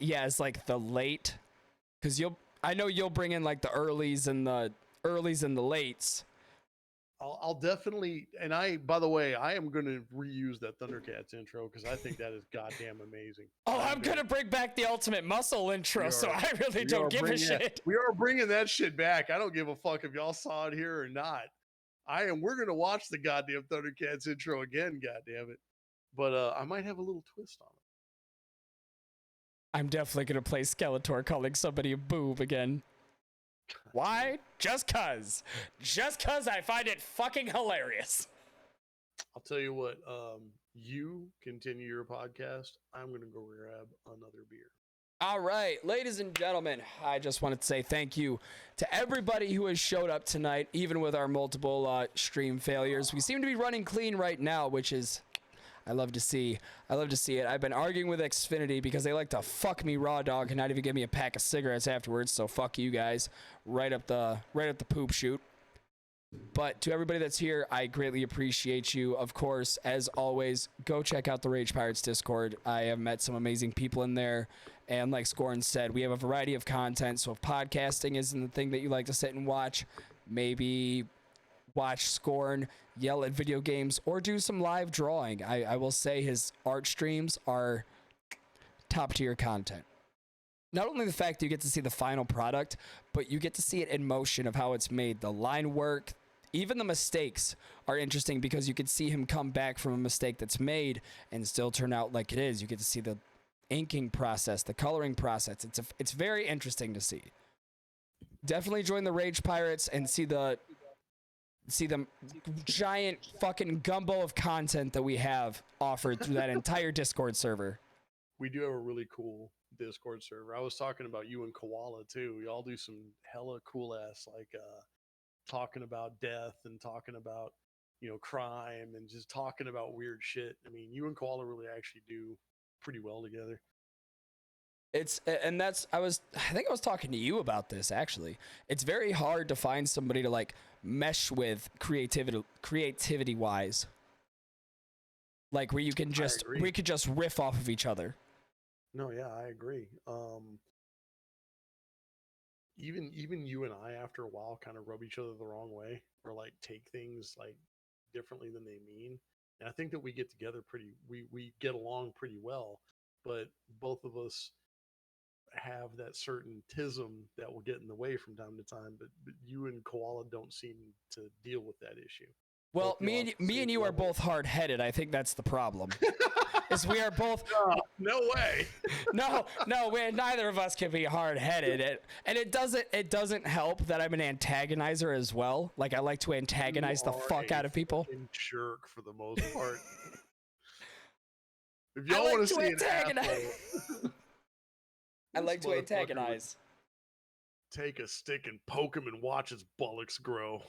the late, because I know you'll bring in like the earlies and the lates. I'll definitely, and by the way, I am going to reuse that Thundercats intro because I think that is goddamn amazing. Oh, I'm going to bring back the Ultimate Muscle intro, so I really don't give a shit. We are bringing that shit back. I don't give a fuck if y'all saw it here or not. We're going to watch the goddamn Thundercats intro again, goddamn it. But I might have a little twist on it. I'm definitely going to play Skeletor calling somebody a boob again. Why? Just cause I find it fucking hilarious. I'll tell you what, you continue your podcast. I'm going to go grab another beer. All right, ladies and gentlemen, I just wanted to say thank you to everybody who has showed up tonight, even with our multiple stream failures. We seem to be running clean right now, which is I love to see it. I've been arguing with Xfinity because they like to fuck me raw dog and not even give me a pack of cigarettes afterwards. So fuck you guys, right up the poop chute. But to everybody that's here, I greatly appreciate you. Of course, as always, go check out the Rage Pirates Discord. I have met some amazing people in there. And like Skorn said, we have a variety of content. So if podcasting isn't the thing that you like to sit and watch, maybe watch Skorn yell at video games or do some live drawing. I will say his art streams are top tier content. Not only the fact that you get to see the final product, but you get to see it in motion of how it's made. The line work, even the mistakes are interesting because you can see him come back from a mistake that's made and still turn out like it is. You get to see the inking process, the coloring process. It's very interesting to see. Definitely join the Rage Pirates and see the giant fucking gumbo of content that we have offered through that entire Discord server. We do have a really cool Discord server. I was talking about you and Koala too. Y'all do some hella cool ass talking about death and talking about crime and just talking about weird shit. I mean, you and Koala really actually do pretty well together. I think I was talking to you about this actually. It's very hard to find somebody to like mesh with creativity wise. Like where you can just riff off of each other. No, yeah, I agree. Even you and I after a while kind of rub each other the wrong way or like take things like differently than they mean. And I think that we get together we get along pretty well, but both of us have that certain tism that will get in the way from time to time, but you and Koala don't seem to deal with that issue. Well, me and you are both hard-headed. I think that's the problem. Is we are both no way. no, neither of us can be hard-headed. And it doesn't help that I'm an antagonizer as well. Like I like to antagonize the fuck out of people. Jerk for the most part. If y'all want to see an asshole, I like to antagonize. Take a stick and poke him and watch his bullocks grow.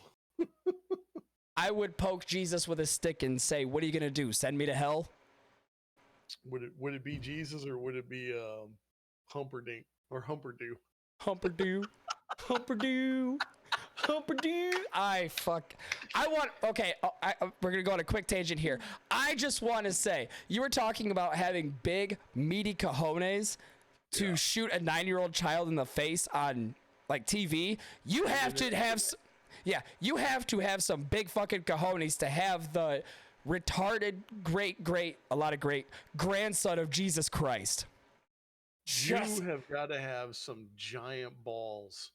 I would poke Jesus with a stick and say, "What are you gonna do? Send me to hell?" Would it be Jesus or would it be Humperdinck or Humperdoo? Humperdoo. Humperdoo. Humperdoo. I want, okay, we're going to go on a quick tangent here. I just want to say, you were talking about having big, meaty cojones to shoot a 9-year-old child in the face on, like, TV. You have to have, you have to have some big fucking cojones to have the retarded great grandson of Jesus Christ. You have got to have some giant balls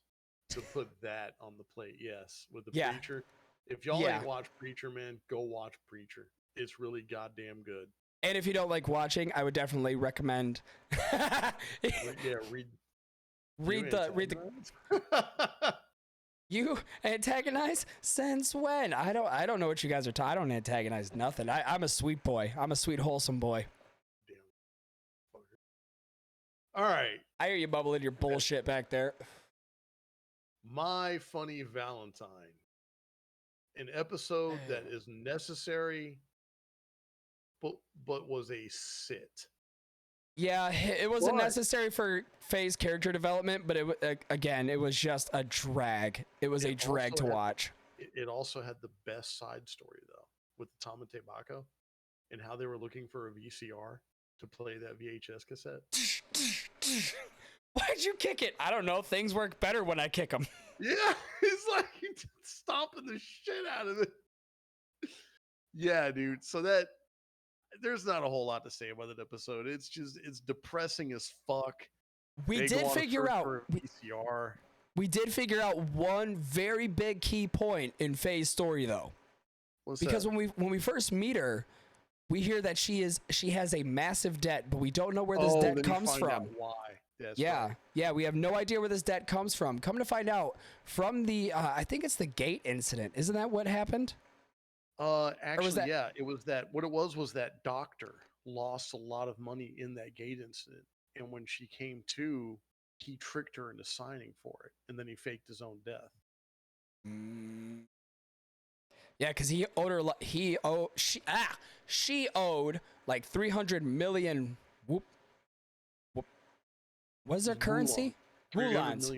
to put that on the plate. Yes, with the Preacher. If y'all ain't watched Preacher, man, go watch Preacher. It's really goddamn good. And if you don't like watching, I would definitely recommend. Read the. You antagonize? Since when? I don't know what you guys are talking. I don't antagonize nothing. I'm a sweet boy. I'm a sweet, wholesome boy. All right. I hear you bubbling your bullshit back there. My Funny Valentine. An episode that is necessary, but was a sit. Yeah, it wasn't necessary for Faye's character development, but it was just a drag. It was a drag to watch. It also had the best side story, though, with the Tamate Bako and how they were looking for a VCR to play that VHS cassette. Why'd you kick it? I don't know. Things work better when I kick them. Yeah, it's like stomping the shit out of it. Yeah, dude. So there's not a whole lot to say about that episode. It's depressing as fuck. We did figure out VCR. We did figure out one very big key point in Faye's story, though. Because when we first meet her, we hear that she has a massive debt, but we don't know where this debt comes from. Why? Yeah, we have no idea where this debt comes from. Come to find out, from the I think it's the gate incident. Isn't that what happened? Actually, yeah, it was that. What it was that doctor lost a lot of money in that gate incident, and when she came to, he tricked her into signing for it, and then he faked his own death. Yeah, because he owed her. She owed like 300 million. What is their currency? Wulans.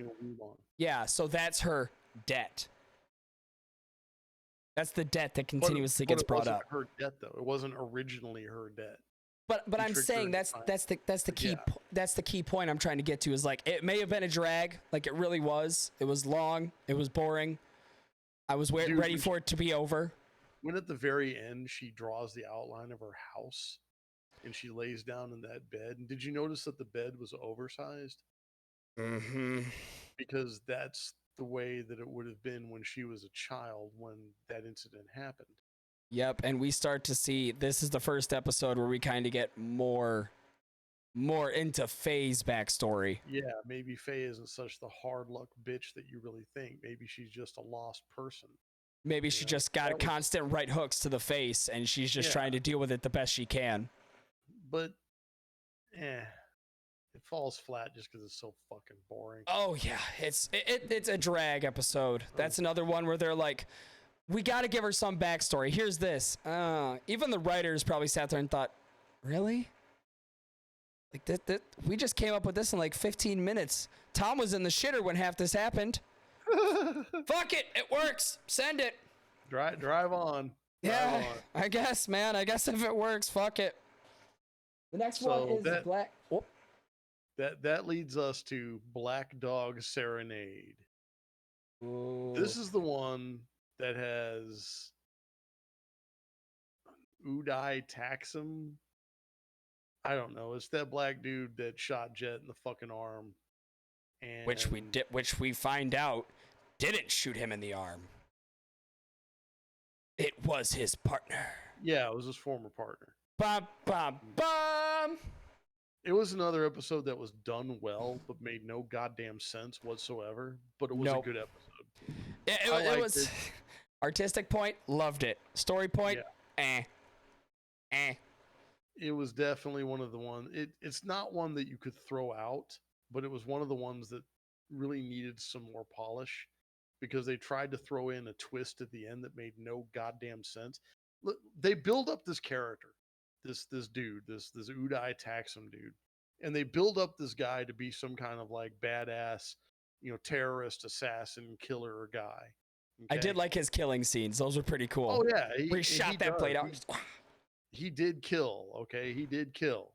Yeah, so that's her debt. That's the debt that continuously gets brought up. Her debt, though, it wasn't originally her debt. But I'm saying that's the key point I'm trying to get to is, like, it may have been a drag, like it really was. It was long. It was boring. I was ready for it to be over. When at the very end she draws the outline of her house and she lays down in that bed, and did you notice that the bed was oversized? Mm-hmm. Because that's the way that it would have been when she was a child when that incident happened. Yep, and we start to see, this is the first episode where we kind of get more into Faye's backstory. Yeah, maybe Faye isn't such the hard luck bitch that you really think. Maybe she's just a lost person. Maybe she just got constant right hooks to the face and she's just trying to deal with it the best she can. But, it falls flat just because it's so fucking boring. Oh yeah, it's a drag episode. That's another one where they're like, we got to give her some backstory. Here's this. Even the writers probably sat there and thought, really? Like that we just came up with this in like 15 minutes. Tom was in the shitter when half this happened. Fuck it, it works. Send it. Drive on. Yeah, I guess, man. I guess if it works, fuck it. The next one is Black. Oh. That leads us to Black Dog Serenade. Ooh. This is the one that has Uday Taxum. I don't know. It's that black dude that shot Jet in the fucking arm, and which we find out didn't shoot him in the arm. It was his partner. Yeah, it was his former partner. Bum, bum, bum. It was another episode that was done well, but made no goddamn sense whatsoever. But it was a good episode. It was artistic point, loved it. Story point, It was definitely one of the ones. It's not one that you could throw out, but it was one of the ones that really needed some more polish because they tried to throw in a twist at the end that made no goddamn sense. Look, they build up this character, this dude, this Uday Taxum dude, and they build up this guy to be some kind of like badass, terrorist, assassin, killer guy. I did like his killing scenes. Those were pretty cool. Oh yeah, where he shot that blade out. He did kill. Okay, he did kill.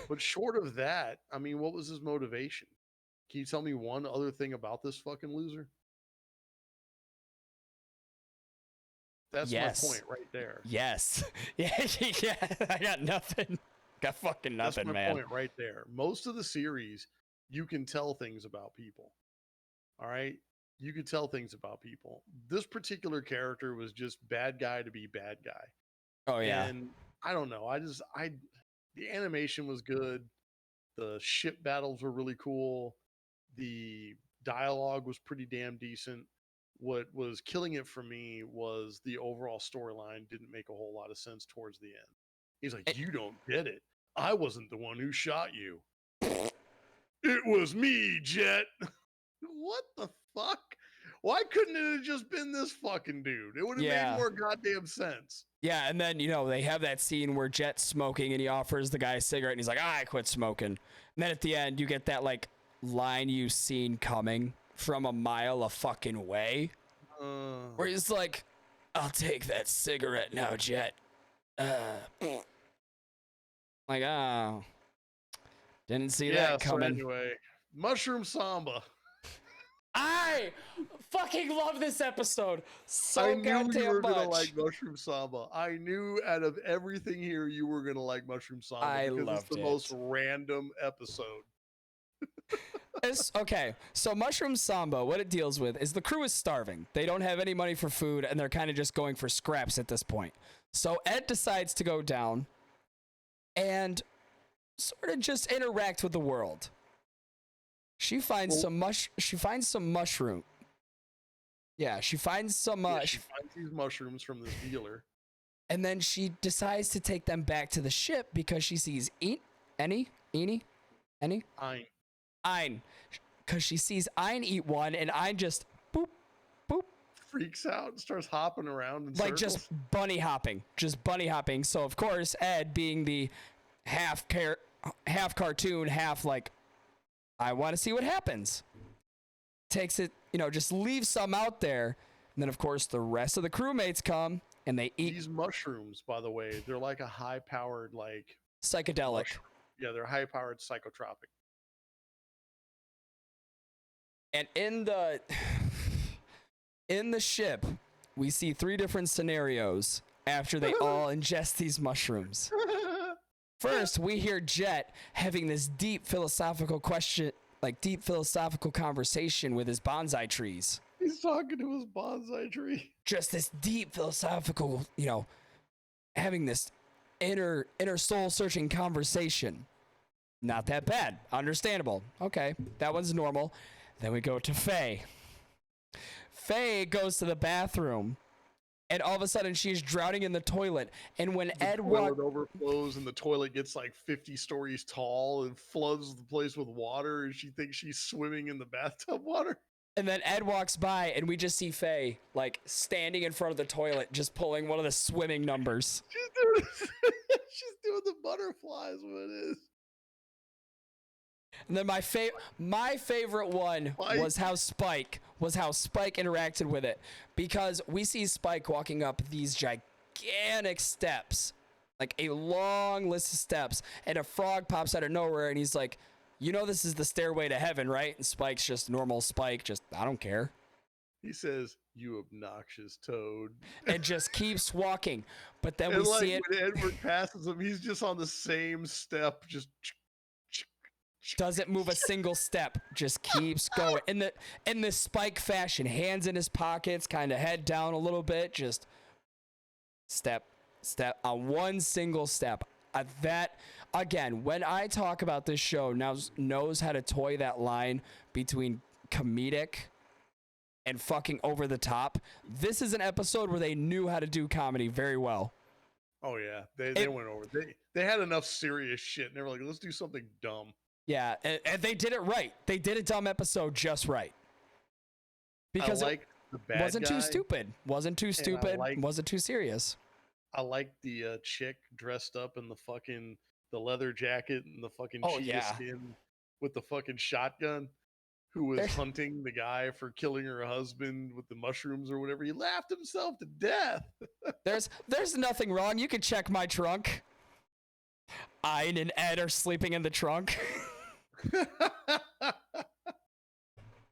But short of that, I mean, what was his motivation? Can you tell me one other thing about this fucking loser? That's my point right there. Yes. Yeah, I got nothing. Got fucking nothing, That's my man. point right there. Most of the series, you can tell things about people. All right? You can tell things about people. This particular character was just bad guy to be bad guy. Oh yeah. And I don't know. The animation was good. The ship battles were really cool. The dialogue was pretty damn decent. What was killing it for me was the overall storyline didn't make a whole lot of sense towards the end. He's like, you don't get it. I wasn't the one who shot you. It was me, Jet. What the fuck? Why couldn't it have just been this fucking dude? It would have made more goddamn sense. Yeah, and then, they have that scene where Jet's smoking and he offers the guy a cigarette and he's like, I quit smoking. And then at the end, you get that, line you've seen coming from a mile a fucking way. Where he's like, I'll take that cigarette now, Jet. Didn't see that coming. So anyway, Mushroom Samba. I fucking love this episode so I knew goddamn you were much. gonna like Mushroom Samba. I knew out of everything here you were gonna like Mushroom Samba. I because loved it's the most random episode. Okay, so Mushroom Samba, what it deals with is the crew is starving. They don't have any money for food, and they're kind of just going for scraps at this point. So Ed decides to go down and sort of just interact with the world. She finds some mushroom. Yeah, she finds some. She finds these mushrooms from this dealer, and then she decides to take them back to the ship because she sees Ein, because she sees Ein eat one, and Ein just boop, boop, freaks out and starts hopping around in like circles. just bunny hopping. So of course Ed, being the half cartoon, half I want to see what happens, takes it, just leaves some out there, and then of course the rest of the crewmates come and they eat these mushrooms. By the way, they're like a high-powered psychedelic. Mushroom. Yeah, they're high-powered psychotropic. And in the ship, we see 3 different scenarios after they all ingest these mushrooms. First, we hear Jet having this deep philosophical conversation with his bonsai trees. He's talking to his bonsai tree. Just this deep philosophical, having this inner soul searching conversation. Not that bad. Understandable. Okay, that one's normal. Then we go to Faye. Faye goes to the bathroom, and all of a sudden she's drowning in the toilet. And when Ed walks, overflows and the toilet gets 50 stories tall and floods the place with water, and she thinks she's swimming in the bathtub water. And then Ed walks by, and we just see Faye standing in front of the toilet, just pulling one of the swimming numbers. She's doing the butterflies. What it is. And then my favorite one was how Spike interacted with it, because we see Spike walking up these gigantic steps, a long list of steps, and a frog pops out of nowhere, and he's like, this is the stairway to heaven, right? And Spike's just normal Spike, just, I don't care. He says, you obnoxious toad. And just keeps walking. But then we see it. When Edward passes him, he's just on the same step, just doesn't move a single step, just keeps going in the Spike fashion, hands in his pockets, kind of head down a little bit, just step on one single step. That again, when I talk about this show, knows how to toy that line between comedic and fucking over the top. This is an episode where they knew how to do comedy very well. Oh yeah, they went over. They had enough serious shit, and they were like, let's do something dumb. Yeah, and they did it right. They did a dumb episode just right. Because it wasn't too stupid. Wasn't too stupid. Wasn't too serious. I like the chick dressed up in the leather jacket and the fucking cheetah skin with the fucking shotgun, who was hunting the guy for killing her husband with the mushrooms or whatever. He laughed himself to death. There's nothing wrong. You can check my trunk. Ein and Ed are sleeping in the trunk.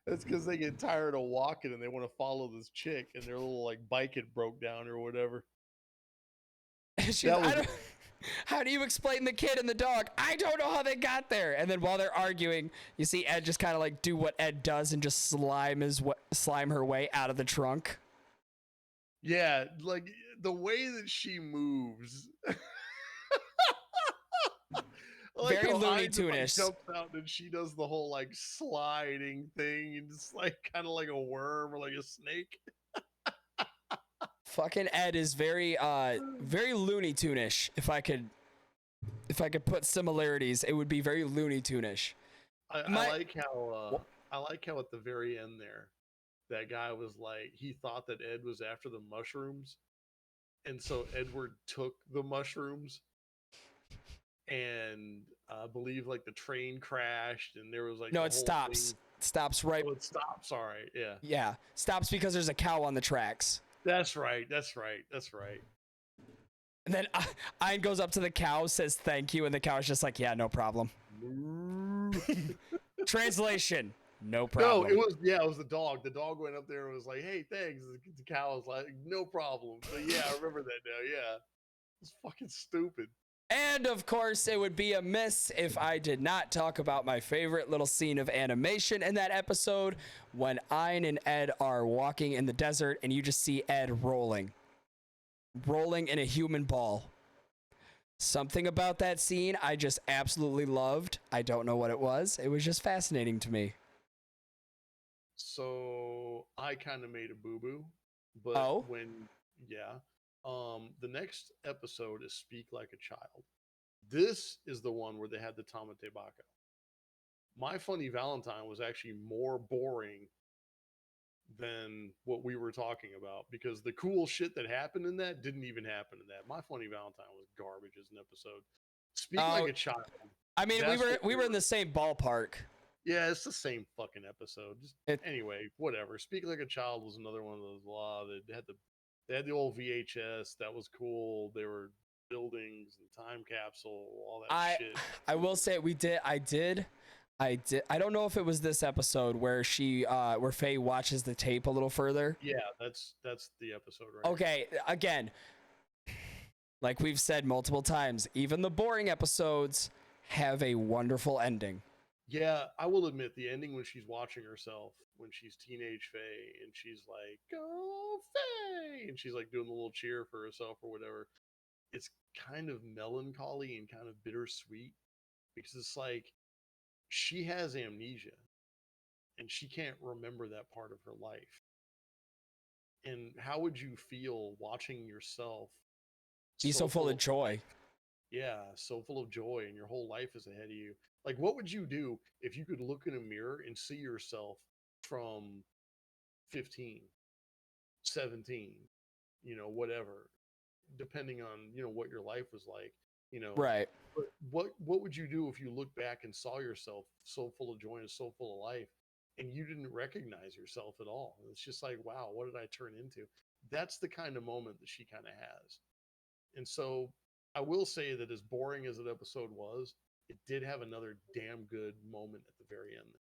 That's because they get tired of walking and they want to follow this chick, and their little like bike had broke down or whatever. How do you explain the kid and the dog? I don't know how they got there. And then while they're arguing, you see Ed just kind of like do what Ed does and just slime her way out of the trunk. Yeah, like the way that she moves. Like very Looney Tune-ish. Like, jumps out and she does the whole like sliding thing and just like kind of like a worm or like a snake. Fucking Ed is very Looney Tune-ish. If I could put similarities, it would be very Looney Tune-ish. I like how at the very end there, that guy was like, he thought that Ed was after the mushrooms, and so Edward took the mushrooms, and I believe like the train crashed, and there was like no, it stops. Thing. Stops right. Oh, it stops. Sorry, yeah. Yeah, stops because there's a cow on the tracks. That's right. And then Ein goes up to the cow, says thank you, and the cow is just like, yeah, no problem. Translation, no problem. No, it was the dog. The dog went up there and was like, hey, thanks. The cow was like, no problem. But yeah, I remember that now, yeah. It's fucking stupid. And of course, it would be a miss if I did not talk about my favorite little scene of animation in that episode when Ein and Ed are walking in the desert and you just see Ed rolling in a human ball. Something about that scene I just absolutely loved. I don't know what it was. It was just fascinating to me. So I kind of made a boo-boo, but the next episode is Speak Like a Child. This is the one where they had the Tamate Baka. My Funny Valentine was actually more boring than what we were talking about, because the cool shit that happened in that didn't even happen in that. My Funny Valentine was garbage as an episode. Speak Like a Child. I mean, we were in the same ballpark. Yeah, it's the same fucking episode. Anyway, whatever. Speak Like a Child was another one of those. They had the old VHS. That was cool. They were buildings and time capsule, all that shit. I will say I did. I don't know if it was this episode where where Faye watches the tape a little further. Yeah, that's the episode, right? Okay, again, like we've said multiple times, even the boring episodes have a wonderful ending. Yeah, I will admit the ending when she's watching herself, when she's teenage Faye, and she's like, "Go Faye," and she's like doing the little cheer for herself or whatever. It's kind of melancholy and kind of bittersweet, because it's like she has amnesia and she can't remember that part of her life. And how would you feel watching yourself be so full of joy? Yeah, so full of joy, and your whole life is ahead of you. Like, what would you do if you could look in a mirror and see yourself from 15, 17, whatever, depending on, what your life was like, Right. But what would you do if you look back and saw yourself so full of joy and so full of life, and you didn't recognize yourself at all? It's just like, wow, what did I turn into? That's the kind of moment that she kind of has. And so I will say that as boring as that episode was, it did have another damn good moment at the very end.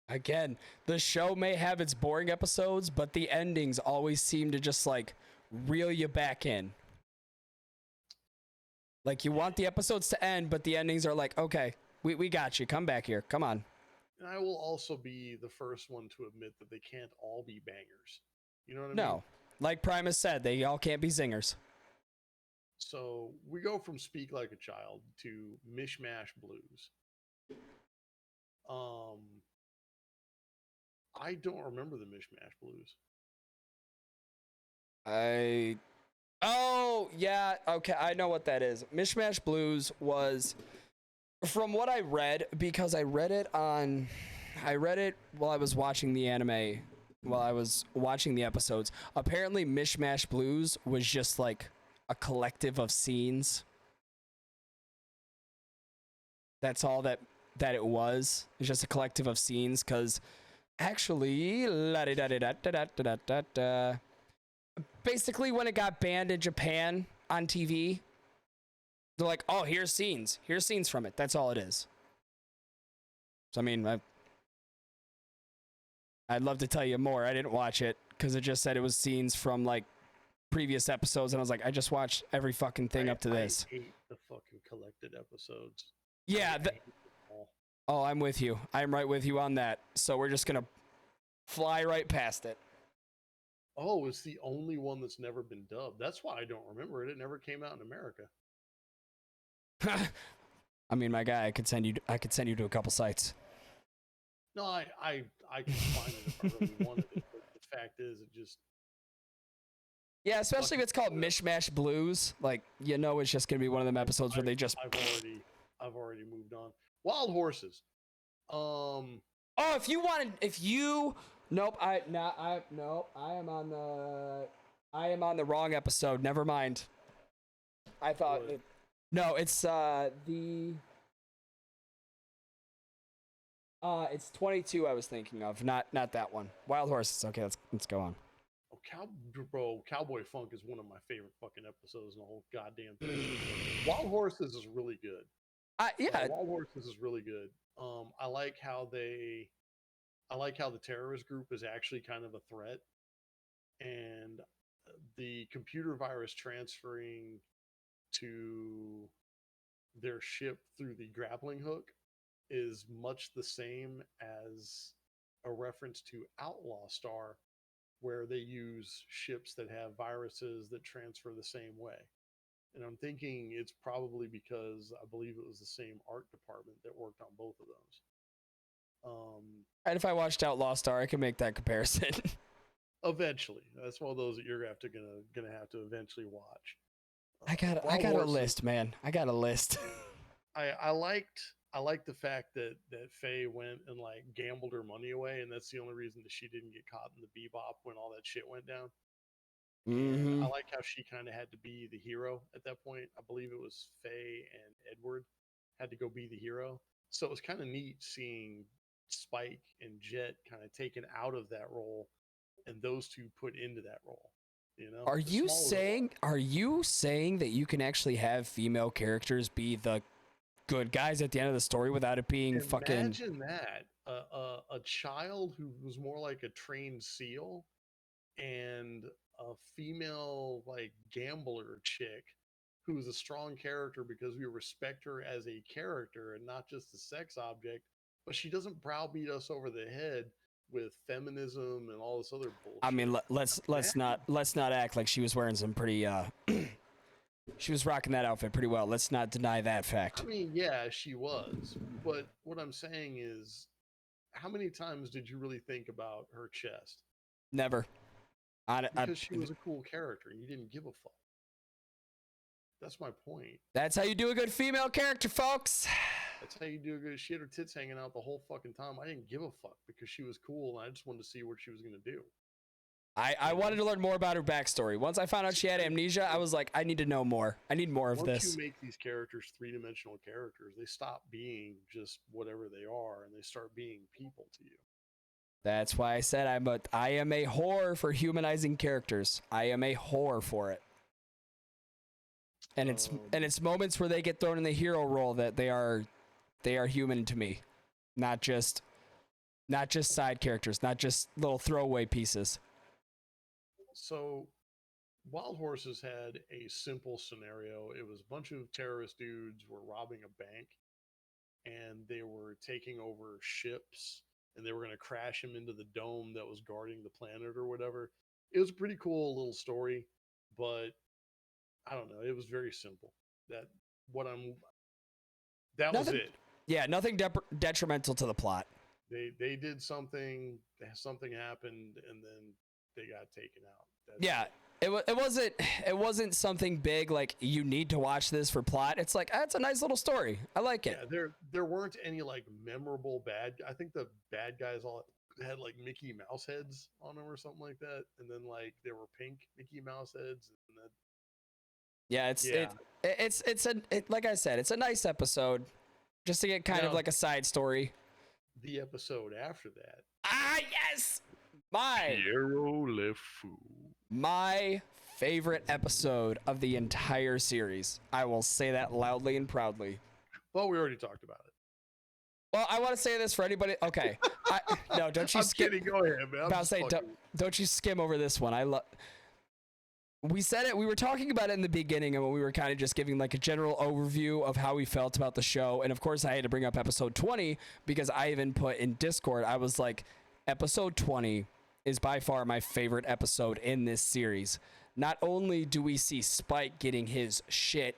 Again, the show may have its boring episodes, but the endings always seem to just like reel you back in. Like, you want the episodes to end, but the endings are like, okay, we got you. Come back here. Come on. And I will also be the first one to admit that they can't all be bangers. You know what I mean? No. Like Primus said, they all can't be zingers. So we go from Speak Like a Child to Mishmash Blues. I don't remember the Mishmash Blues. Oh, yeah. Okay, I know what that is. Mishmash Blues was, from what I read, because I read it while I was watching the anime, while I was watching the episodes. Apparently, Mishmash Blues was just like a collective of scenes. That's all that it was. It's just a collective of scenes, because Actually, la-di-da-di-da-da-da-da-da-da. Basically, when it got banned in Japan on TV, they're like, "Oh, here's scenes. Here's scenes from it." That's all it is. So I mean, I'd love to tell you more. I didn't watch it because it just said it was scenes from like previous episodes, and I was like, I just watched every fucking thing up to this. I hate the fucking collected episodes. Yeah. Oh, I'm with you. I'm right with you on that. So we're just gonna fly right past it. Oh, it's the only one that's never been dubbed. That's why I don't remember it. It never came out in America. I mean, my guy, I could send you to a couple sites. No, I can find it if I really wanted it. But the fact is, it just Yeah, especially if it's called Mishmash Blues. Like, you know, it's just gonna be one of them episodes where they just. I've already moved on. Wild Horses. Oh, if you. Nope. I am on the wrong episode. Never mind. I thought. No, it's it's 22 I was thinking of, not that one. Wild Horses. Okay, let's go on. Oh, Cowboy Funk is one of my favorite fucking episodes in the whole goddamn thing. Wild Horses is really good. Yeah. Wild Horses is really good. I like how the terrorist group is actually kind of a threat, and the computer virus transferring to their ship through the grappling hook is much the same as a reference to Outlaw Star, where they use ships that have viruses that transfer the same way. And I'm thinking it's probably because I believe it was the same art department that worked on both of those. And if I watched Outlaw Star, I can make that comparison. Eventually, that's one of those that you're gonna have to eventually watch. I got a list, man. I got a list. I liked the fact that Faye went and like gambled her money away, and that's the only reason that she didn't get caught in the Bebop when all that shit went down. Mm-hmm. I like how she kind of had to be the hero at that point. I believe it was Faye and Edward had to go be the hero. So it was kind of neat seeing Spike and Jet kind of taken out of that role and those two put into that role. You know? Are you saying that you can actually have female characters be the good guys at the end of the story without it being fucking? Imagine that a child who was more like a trained SEAL and a female like gambler chick who is a strong character because we respect her as a character and not just a sex object, but she doesn't browbeat us over the head with feminism and all this other bullshit. I mean, let's not act like she was wearing some pretty she was rocking that outfit pretty well. Let's not deny that fact. I mean, yeah, she was, but what I'm saying is, how many times did you really think about her chest? Never. Because she was a cool character and you didn't give a fuck. That's my point. That's how you do a good female character, folks. That's how you do a good. She had her tits hanging out the whole fucking time. I didn't give a fuck because she was cool and I just wanted to see what she was going to do. I wanted to learn more about her backstory. Once I found out she had amnesia, I was like, I need to know more. I need more of this. Once you make these characters three-dimensional characters, they stop being just whatever they are and they start being people to you. That's why I said I am a whore for humanizing characters. I am a whore for it. And it's moments where they get thrown in the hero role that they are human to me. Not just side characters, not just little throwaway pieces. So Wild Horses had a simple scenario. It was a bunch of terrorist dudes were robbing a bank and they were taking over ships and they were going to crash them into the dome that was guarding the planet or whatever. It was a pretty cool little story, but I don't know. It was very simple. That was it. Yeah, nothing detrimental to the plot. They did something happened, and then they got taken out. It wasn't something big like you need to watch this for plot. It's like that's a nice little story. I like it. Yeah, there weren't any like memorable bad. I think the bad guys all had like Mickey Mouse heads on them or something like that, and then like there were pink Mickey Mouse heads, and then. Yeah, it's like I said, it's a nice episode, just to get kind of like a side story. The episode after that. Yes! My Piero Le Fou. My favorite episode of the entire series. I will say that loudly and proudly. Well, we already talked about it. Well, I want to say this for anybody. Okay. No, don't you I'm skip. kidding. Go ahead, man. I'm About to just say, fucking- don't you skim over this one. We said it. We were talking about it in the beginning, and when we were kind of just giving like a general overview of how we felt about the show. And of course, I had to bring up episode 20 because I even put in Discord. I was like, episode 20 is by far my favorite episode in this series. Not only do we see Spike getting his shit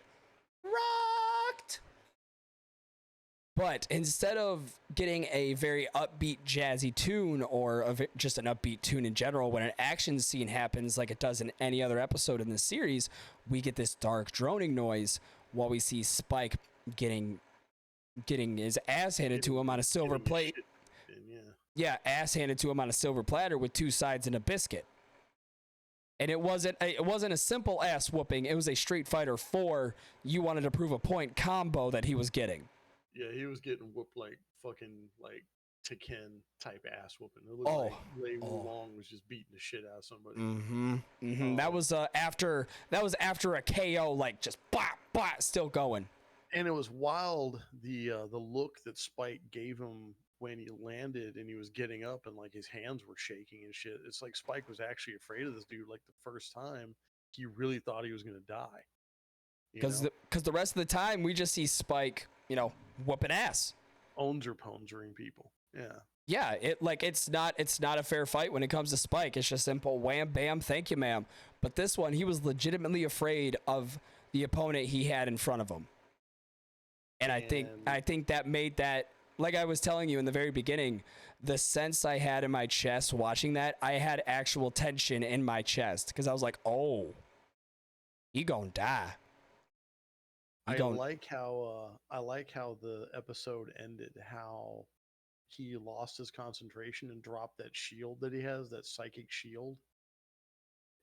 rocked, but instead of getting a very upbeat, jazzy tune or just an upbeat tune in general, when an action scene happens like it does in any other episode in the series, we get this dark droning noise while we see Spike getting his ass handed to him on a silver plate. Yeah, ass handed to him on a silver platter with 2 sides and a biscuit. And it wasn't a simple ass whooping. It was a Street Fighter 4 you wanted to prove a point combo that he was getting. Yeah, he was getting whooped like fucking like Tekken type ass whooping. It looked like Lei Wulong was just beating the shit out of somebody. That was after a KO, like just bop bop, still going. And it was wild the look that Spike gave him when he landed and he was getting up and like his hands were shaking and shit. It's like Spike was actually afraid of this dude. Like the first time, he really thought he was gonna die. Because the rest of the time we just see Spike, whooping ass, ponsering people. Yeah, it's not a fair fight when it comes to Spike. It's just simple wham bam, thank you ma'am. But this one, he was legitimately afraid of the opponent he had in front of him. And I think that made that, like I was telling you in the very beginning, the sense I had in my chest watching that, I had actual tension in my chest because I was like, oh, he gonna die. I like how the episode ended, how he lost his concentration and dropped that shield that he has, that psychic shield.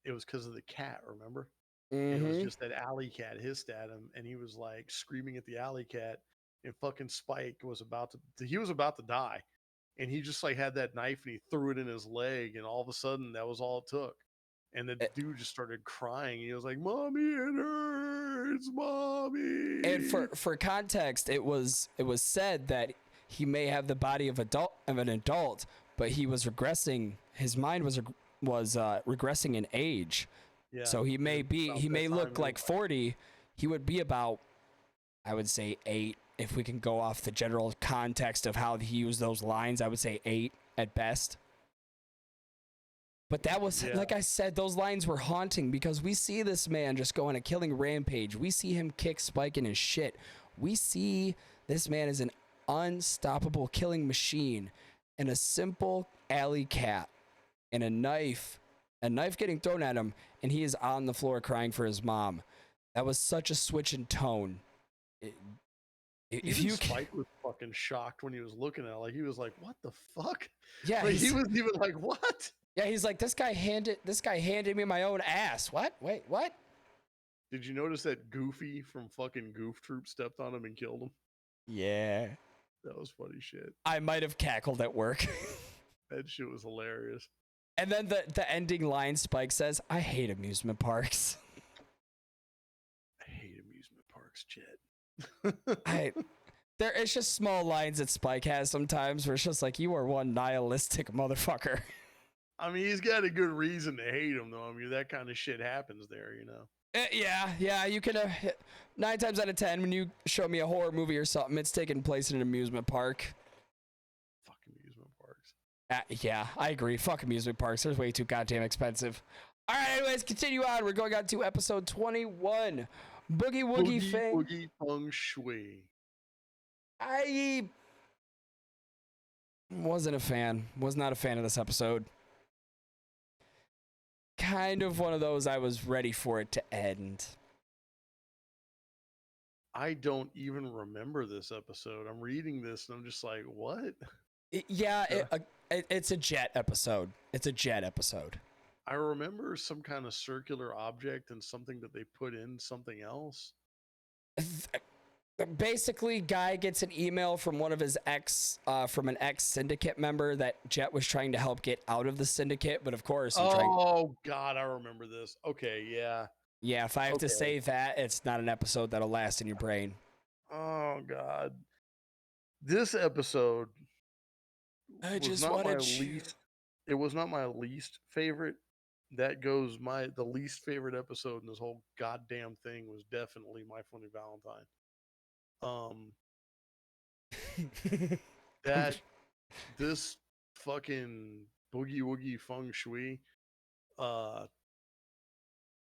It was because of the cat, remember? It was just that alley cat hissed at him, and he was like screaming at the alley cat, and fucking Spike was about to die, and he just like had that knife and he threw it in his leg, and all of a sudden that was all it took, and the dude just started crying. He was like, "Mommy, it hurts, mommy." And for context, it was said that he may have the body of an adult, but he was regressing. His mind was regressing in age. Yeah, so he may look like 40. He would be about, I would say 8. If we can go off the general context of how he used those lines, I would say 8 at best. But that was, like I said, those lines were haunting because we see this man just go on a killing rampage. We see him kick Spike in his shit. We see this man as an unstoppable killing machine, and a simple alley cat and a knife getting thrown at him, and he is on the floor crying for his mom. That was such a switch in tone. Spike was fucking shocked when he was looking at it. Like he was like, "What the fuck?" Yeah, like, he was even like, "What?" Yeah, he's like, this guy handed me my own ass. What? Wait, what? Did you notice that Goofy from fucking Goof Troop stepped on him and killed him? Yeah. That was funny shit. I might have cackled at work. That shit was hilarious. And then the ending line Spike says, "I hate amusement parks." I hate amusement parks, Chet. It's just small lines that Spike has sometimes where it's just like, you are one nihilistic motherfucker. I mean, he's got a good reason to hate him, though. I mean, that kind of shit happens there, you know? Yeah, you can, 9 times out of 10, when you show me a horror movie or something, it's taking place in an amusement park. Fuck amusement parks. Yeah, I agree. Fuck amusement parks. They're way too goddamn expensive. All right, anyways, continue on. We're going on to episode 21. Boogie Woogie Fang. Boogie Feng Shui. I wasn't a fan. Was not a fan of this episode. Kind of one of those I was ready for it to end. I don't even remember this episode. I'm reading this and I'm just like, what? It's a Jet episode. It's a Jet episode. I remember some kind of circular object and something that they put in something else. Basically, Guy gets an email from one of his from an ex syndicate member that Jet was trying to help get out of the syndicate, but of course, Oh God, I remember this. Okay, yeah. Yeah, if I have to say that, it's not an episode that'll last in your brain. Oh God, this episode was not my least. It was not my least favorite. That goes the least favorite episode in this whole goddamn thing was definitely My Funny Valentine. That this fucking boogie woogie feng shui,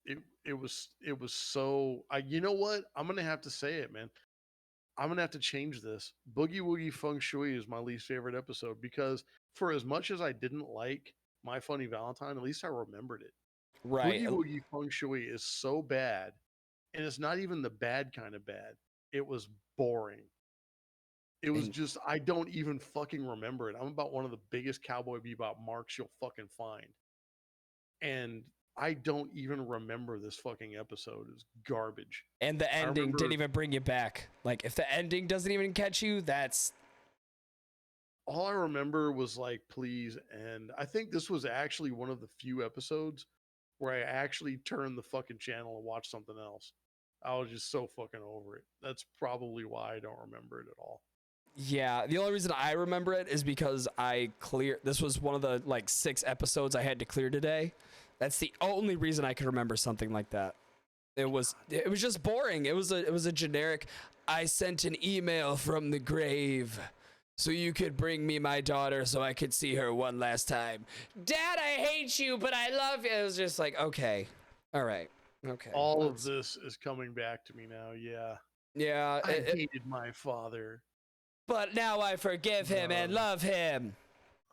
it was so. You know what? I'm gonna have to say it, man. I'm gonna have to change this. Boogie woogie feng shui is my least favorite episode because for as much as I didn't like My Funny Valentine, at least I remembered it. Right. Boogie woogie feng shui is so bad, and it's not even the bad kind of bad. It was boring. It was just, I don't even fucking remember it. I'm about one of the biggest Cowboy Bebop marks you'll fucking find. And I don't even remember this fucking episode. It's garbage. And the ending didn't even bring you back. Like, if the ending doesn't even catch you, that's... All I remember was like, please. And I think this was actually one of the few episodes where I actually turned the fucking channel and watched something else. I was just so fucking over it. That's probably why I don't remember it at all. Yeah, the only reason I remember it is because this was one of the like 6 episodes I had to clear today. That's the only reason I could remember something like that. It was just boring. It was a generic, I sent an email from the grave so you could bring me my daughter so I could see her one last time. Dad, I hate you, but I love you. It was just like, okay. All right. Okay. All of this is coming back to me now. Yeah. Yeah. I hated my father. But now I forgive him and love him.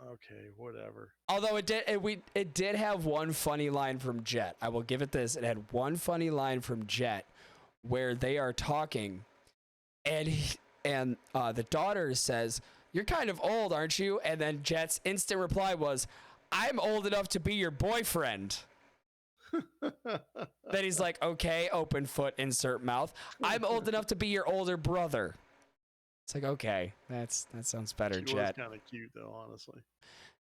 Okay, whatever. Although it did have one funny line from Jet. I will give it this. It had one funny line from Jet where they are talking and the daughter says, "You're kind of old, aren't you?" And then Jet's instant reply was, "I'm old enough to be your boyfriend." Then he's like, "Okay, open foot, insert mouth. I'm old enough to be your older brother." It's like, okay, that sounds better, She Jet. was kind of cute though, honestly.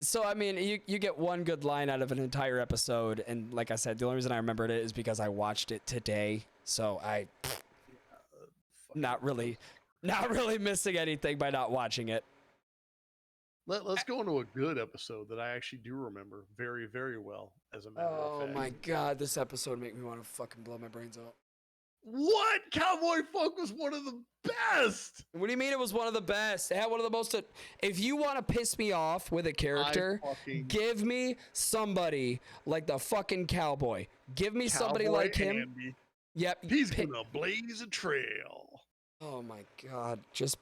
So I mean, you get one good line out of an entire episode, and like I said, the only reason I remembered it is because I watched it today. So not really missing anything by not watching it. Let's go into a good episode that I actually do remember very, very well, as a matter of fact. Oh my god, this episode made me want to fucking blow my brains out. What? Cowboy Funk was one of the best! What do you mean it was one of the best? It had one of the most... If you want to piss me off with a character, give me somebody like the fucking cowboy. Give me somebody like him. Andy. Yep. He's gonna blaze a trail. Oh my god. Just...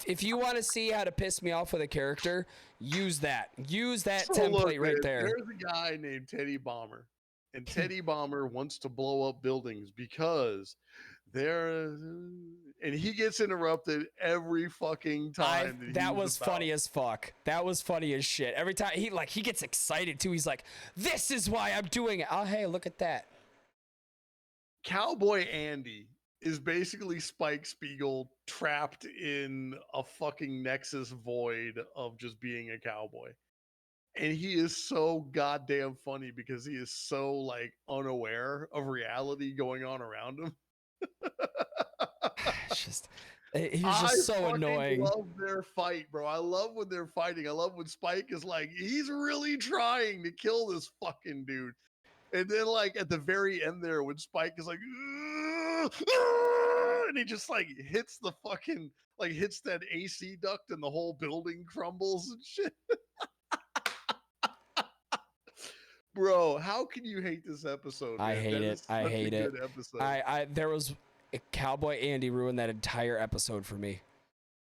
if you want to see how to piss me off with a character, use that. Use that template right there. There's a guy named Teddy Bomber. And Teddy Bomber wants to blow up buildings because and he gets interrupted every fucking time. That was funny as fuck. That was funny as shit. Every time he gets excited too. He's like, "This is why I'm doing it." Oh, hey, look at that. Cowboy Andy is basically Spike Spiegel trapped in a fucking Nexus void of just being a cowboy. And he is so goddamn funny because he is so like unaware of reality going on around him. He's just so annoying. I love their fight, bro. I love when they're fighting. I love when Spike is like, he's really trying to kill this fucking dude. And then like at the very end there, when Spike is like, and he just like hits the fucking, like hits that AC duct and the whole building crumbles and shit. Bro, how can you hate this episode? Man? I hate it. I hate it. There was Cowboy Andy ruined that entire episode for me.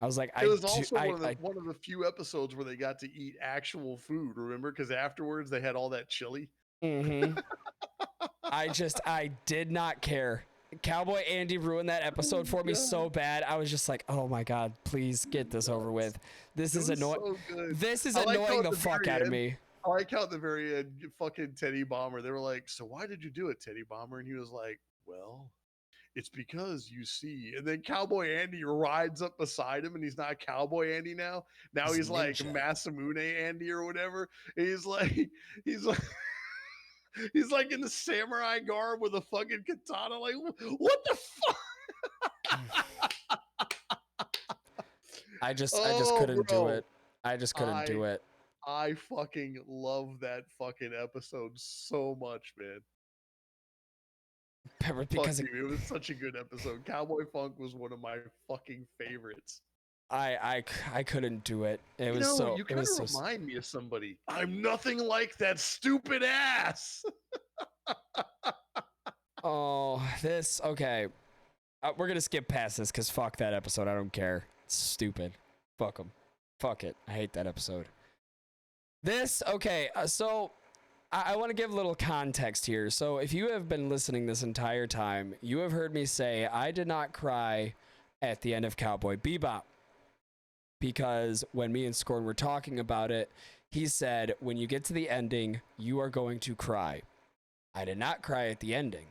I was like, it was also one of the few episodes where they got to eat actual food. Remember? Because afterwards they had all that chili. Mm-hmm. I did not care. Cowboy Andy ruined that episode for me so bad. I was just like, oh my god, please get this over with. This is annoying. So this is annoying the fuck out of me. I like how at the very end, fucking Teddy Bomber, they were like, "So why did you do it, Teddy Bomber?" And he was like, "Well, It's because you see, and then Cowboy Andy rides up beside him, and he's not Cowboy Andy now. Now he's like ninja. Masamune Andy or whatever. And he's like he's like in the samurai garb with a fucking katana. Like, what the fuck? I just couldn't do it. I just couldn't do it. I fucking love that fucking episode so much, man. Because it was such a good episode. Cowboy Funk was one of my fucking favorites. I couldn't do it. It was so. You kind of remind me of somebody. I'm nothing like that stupid ass. Oh, this okay. We're gonna skip past this because fuck that episode. I don't care. It's stupid. Fuck them. Fuck it. I hate that episode. This okay. So I want to give a little context here. So if you have been listening this entire time, you have heard me say I did not cry at the end of Cowboy Bebop. Because when me and Skorn were talking about it, he said, when you get to the ending, you are going to cry. I did not cry at the ending.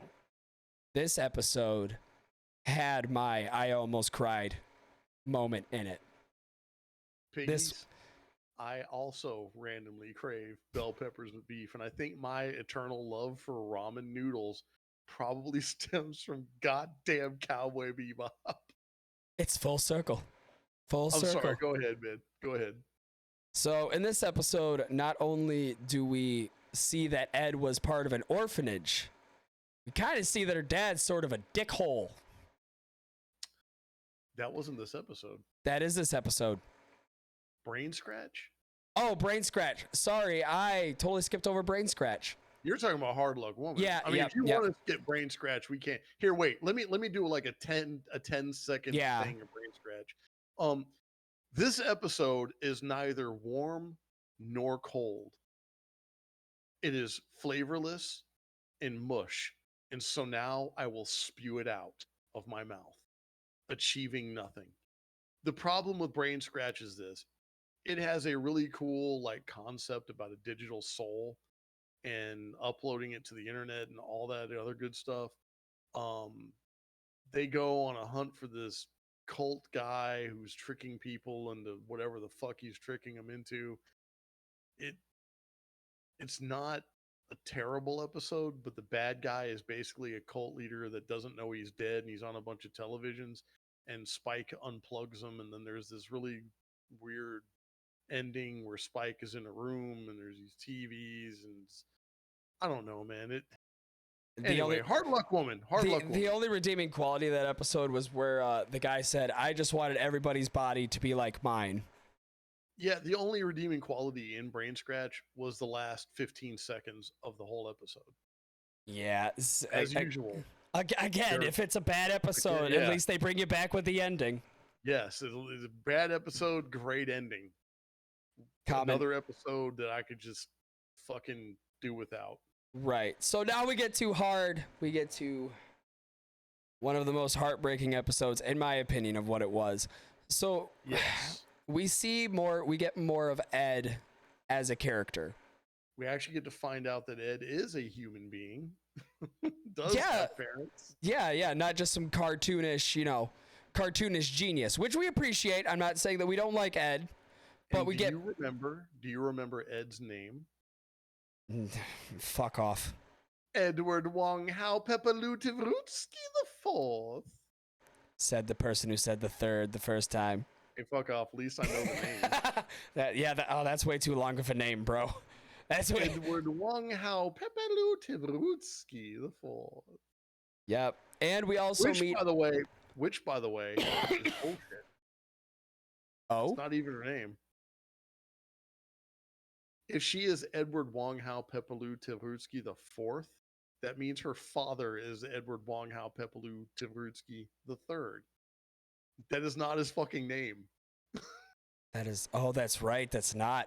This episode had my I almost cried moment in it. Piggies, I also randomly crave bell peppers with beef, and I think my eternal love for ramen noodles probably stems from goddamn Cowboy Bebop. It's full circle. Full circle. I'm sorry. Go ahead, man. Go ahead. So in this episode, not only do we see that Ed was part of an orphanage, we kind of see that her dad's sort of a dickhole. That wasn't this episode. That is this episode. Brain Scratch? Oh, Brain Scratch. Sorry, I totally skipped over Brain Scratch. You're talking about Hard Luck Woman. Yeah, I mean, if you want to skip Brain Scratch, we can't. Here, wait. Let me do like a 10 second thing of Brain Scratch. This episode is neither warm nor cold. It is flavorless and mush. And so now I will spew it out of my mouth, achieving nothing. The problem with Brain Scratch is this. It has a really cool like concept about a digital soul and uploading it to the internet and all that other good stuff. They go on a hunt for this cult guy who's tricking people into whatever the fuck he's tricking them into. It's not a terrible episode, but the bad guy is basically a cult leader that doesn't know he's dead, and he's on a bunch of televisions, and Spike unplugs him, and then there's this really weird ending where Spike is in a room and there's these TVs, and I don't know, man. Anyway, Hard Luck Woman. The only redeeming quality of that episode was where the guy said, I just wanted everybody's body to be like mine. Yeah, the only redeeming quality in Brain Scratch was the last 15 seconds of the whole episode. Yeah. As usual. Again, if it's a bad episode, at least they bring you back with the ending. Yes, it's a bad episode, great ending. Another episode that I could just fucking do without. Right. So now we get to Hard. We get to one of the most heartbreaking episodes, in my opinion, of what it was. So yes. We get more of Ed as a character. We actually get to find out that Ed is a human being. Does have parents. Yeah, not just some cartoonish, cartoonish genius, which we appreciate. I'm not saying that we don't like Ed, but do you remember Ed's name? Fuck off. Edward Wong Hao Pepaloo Tivrutsky the Fourth. Said the person who said the third the first time. Hey, fuck off. At least I know the name. That's way too long of a name, bro. That's way... Edward Wong Hao Pepaloo Tivrutsky the Fourth. Yep. And we also meet... Which, by the way, is bullshit. Oh? It's not even her name. If she is Edward Wong Hao Pepaloo Tivrutsky the Fourth, that means her father is Edward Wong Hao Pepaloo Tivrutsky the Third. That is not his fucking name. That's right. That's not.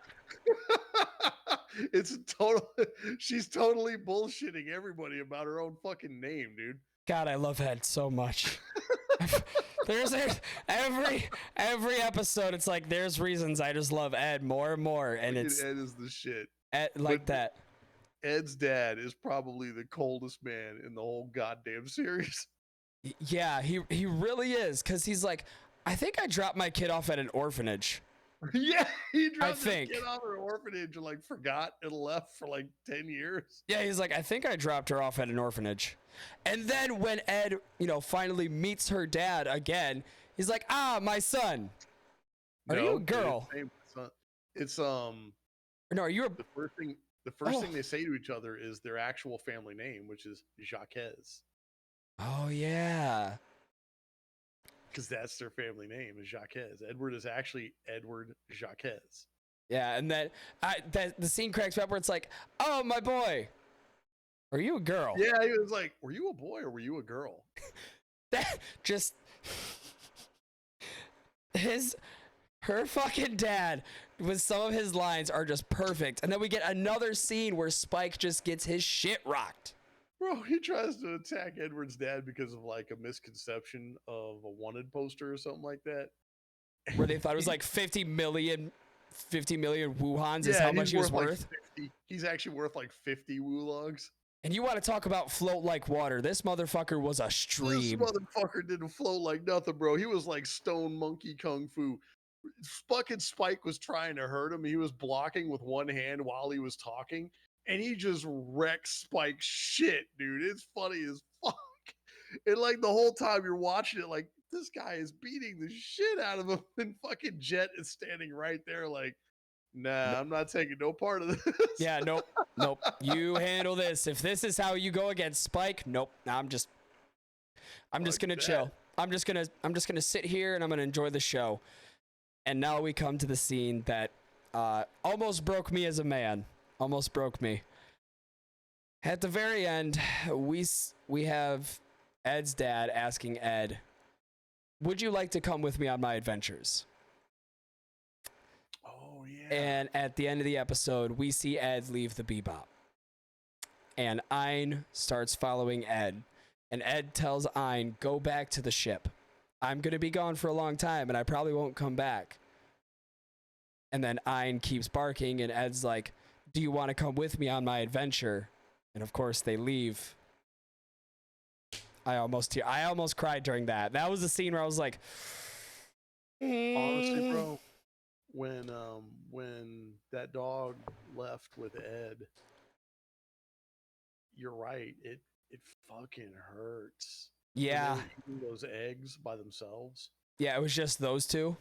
She's totally bullshitting everybody about her own fucking name, dude. God, I love Ed so much. there's every episode. It's like there's reasons I just love Ed more and more, and Ed is the shit. That. Ed's dad is probably the coldest man in the whole goddamn series. Yeah, he really is, because he's like, I think I dropped my kid off at an orphanage. Yeah, he dropped his think. kid off at an orphanage and like forgot and left for like 10 years. Yeah, he's like, I think I dropped her off at an orphanage. And then when Ed, finally meets her dad again, he's like, my son. Are you a girl? It's no, are you the first thing thing they say to each other is their actual family name, which is Jacques. Oh yeah. Because that's their family name is Jacques. Edward is actually Edward Jacques. Yeah, and then the scene cracks me up where it's like, oh, my boy, are you a girl? Yeah, he was like, were you a boy or were you a girl? That just her fucking dad with some of his lines are just perfect. And then we get another scene where Spike just gets his shit rocked. Bro, he tries to attack Edward's dad because of like a misconception of a wanted poster or something like that. Where they thought it was like 50 million Wuhans is how much he was worth. Like he's actually worth like 50 Wulogs. And you want to talk about float like water. This motherfucker was a stream. This motherfucker didn't float like nothing, bro. He was like stone monkey kung fu. Fucking Spike was trying to hurt him. He was blocking with one hand while he was talking. And he just wrecked Spike's shit, dude. It's funny as fuck. And like the whole time you're watching it, like this guy is beating the shit out of him. And fucking Jet is standing right there like, nah, I'm not taking no part of this. Yeah, nope. You handle this. If this is how you go against Spike, nope. I'm just gonna chill. I'm just gonna sit here and I'm gonna enjoy the show. And now we come to the scene that almost broke me as a man. Almost broke me. At the very end, we have Ed's dad asking Ed, would you like to come with me on my adventures? Oh, yeah. And at the end of the episode, we see Ed leave the Bebop. And Ein starts following Ed. And Ed tells Ein, go back to the ship. I'm going to be gone for a long time, and I probably won't come back. And then Ein keeps barking, and Ed's like, do you want to come with me on my adventure? And of course they leave. I almost cried during that. That was the scene where I was like, honestly, bro, when that dog left with Ed, you're right. It fucking hurts. Yeah. Eating those eggs by themselves. Yeah, it was just those two.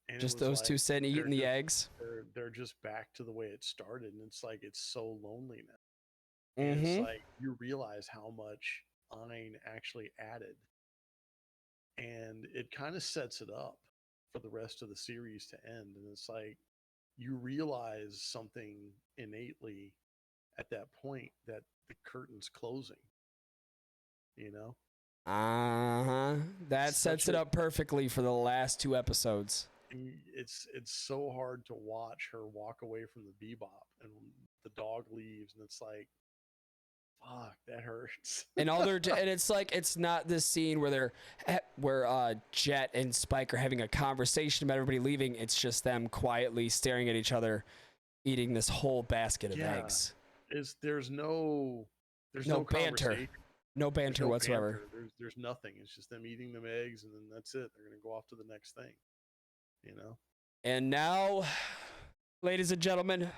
And just those two sitting eating the eggs. They're just back to the way it started, and it's like it's so lonely now. And it's like you realize how much Ein actually added, and it kind of sets it up for the rest of the series to end. And it's like you realize something innately at that point, that the curtain's closing. You know. That sets it up perfectly for the last two episodes. It's so hard to watch her walk away from the Bebop, and the dog leaves, and it's like, fuck, that hurts. And it's like, it's not this scene where Jet and Spike are having a conversation about everybody leaving. It's just them quietly staring at each other, eating this whole basket of eggs. There's no banter. No banter whatsoever. There's nothing. It's just them eating them eggs, and then that's it. They're gonna go off to the next thing. You know. And now, ladies and gentlemen,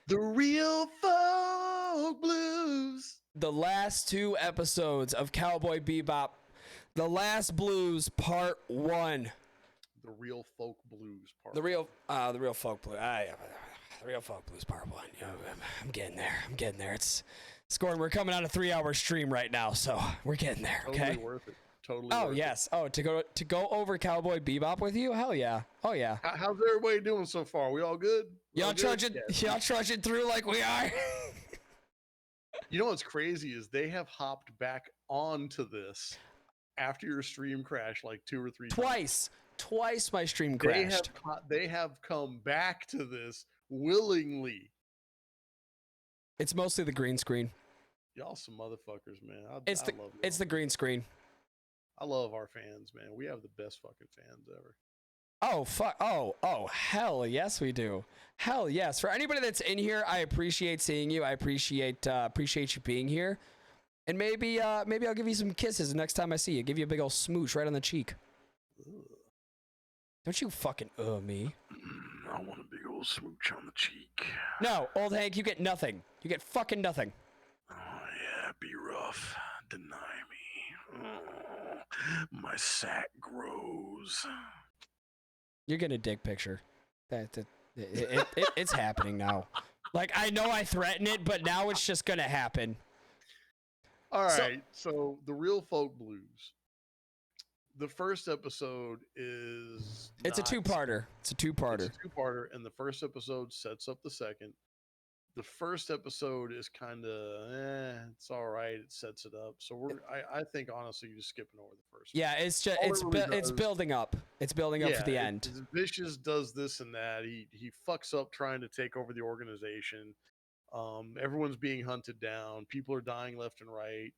the real folk blues. The last two episodes of Cowboy Bebop, The Last Blues Part 1. The real folk blues part. The real folk blues. The real folk blues Part 1. I'm getting there. It's Skorn. We're coming on a 3-hour stream right now, so we're getting there. Okay. Totally worth it. Totally. Oh yes. Oh, to go over Cowboy Bebop with you? Hell yeah. Oh yeah. How's everybody doing so far? We all good? Y'all trudging through like we are. You know what's crazy is they have hopped back onto this after your stream crashed like 2 or 3 times. Twice my stream crashed. They have come back to this willingly. It's mostly the green screen. Y'all some motherfuckers, man. I love it's the green screen. I love our fans, man. We have the best fucking fans ever. Oh fuck! Oh hell yes we do. Hell yes. For anybody that's in here, I appreciate seeing you. I appreciate you being here. And maybe I'll give you some kisses the next time I see you. Give you a big old smooch right on the cheek. Don't you fucking me. I want a big old smooch on the cheek. No, old Hank, you get nothing. You get fucking nothing. Oh yeah, be rough. Deny me. Oh, my sack grows. You're getting a dick picture. It's happening now. Like, I know I threaten it, but now it's just gonna happen. All right, so the Real Folk Blues. The first episode is It's a two-parter. It's a two-parter. It's a two-parter, and the first episode sets up the second. The first episode is kind of, it's all right. It sets it up. So I think honestly, you're just skipping over the first. Yeah, it's just it's building up. It's building up for the end. Vicious does this and that. He fucks up trying to take over the organization. Everyone's being hunted down. People are dying left and right.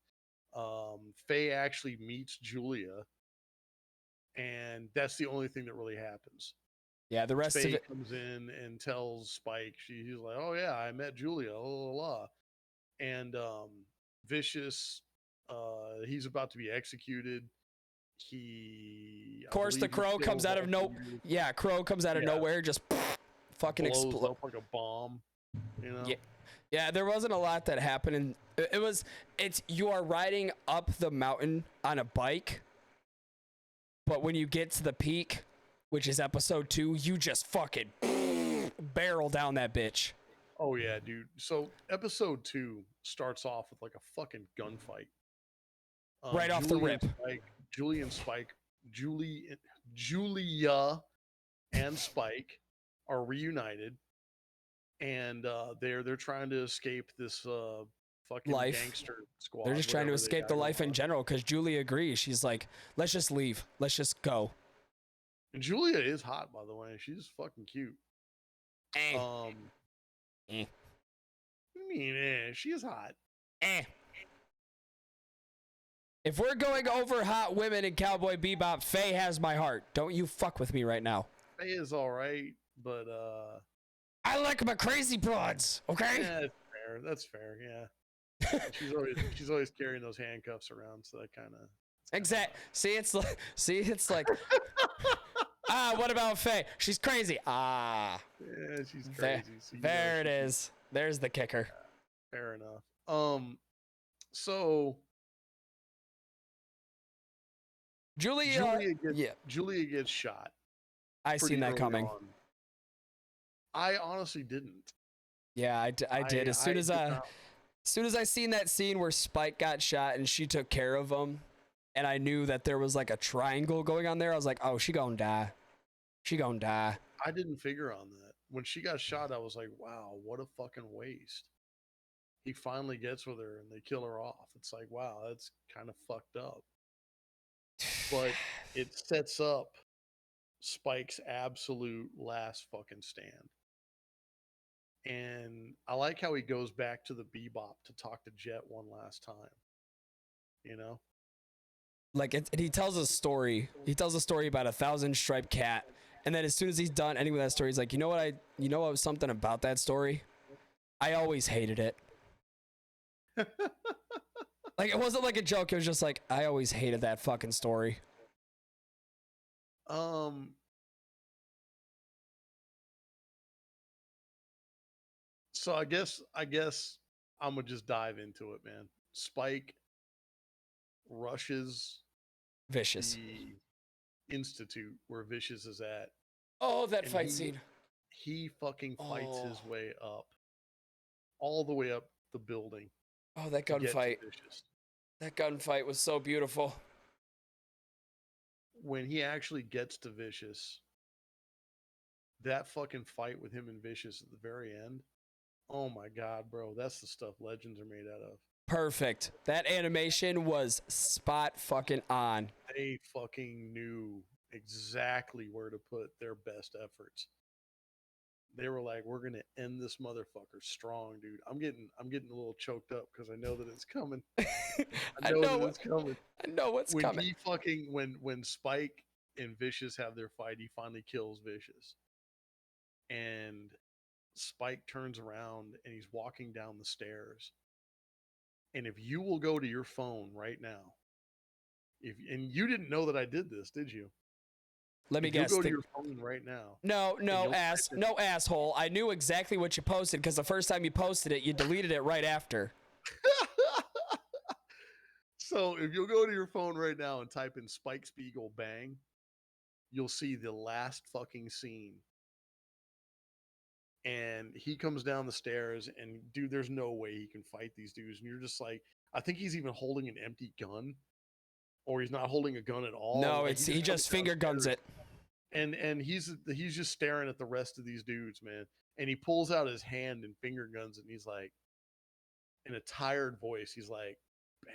Faye actually meets Julia, and that's the only thing that really happens. Yeah, the rest Faye of it comes in and tells Spike, he's like, "Oh yeah, I met Julia." And Vicious, he's about to be executed. Of course, the crow comes out of crow comes out of nowhere, just fucking explodes up like a bomb. You know? Yeah. There wasn't a lot that happened, and you are riding up the mountain on a bike, but when you get to the peak, which is episode 2, you just fucking barrel down that bitch. Oh yeah, dude. So episode 2 starts off with like a fucking gunfight. Right off the rip. Julia and Spike are reunited, and they're trying to escape this fucking gangster squad. They're just trying to escape the life in general, because Julia agrees. She's like, let's just leave. Let's just go. And Julia is hot, by the way. She's fucking cute. I mean, she is hot. If we're going over hot women in Cowboy Bebop, Faye has my heart. Don't you fuck with me right now. Faye is all right, but I like my crazy broads. Okay. Yeah, that's fair. Yeah. she's always carrying those handcuffs around, so that kind of. Exact. See, it's like. What about Faye? She's crazy. Yeah, she's crazy. There it is. There's the kicker. Fair enough. So Julia gets shot. I seen that coming. I honestly didn't. Yeah, I did. As soon as I seen that scene where Spike got shot and she took care of him, and I knew that there was like a triangle going on there, I was like, oh, she gonna die. She gonna die. I didn't figure on that. When she got shot, I was like, wow, what a fucking waste. He finally gets with her and they kill her off. It's like, wow, that's kind of fucked up. But it sets up Spike's absolute last fucking stand. And I like how he goes back to the Bebop to talk to Jet one last time. You know? Like, he tells a story. He tells a story about a 1,000-striped cat. And then as soon as he's done ending with that story, he's like, you know what was something about that story? I always hated it. Like, it wasn't like a joke. It was just like, I always hated that fucking story. So I guess I'm gonna just dive into it, man. Spike rushes Vicious the institute where Vicious is at. Oh, that fight scene. He fucking fights his way up, all the way up the building. Oh, that gunfight. That gunfight was so beautiful. When he actually gets to Vicious, that fucking fight with him and Vicious at the very end. Oh my God, bro. That's the stuff legends are made out of. Perfect. That animation was spot fucking on. They fucking knew exactly where to put their best efforts. They were like, we're going to end this motherfucker strong, dude. I'm getting a little choked up because I know that it's coming. I know it's coming. I know what's coming. When Spike and Vicious have their fight, he finally kills Vicious. And Spike turns around and he's walking down the stairs. And if you will go to your phone right now, and you didn't know that I did this, did you? Let me If you'll guess. go to your phone right now. No, asshole. I knew exactly what you posted because the first time you posted it, you deleted it right after. So if you'll go to your phone right now and type in Spike Spiegel bang, you'll see the last fucking scene. And he comes down the stairs, and dude, there's no way he can fight these dudes. And you're just like, I think he's even holding an empty gun, or he's not holding a gun at all. No, Like, he just finger guns it. And he's just staring at the rest of these dudes, man. And he pulls out his hand and finger guns, and he's like, in a tired voice, he's like, bang.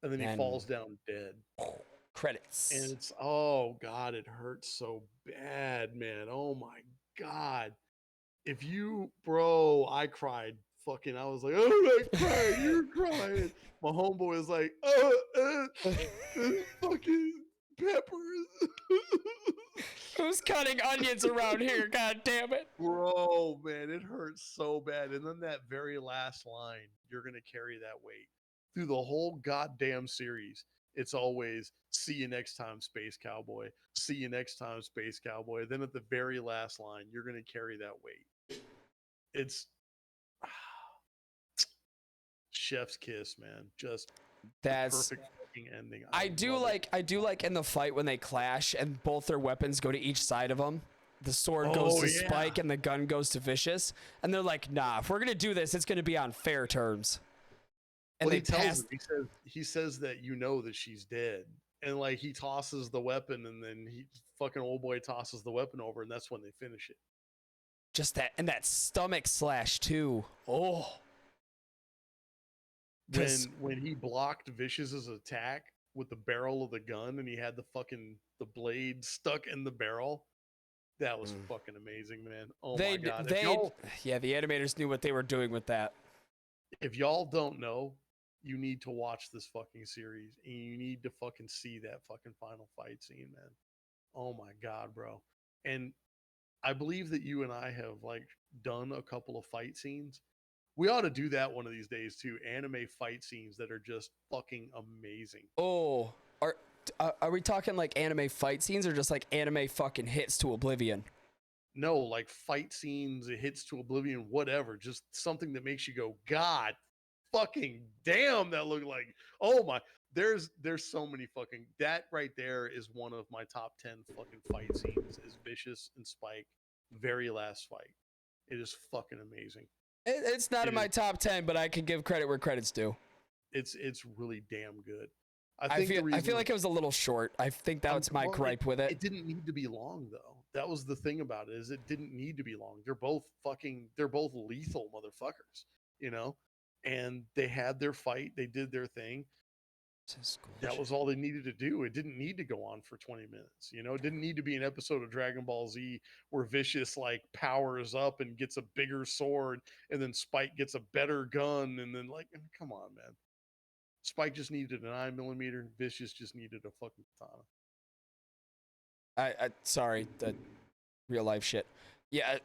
And then he falls down dead. Credits. And it's, oh God, it hurts so bad, man. Oh my God. If you, bro, I cried. Fucking, I was like, oh, I cried. You're crying. My homeboy is like, fucking peppers. Who's cutting onions around here? God damn it. Bro, man, it hurts so bad. And then that very last line, you're going to carry that weight through the whole goddamn series. It's always, see you next time, Space Cowboy. See you next time, Space Cowboy. Then at the very last line, you're going to carry that weight. It's chef's kiss, man. Just that's perfect fucking ending. I do like in the fight when they clash and both their weapons go to each side of them. The sword goes to Spike and the gun goes to Vicious, and they're like, "Nah, if we're gonna do this, it's gonna be on fair terms." And he tells him, he says that you know that she's dead, and like he tosses the weapon, and then he fucking old boy tosses the weapon over, and that's when they finish it. Just that, and that stomach slash too. Oh. When he blocked Vicious's attack with the barrel of the gun, and he had the blade stuck in the barrel, that was fucking amazing, man. Oh my God. The animators knew what they were doing with that. If y'all don't know, you need to watch this fucking series, and you need to fucking see that fucking final fight scene, man. Oh my God, bro. And I believe that you and I have like done a couple of fight scenes. We ought to do that one of these days too. Anime fight scenes that are just fucking amazing. Oh, are we talking like anime fight scenes or just like anime fucking hits to oblivion? No, like fight scenes, it hits to oblivion, whatever. Just something that makes you go, God fucking damn, that looked like, oh my. There's so many fucking, that right there is one of my top 10 fucking fight scenes, is Vicious and Spike, very last fight. It is fucking amazing. It's not in my top 10, but I can give credit where credit's due. It's really damn good. I feel like it was a little short. I think that's my gripe with it. It didn't need to be long though. That was the thing about it, is it didn't need to be long. They're both lethal motherfuckers, you know? And they had their fight, they did their thing. That was all they needed to do. It didn't need to go on for 20 minutes. You know, it didn't need to be an episode of Dragon Ball Z where Vicious like powers up and gets a bigger sword, and then Spike gets a better gun, and then like, come on, man. Spike just needed a 9mm. Vicious just needed a fucking katana. Sorry, the real life shit. Yeah,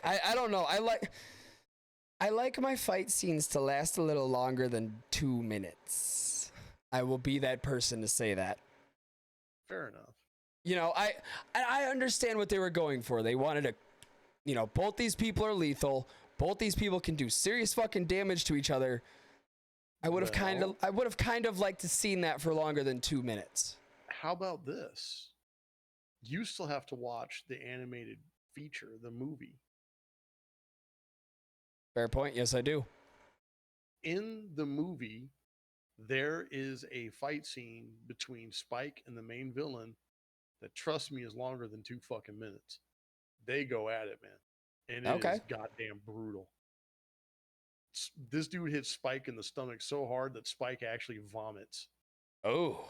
I don't know. I like my fight scenes to last a little longer than 2 minutes. I will be that person to say that. Fair enough. You know, I understand what they were going for. They wanted to, you know, both these people are lethal. Both these people can do serious fucking damage to each other. I would have kind of liked to seen that for longer than 2 minutes. How about this? You still have to watch the animated feature, the movie. Fair point. Yes, I do. In the movie, there is a fight scene between Spike and the main villain that, trust me, is longer than 2 fucking minutes. They go at it, man. And it is goddamn brutal. This dude hits Spike in the stomach so hard that Spike actually vomits. Oh.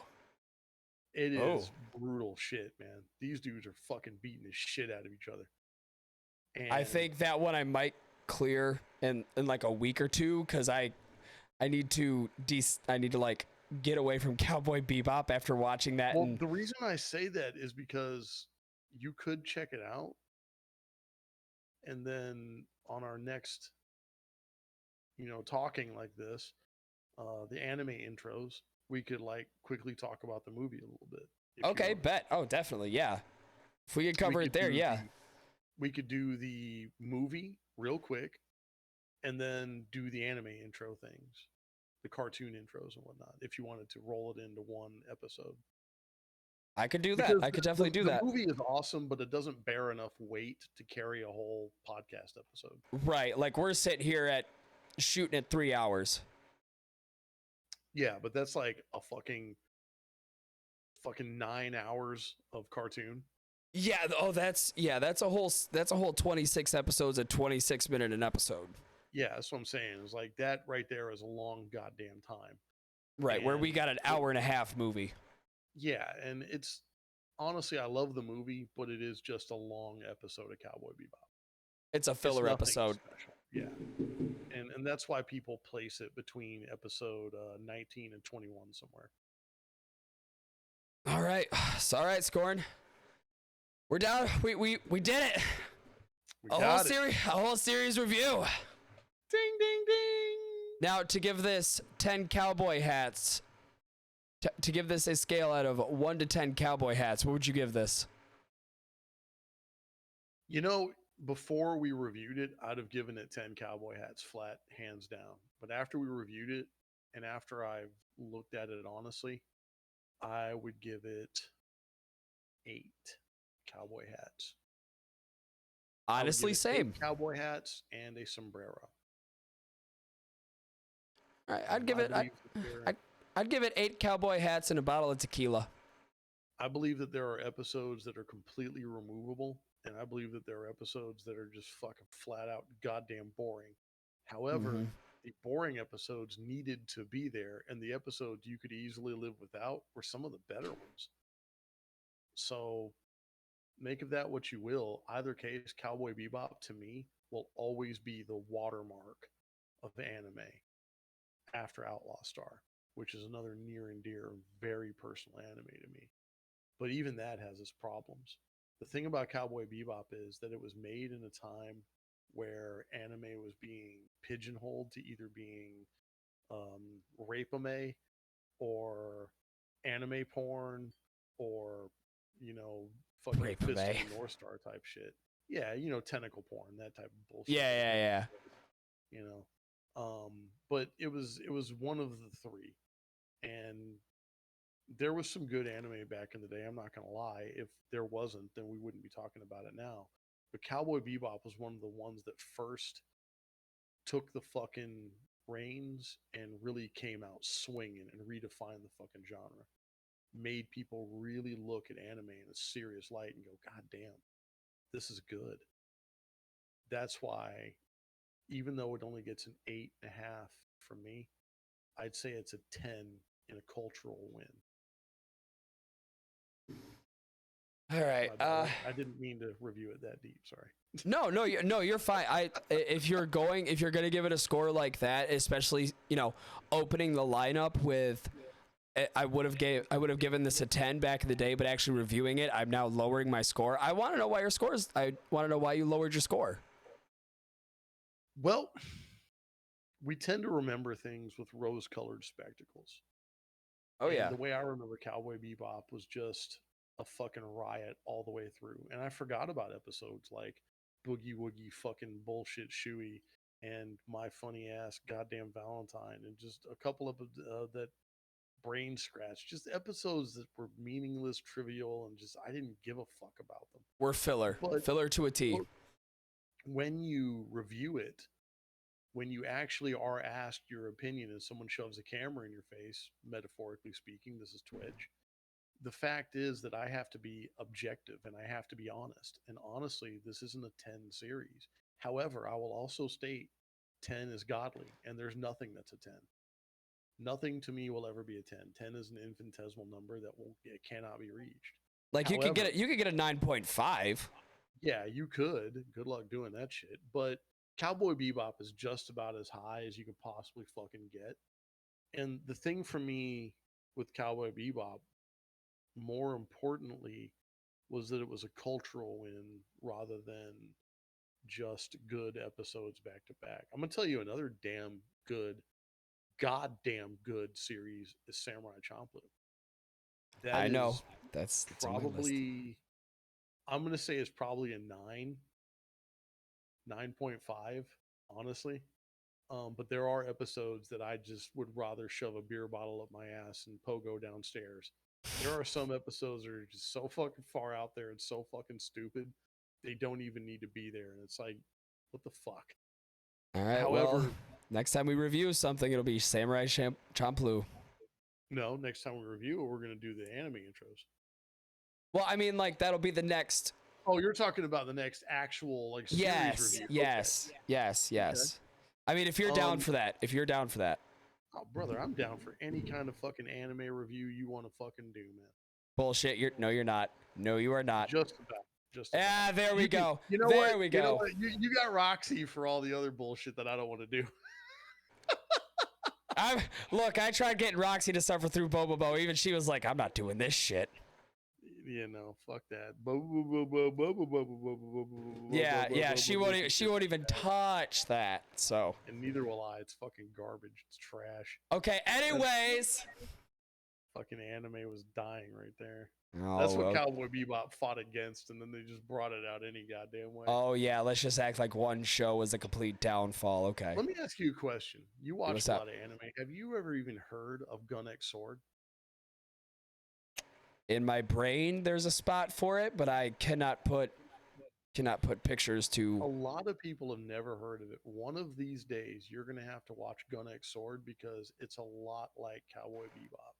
It is brutal shit, man. These dudes are fucking beating the shit out of each other. And I think that one I might clear in like a week or two, because I need to like get away from Cowboy Bebop after watching that. Well, the reason I say that is because you could check it out, and then on our next talking like this, the anime intros, we could like quickly talk about the movie a little bit. Okay, bet. Oh, definitely. Yeah. If we could cover it there, yeah. We could do the movie real quick and then do the anime intro things, the cartoon intros and whatnot, if you wanted to roll it into one episode. I could do that. I could definitely do that. The movie is awesome, but it doesn't bear enough weight to carry a whole podcast episode. Right. Like we're sitting here shooting at 3 hours. Yeah, but that's like a fucking 9 hours of cartoon. Yeah. Oh, that's a whole 26 episodes at 26 minutes an episode. Yeah, that's what I'm saying. It's like that right there is a long goddamn time. Right, and where we got an hour and a half movie. Yeah, and it's honestly, I love the movie, but it is just a long episode of Cowboy Bebop. It's a filler episode. Special. Yeah, and that's why people place it between episode 19 and 21 somewhere. All right, Skorn. We're down. We did it. A whole series review. Ding ding ding. Now to give this 10 cowboy hats. To give this a scale out of 1 to 10 cowboy hats, what would you give this? Before we reviewed it, I'd have given it 10 cowboy hats flat, hands down. But after we reviewed it, and after I've looked at it honestly, I would give it 8 cowboy hats. Honestly, same. 8 cowboy hats and a sombrero. All right, I'd give it 8 cowboy hats and a bottle of tequila. I believe that there are episodes that are completely removable, and I believe that there are episodes that are just fucking flat out goddamn boring. However, the boring episodes needed to be there, and the episodes you could easily live without were some of the better ones. So make of that what you will. Either case, Cowboy Bebop to me will always be the watermark of anime after Outlaw Star, which is another near and dear, very personal anime to me. But even that has its problems. The thing about Cowboy Bebop is that it was made in a time where anime was being pigeonholed to either being rape-ame or anime porn or, fucking Fist of the North Star type shit. Yeah, tentacle porn, that type of bullshit. Yeah. But it was one of the three, and there was some good anime back in the day. I'm not gonna lie. If there wasn't, then we wouldn't be talking about it now. But Cowboy Bebop was one of the ones that first took the fucking reins and really came out swinging and redefined the fucking genre. Made people really look at anime in a serious light and go, God damn, this is good. That's why, even though it only gets an 8.5 from me, I'd say it's a 10 in a cultural win. All right. I didn't mean to review it that deep. Sorry. No, you're fine. If you're gonna give it a score like that, especially opening the lineup with, I would have given this a 10 back in the day, but actually reviewing it, I'm now lowering my score. I want to know why you lowered your score. Well, we tend to remember things with rose-colored spectacles. Oh, yeah. The way I remember Cowboy Bebop was just a fucking riot all the way through. And I forgot about episodes like Boogie Woogie fucking bullshit Shuey and My Funny Ass Goddamn Valentine and just a couple of that brain scratch. Just episodes that were meaningless, trivial, and just I didn't give a fuck about them. We're filler. Filler to a T. When you review it, when you actually are asked your opinion and someone shoves a camera in your face, metaphorically speaking, this is Twitch, the fact is that I have to be objective and I have to be honest. And honestly, this isn't a 10 series. However, I will also state 10 is godly, and there's nothing that's a 10. Nothing to me will ever be a 10. 10 is an infinitesimal number that it cannot be reached. Like you could get a 9.5. Yeah, you could. Good luck doing that shit. But Cowboy Bebop is just about as high as you could possibly fucking get. And the thing for me with Cowboy Bebop, more importantly, was that it was a cultural win rather than just good episodes back to back. I'm gonna tell you another damn good, goddamn good series is Samurai Champloo. That I know. is That's on my list. probably, I'm gonna say it's probably a 9.5, honestly. But there are episodes that I just would rather shove a beer bottle up my ass and pogo downstairs. There are some episodes that are just so fucking far out there and so fucking stupid, they don't even need to be there. And it's like, what the fuck? All right. However, well, next time we review something, it'll be Samurai Champloo. no, next time we review it, we're gonna do the anime intros. Well, I mean, like that'll be the next. Oh, you're talking about the next actual like series Yes, review. yes, Okay. yes, yes. I mean, if you're down for that, Oh, brother, I'm down for any kind of fucking anime review you want to fucking do, man. Bullshit. You're not. No, you are not. Just about. Just about. Ah, there we go. You know there what? we You go. know what? You got Roxy for all the other bullshit that I don't want to do. Look, I tried getting Roxy to suffer through Bobobo. Even she was like, I'm not doing this shit. You know, fuck that. Yeah, she won't even touch that. So. And neither will I. It's fucking garbage. It's trash. Okay. Anyways. Fucking anime was dying right there. Oh, that's what Cowboy Bebop fought against, and then they just brought it out any goddamn way. Oh yeah, let's just act like one show was a complete downfall. Okay. Let me ask you a question. You watch What's a up? lot of anime. Have you ever even heard of Gun X Sword? In my brain, there's a spot for it, but I cannot put pictures to. A lot of people have never heard of it. One of these days, you're gonna have to watch Gun X Sword because it's a lot like Cowboy Bebop.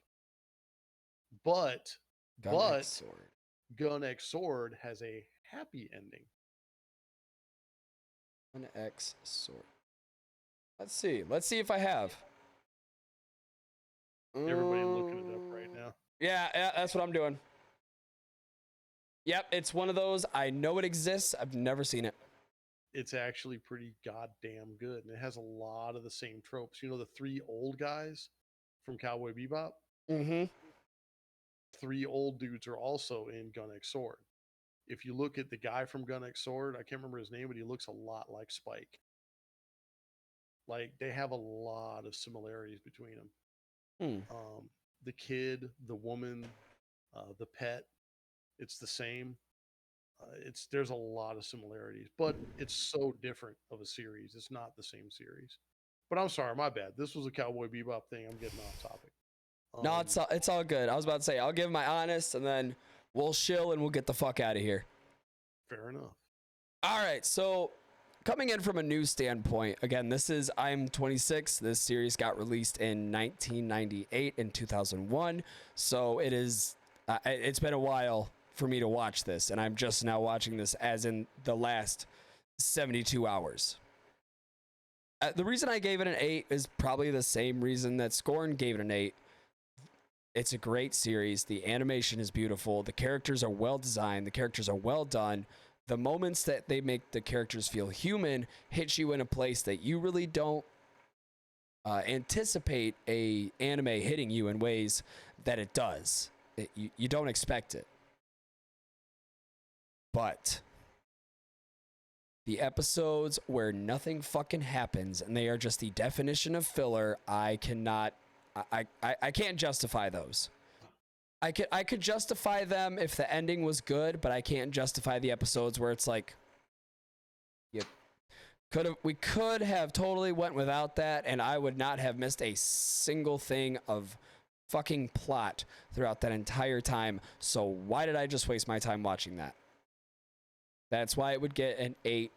But Gun X Sword has a happy ending. Gun X Sword. Let's see. Let's see if I have. Everybody looking it up right now. Yeah, that's what I'm doing. Yep, it's one of those. I know it exists. I've never seen it. It's actually pretty goddamn good, and it has a lot of the same tropes. You know the three old guys from Cowboy Bebop? Mm-hmm. Three old dudes are also in Gun X Sword. If you look at the guy from Gun X Sword, I can't remember his name, but he looks a lot like Spike. Like they have a lot of similarities between them. The kid, the woman, the pet, it's the same. There's a lot of similarities, but it's so different of a series. It's not the same series. But I'm sorry, my bad. This was a Cowboy Bebop thing. I'm getting off topic. No, it's all good. I was about to say I'll give my honest, and then we'll chill and we'll get the fuck out of here. Fair enough. All right, so coming in from a news standpoint, again, I'm 26. This series got released in 1998 and 2001, so it's been a while for me to watch this, and I'm just now watching this as in the last 72 hours. The reason I gave it an 8 is probably the same reason that Skorn gave it an 8. It's a great series. The animation is beautiful. The characters are well designed. The characters are well done. The moments that they make the characters feel human hit you in a place that you really don't anticipate a anime hitting you in ways that it does. You don't expect it. But the episodes where nothing fucking happens and they are just the definition of filler, I can't justify those. I could justify them if the ending was good, but I can't justify the episodes where it's like, we could have totally went without that, and I would not have missed a single thing of fucking plot throughout that entire time. So why did I just waste my time watching that? That's why it would get an 8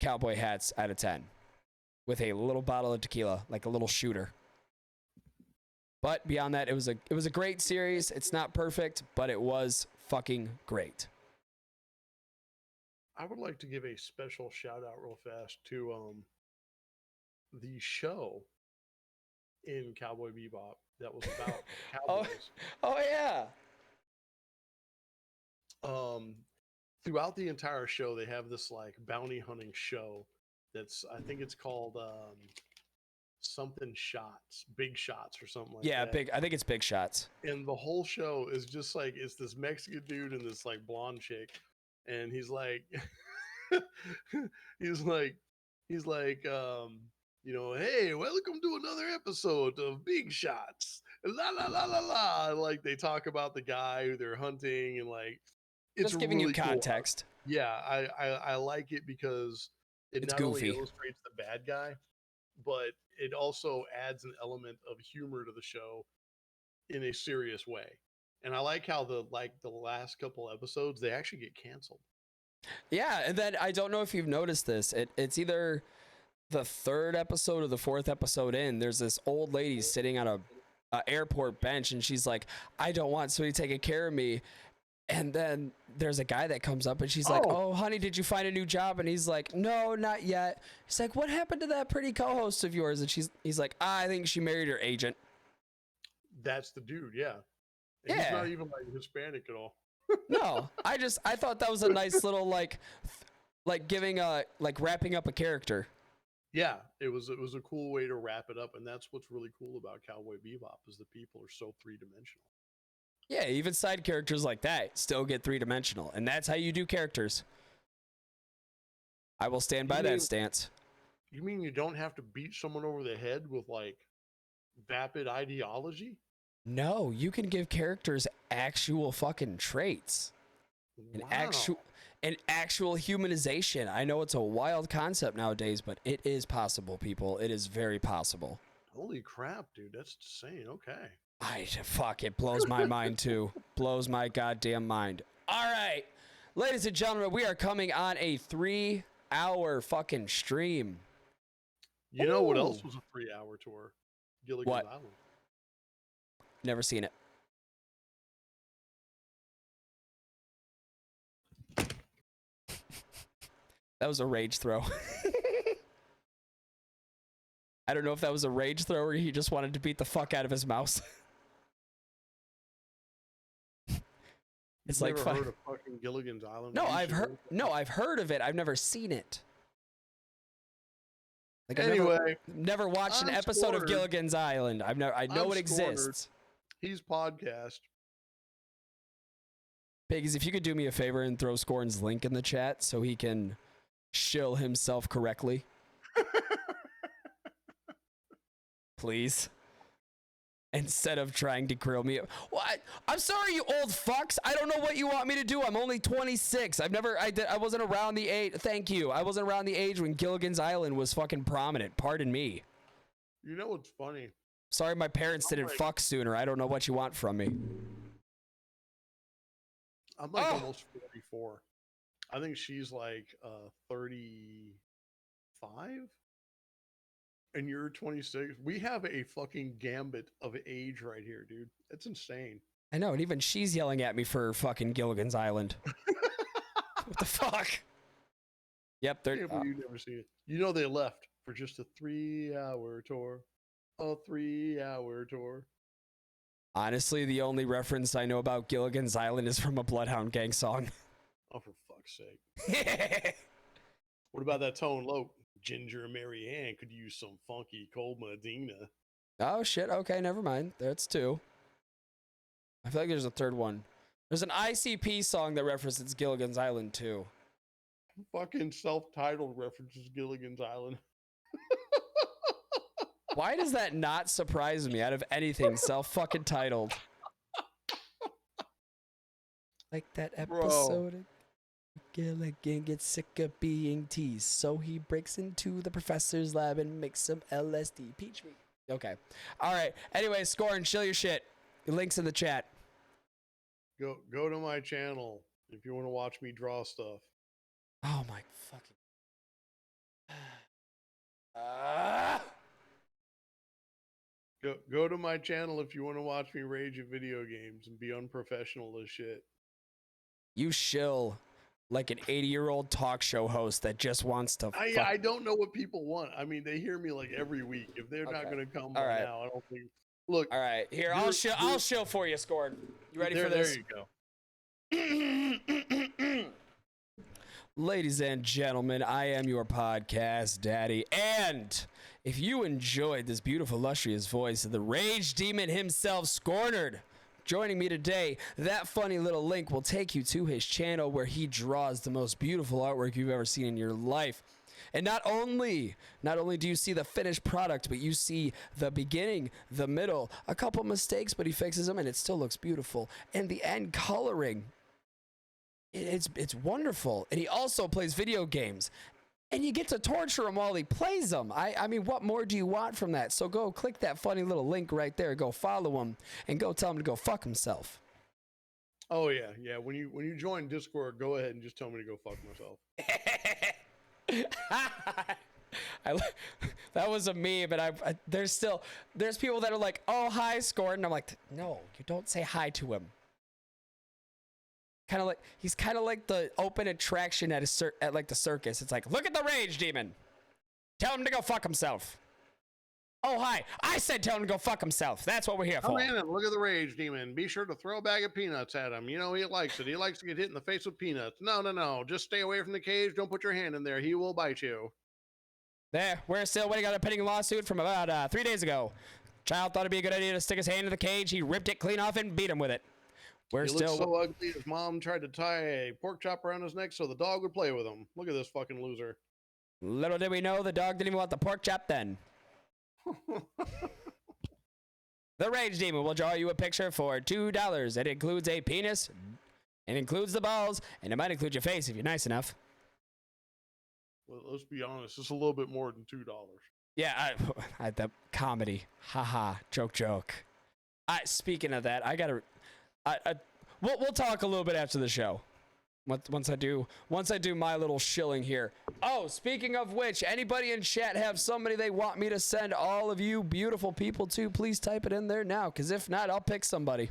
cowboy hats out of 10 with a little bottle of tequila, like a little shooter. But beyond that, it was a great series. It's not perfect, but it was fucking great. I would like to give a special shout out real fast to the show in Cowboy Bebop that was about cowboys. Oh yeah. Throughout the entire show, they have this like bounty hunting show that's, I think it's called something shots, big shots or something like that. Yeah, I think it's Big Shots. And the whole show is just like, it's this Mexican dude and this like blonde chick, and he's like he's like, hey, welcome to another episode of Big Shots. La la la la la. Like they talk about the guy who they're hunting, and like it's Just giving really you context. Cool. Yeah, I like it because it's not goofy. only illustrates the bad guy, but it also adds an element of humor to the show in a serious way. And I like how the last couple episodes they actually get canceled. Yeah, and then I don't know if you've noticed this. It's either the 3rd episode or the 4th episode in. There's this old lady sitting on a airport bench, and she's like, "I don't want somebody taking care of me." And then there's a guy that comes up, and she's like, "Oh, honey, did you find a new job?" And he's like, "No, not yet." He's like, "What happened to that pretty co-host of yours?" And he's like, "I think she married her agent." That's the dude, yeah. And yeah. He's not even like Hispanic at all. No, I thought that was a nice little like giving wrapping up a character. Yeah, it was a cool way to wrap it up, and that's what's really cool about Cowboy Bebop is the people are so 3-dimensional. Yeah, even side characters like that still get 3-dimensional, and that's how you do characters. I will stand by that stance. You mean you don't have to beat someone over the head with like vapid ideology? No, you can give characters actual fucking traits. An actual humanization. I know it's a wild concept nowadays, but it is possible, people. It is very possible. Holy crap, dude. That's insane. Okay. It blows my mind too. Blows my goddamn mind. All right. Ladies and gentlemen, we are coming on a 3-hour fucking stream. You know what else was a 3-hour tour? Gilligan's Island. Never seen it. That was a rage throw. I don't know if that was a rage throw or he just wanted to beat the fuck out of his mouse. It's like never heard of fucking Gilligan's Island? No, I've heard of it. I've never seen it. Like anyway, never watched an episode of Gilligan's Island. I know it exists. He's podcast. Piggies, if you could do me a favor and throw Skorn's link in the chat so he can shill himself correctly. Please. Instead of trying to grill me. What? I'm sorry, you old fucks. I don't know what you want me to do. I'm only 26. I wasn't around the age. Thank you. I wasn't around the age when Gilligan's Island was fucking prominent. Pardon me. You know what's funny? Sorry my parents didn't fuck sooner. I don't know what you want from me. I'm like almost 44. I think she's like 35. And you're 26. We have a fucking gambit of age right here, dude. It's insane. I know, and even she's yelling at me for fucking Gilligan's Island. What the fuck? Yep, they're. You've never seen it. You know they left for just a 3-hour tour. A 3-hour tour. Honestly, the only reference I know about Gilligan's Island is from a Bloodhound Gang song. Oh, for fuck's sake. What about that Tone Loc? Ginger and Mary Ann could use some funky cold Medina. Oh, shit. Okay, never mind. That's 2. I feel like there's a 3rd one. There's an ICP song that references Gilligan's Island, too. Fucking self-titled references Gilligan's Island. Why does that not surprise me out of anything self-fucking-titled? Like that episode of Gilligan gets sick of being teased, so he breaks into the professor's lab and makes some LSD. Peach me. Okay. All right. Anyway, Skorn, chill your shit. The link's in the chat. Go to my channel if you want to watch me draw stuff. Oh my fucking. Go to my channel if you want to watch me rage at video games and be unprofessional as shit. You shill like an 80-year-old talk show host that just wants to. I don't know what people want. I mean, they hear me like every week. If they're not going to come now, I don't think. Look. All right, here I'll shill for you, Skorn. You ready for this? There you go. Ladies and gentlemen, I am your podcast daddy, and if you enjoyed this beautiful, lustrous voice of the rage demon himself, Skornered, joining me today. That funny little link will take you to his channel where he draws the most beautiful artwork you've ever seen in your life. And not only do you see the finished product, but you see the beginning, the middle, a couple mistakes, but he fixes them and it still looks beautiful. And the end coloring, it's wonderful. And he also plays video games. And you get to torture him while he plays them. I mean, what more do you want from that? So go click that funny little link right there. Go follow him and go tell him to go fuck himself. Oh yeah, yeah. When you join Discord, go ahead and just tell me to go fuck myself. That was a meme, but there's people that are like, oh, hi, Skorn, and I'm like, no, you don't say hi to him. He's kind of like the open attraction at the circus. It's like, look at the rage demon. Tell him to go fuck himself. Oh, hi. I said tell him to go fuck himself. That's what we're here for. Come in and look at the rage demon. Be sure to throw a bag of peanuts at him. You know, he likes it. He likes to get hit in the face with peanuts. No. Just stay away from the cage. Don't put your hand in there. He will bite you. There. We're still waiting on a pending lawsuit from about 3 days ago. Child thought it'd be a good idea to stick his hand in the cage. He ripped it clean off and beat him with it. He looks so ugly. His mom tried to tie a pork chop around his neck so the dog would play with him. Look at this fucking loser. Little did we know the dog didn't even want the pork chop then. The Rage Demon will draw you a picture for $2. It includes a penis, it includes the balls, and it might include your face if you're nice enough. Well, let's be honest, it's a little bit more than $2. Yeah, the comedy. Haha, joke. Speaking of that, we'll talk a little bit after the show. Once I do my little shilling here. Oh, speaking of which, anybody in chat have somebody they want me to send all of you beautiful people to? Please type it in there now, because if not, I'll pick somebody.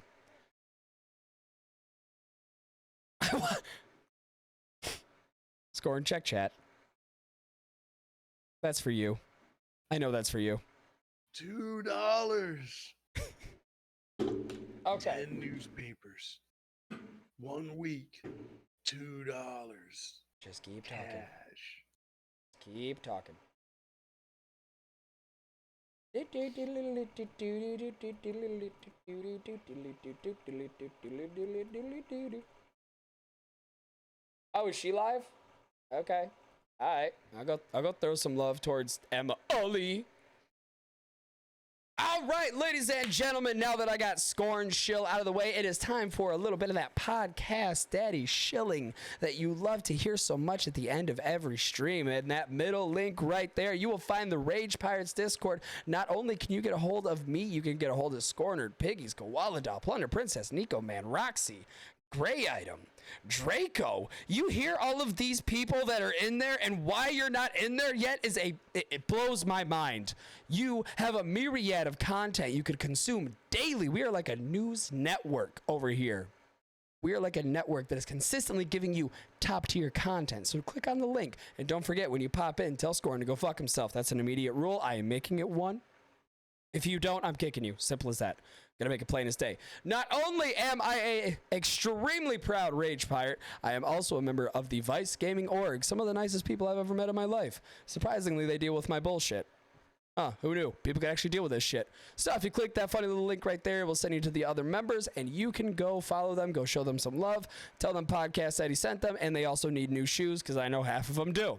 Score and check chat. That's for you. I know that's for you. $2. Okay. 10 newspapers. 1 week. $2. Just keep cash. Talking. Keep talking. Oh, is she live? Okay. All right. I'll go throw some love towards Emma Oli. All right, ladies and gentlemen, now that I got Skorn shill out of the way, it is time for a little bit of that podcast daddy shilling that you love to hear so much at the end of every stream. And that middle link right there, you will find the Rage Pirates Discord. Not only can you get a hold of me, you can get a hold of Skornered, Piggies, Koala Doll, Plunder Princess, Nico Man, Roxy, Gray Item, Draco. You hear all of these people that are in there, and why you're not in there yet is it blows my mind. You have a myriad of content you could consume daily. We are like a news network over here. We are like a network that is consistently giving you top tier content. So click on the link, and don't forget, when you pop in, tell Skorn to go fuck himself. That's an immediate rule. I am making it one. If you don't, I'm kicking you. Simple as that. Gonna make it plain as day. Not only am I a extremely proud Rage Pirate, I am also a member of the Vice Gaming Org. Some of the nicest people I've ever met in my life. Surprisingly, they deal with my bullshit. Who knew? People can actually deal with this shit. So if you click that funny little link right there, it will send you to the other members, and you can go follow them, go show them some love, tell them Podcast Daddy sent them, and they also need new shoes, because I know half of them do.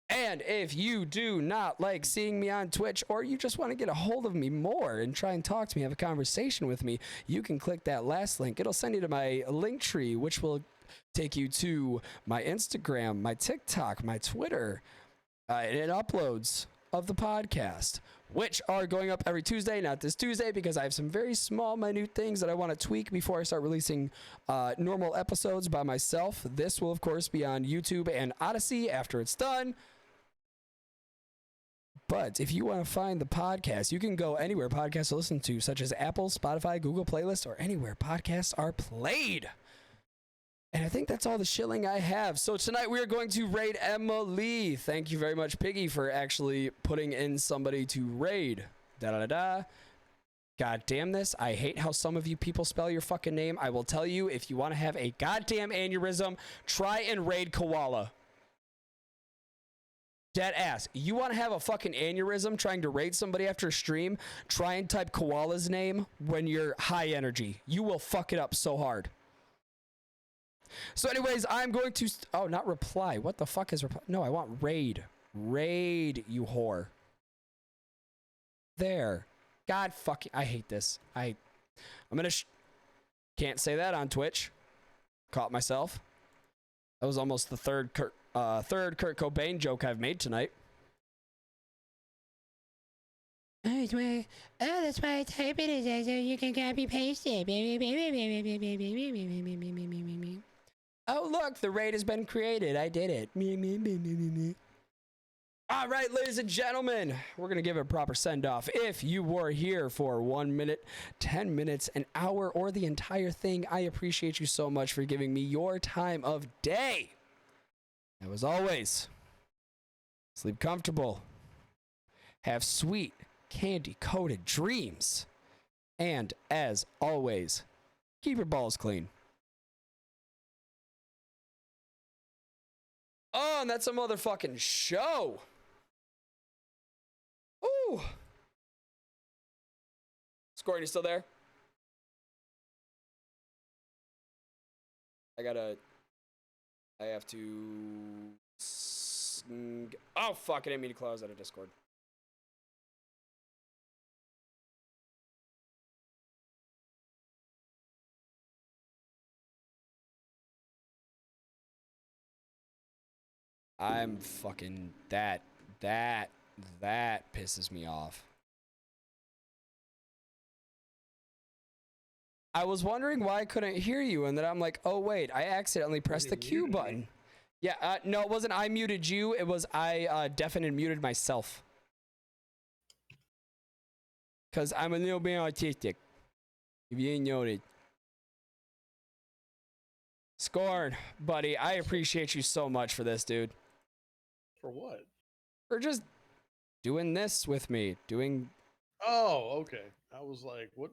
And if you do not like seeing me on Twitch, or you just want to get a hold of me more and try and talk to me, have a conversation with me, you can click that last link. It'll send you to my link tree, which will take you to my Instagram, my TikTok, my Twitter, and uploads of the podcast, which are going up every Tuesday. Not this Tuesday, because I have some very small, minute things that I want to tweak before I start releasing normal episodes by myself. This will, of course, be on YouTube and Odyssey after it's done. But if you want to find the podcast, you can go anywhere podcasts are listened to, such as Apple, Spotify, Google Playlist, or anywhere podcasts are played. And I think that's all the shilling I have. So tonight we are going to raid Emily. Thank you very much, Piggy, for actually putting in somebody to raid. Da-da-da-da. God damn this. I hate how some of you people spell your fucking name. I will tell you, if you want to have a goddamn aneurysm, try and raid Koala. Dead ass. You want to have a fucking aneurysm trying to rate somebody after a stream? Try and type Koala's name when you're high energy. You will fuck it up so hard. So anyways, I'm going to... oh, not reply. What the fuck is reply? No, I want raid. Raid, you whore. There. God fucking... I hate this. I'm gonna... can't say that on Twitch. Caught myself. That was almost the third Kurt Cobain joke I've made tonight. Oh, that's why I type it so you can copy paste it. Oh, look, the raid has been created. I did it. All right, ladies and gentlemen, we're going to give it a proper send-off. If you were here for 1 minute, 10 minutes, an hour, or the entire thing, I appreciate you so much for giving me your time of day. Now, as always, sleep comfortable, have sweet, candy-coated dreams, and as always, keep your balls clean. Oh, and that's a motherfucking show. Ooh. Skorn, you still there? I have to... oh, fuck, I didn't mean to close out of Discord. I'm fucking... that pisses me off. I was wondering why I couldn't hear you, and then I'm like, oh wait, I accidentally pressed the Q button. Yeah, no, it wasn't I muted you, it was I deafened and muted myself. Cause I'm a little bit autistic. If you ain't noted. Skorn, buddy, I appreciate you so much for this, dude. For what? For just doing this with me. Oh, okay. I was like, what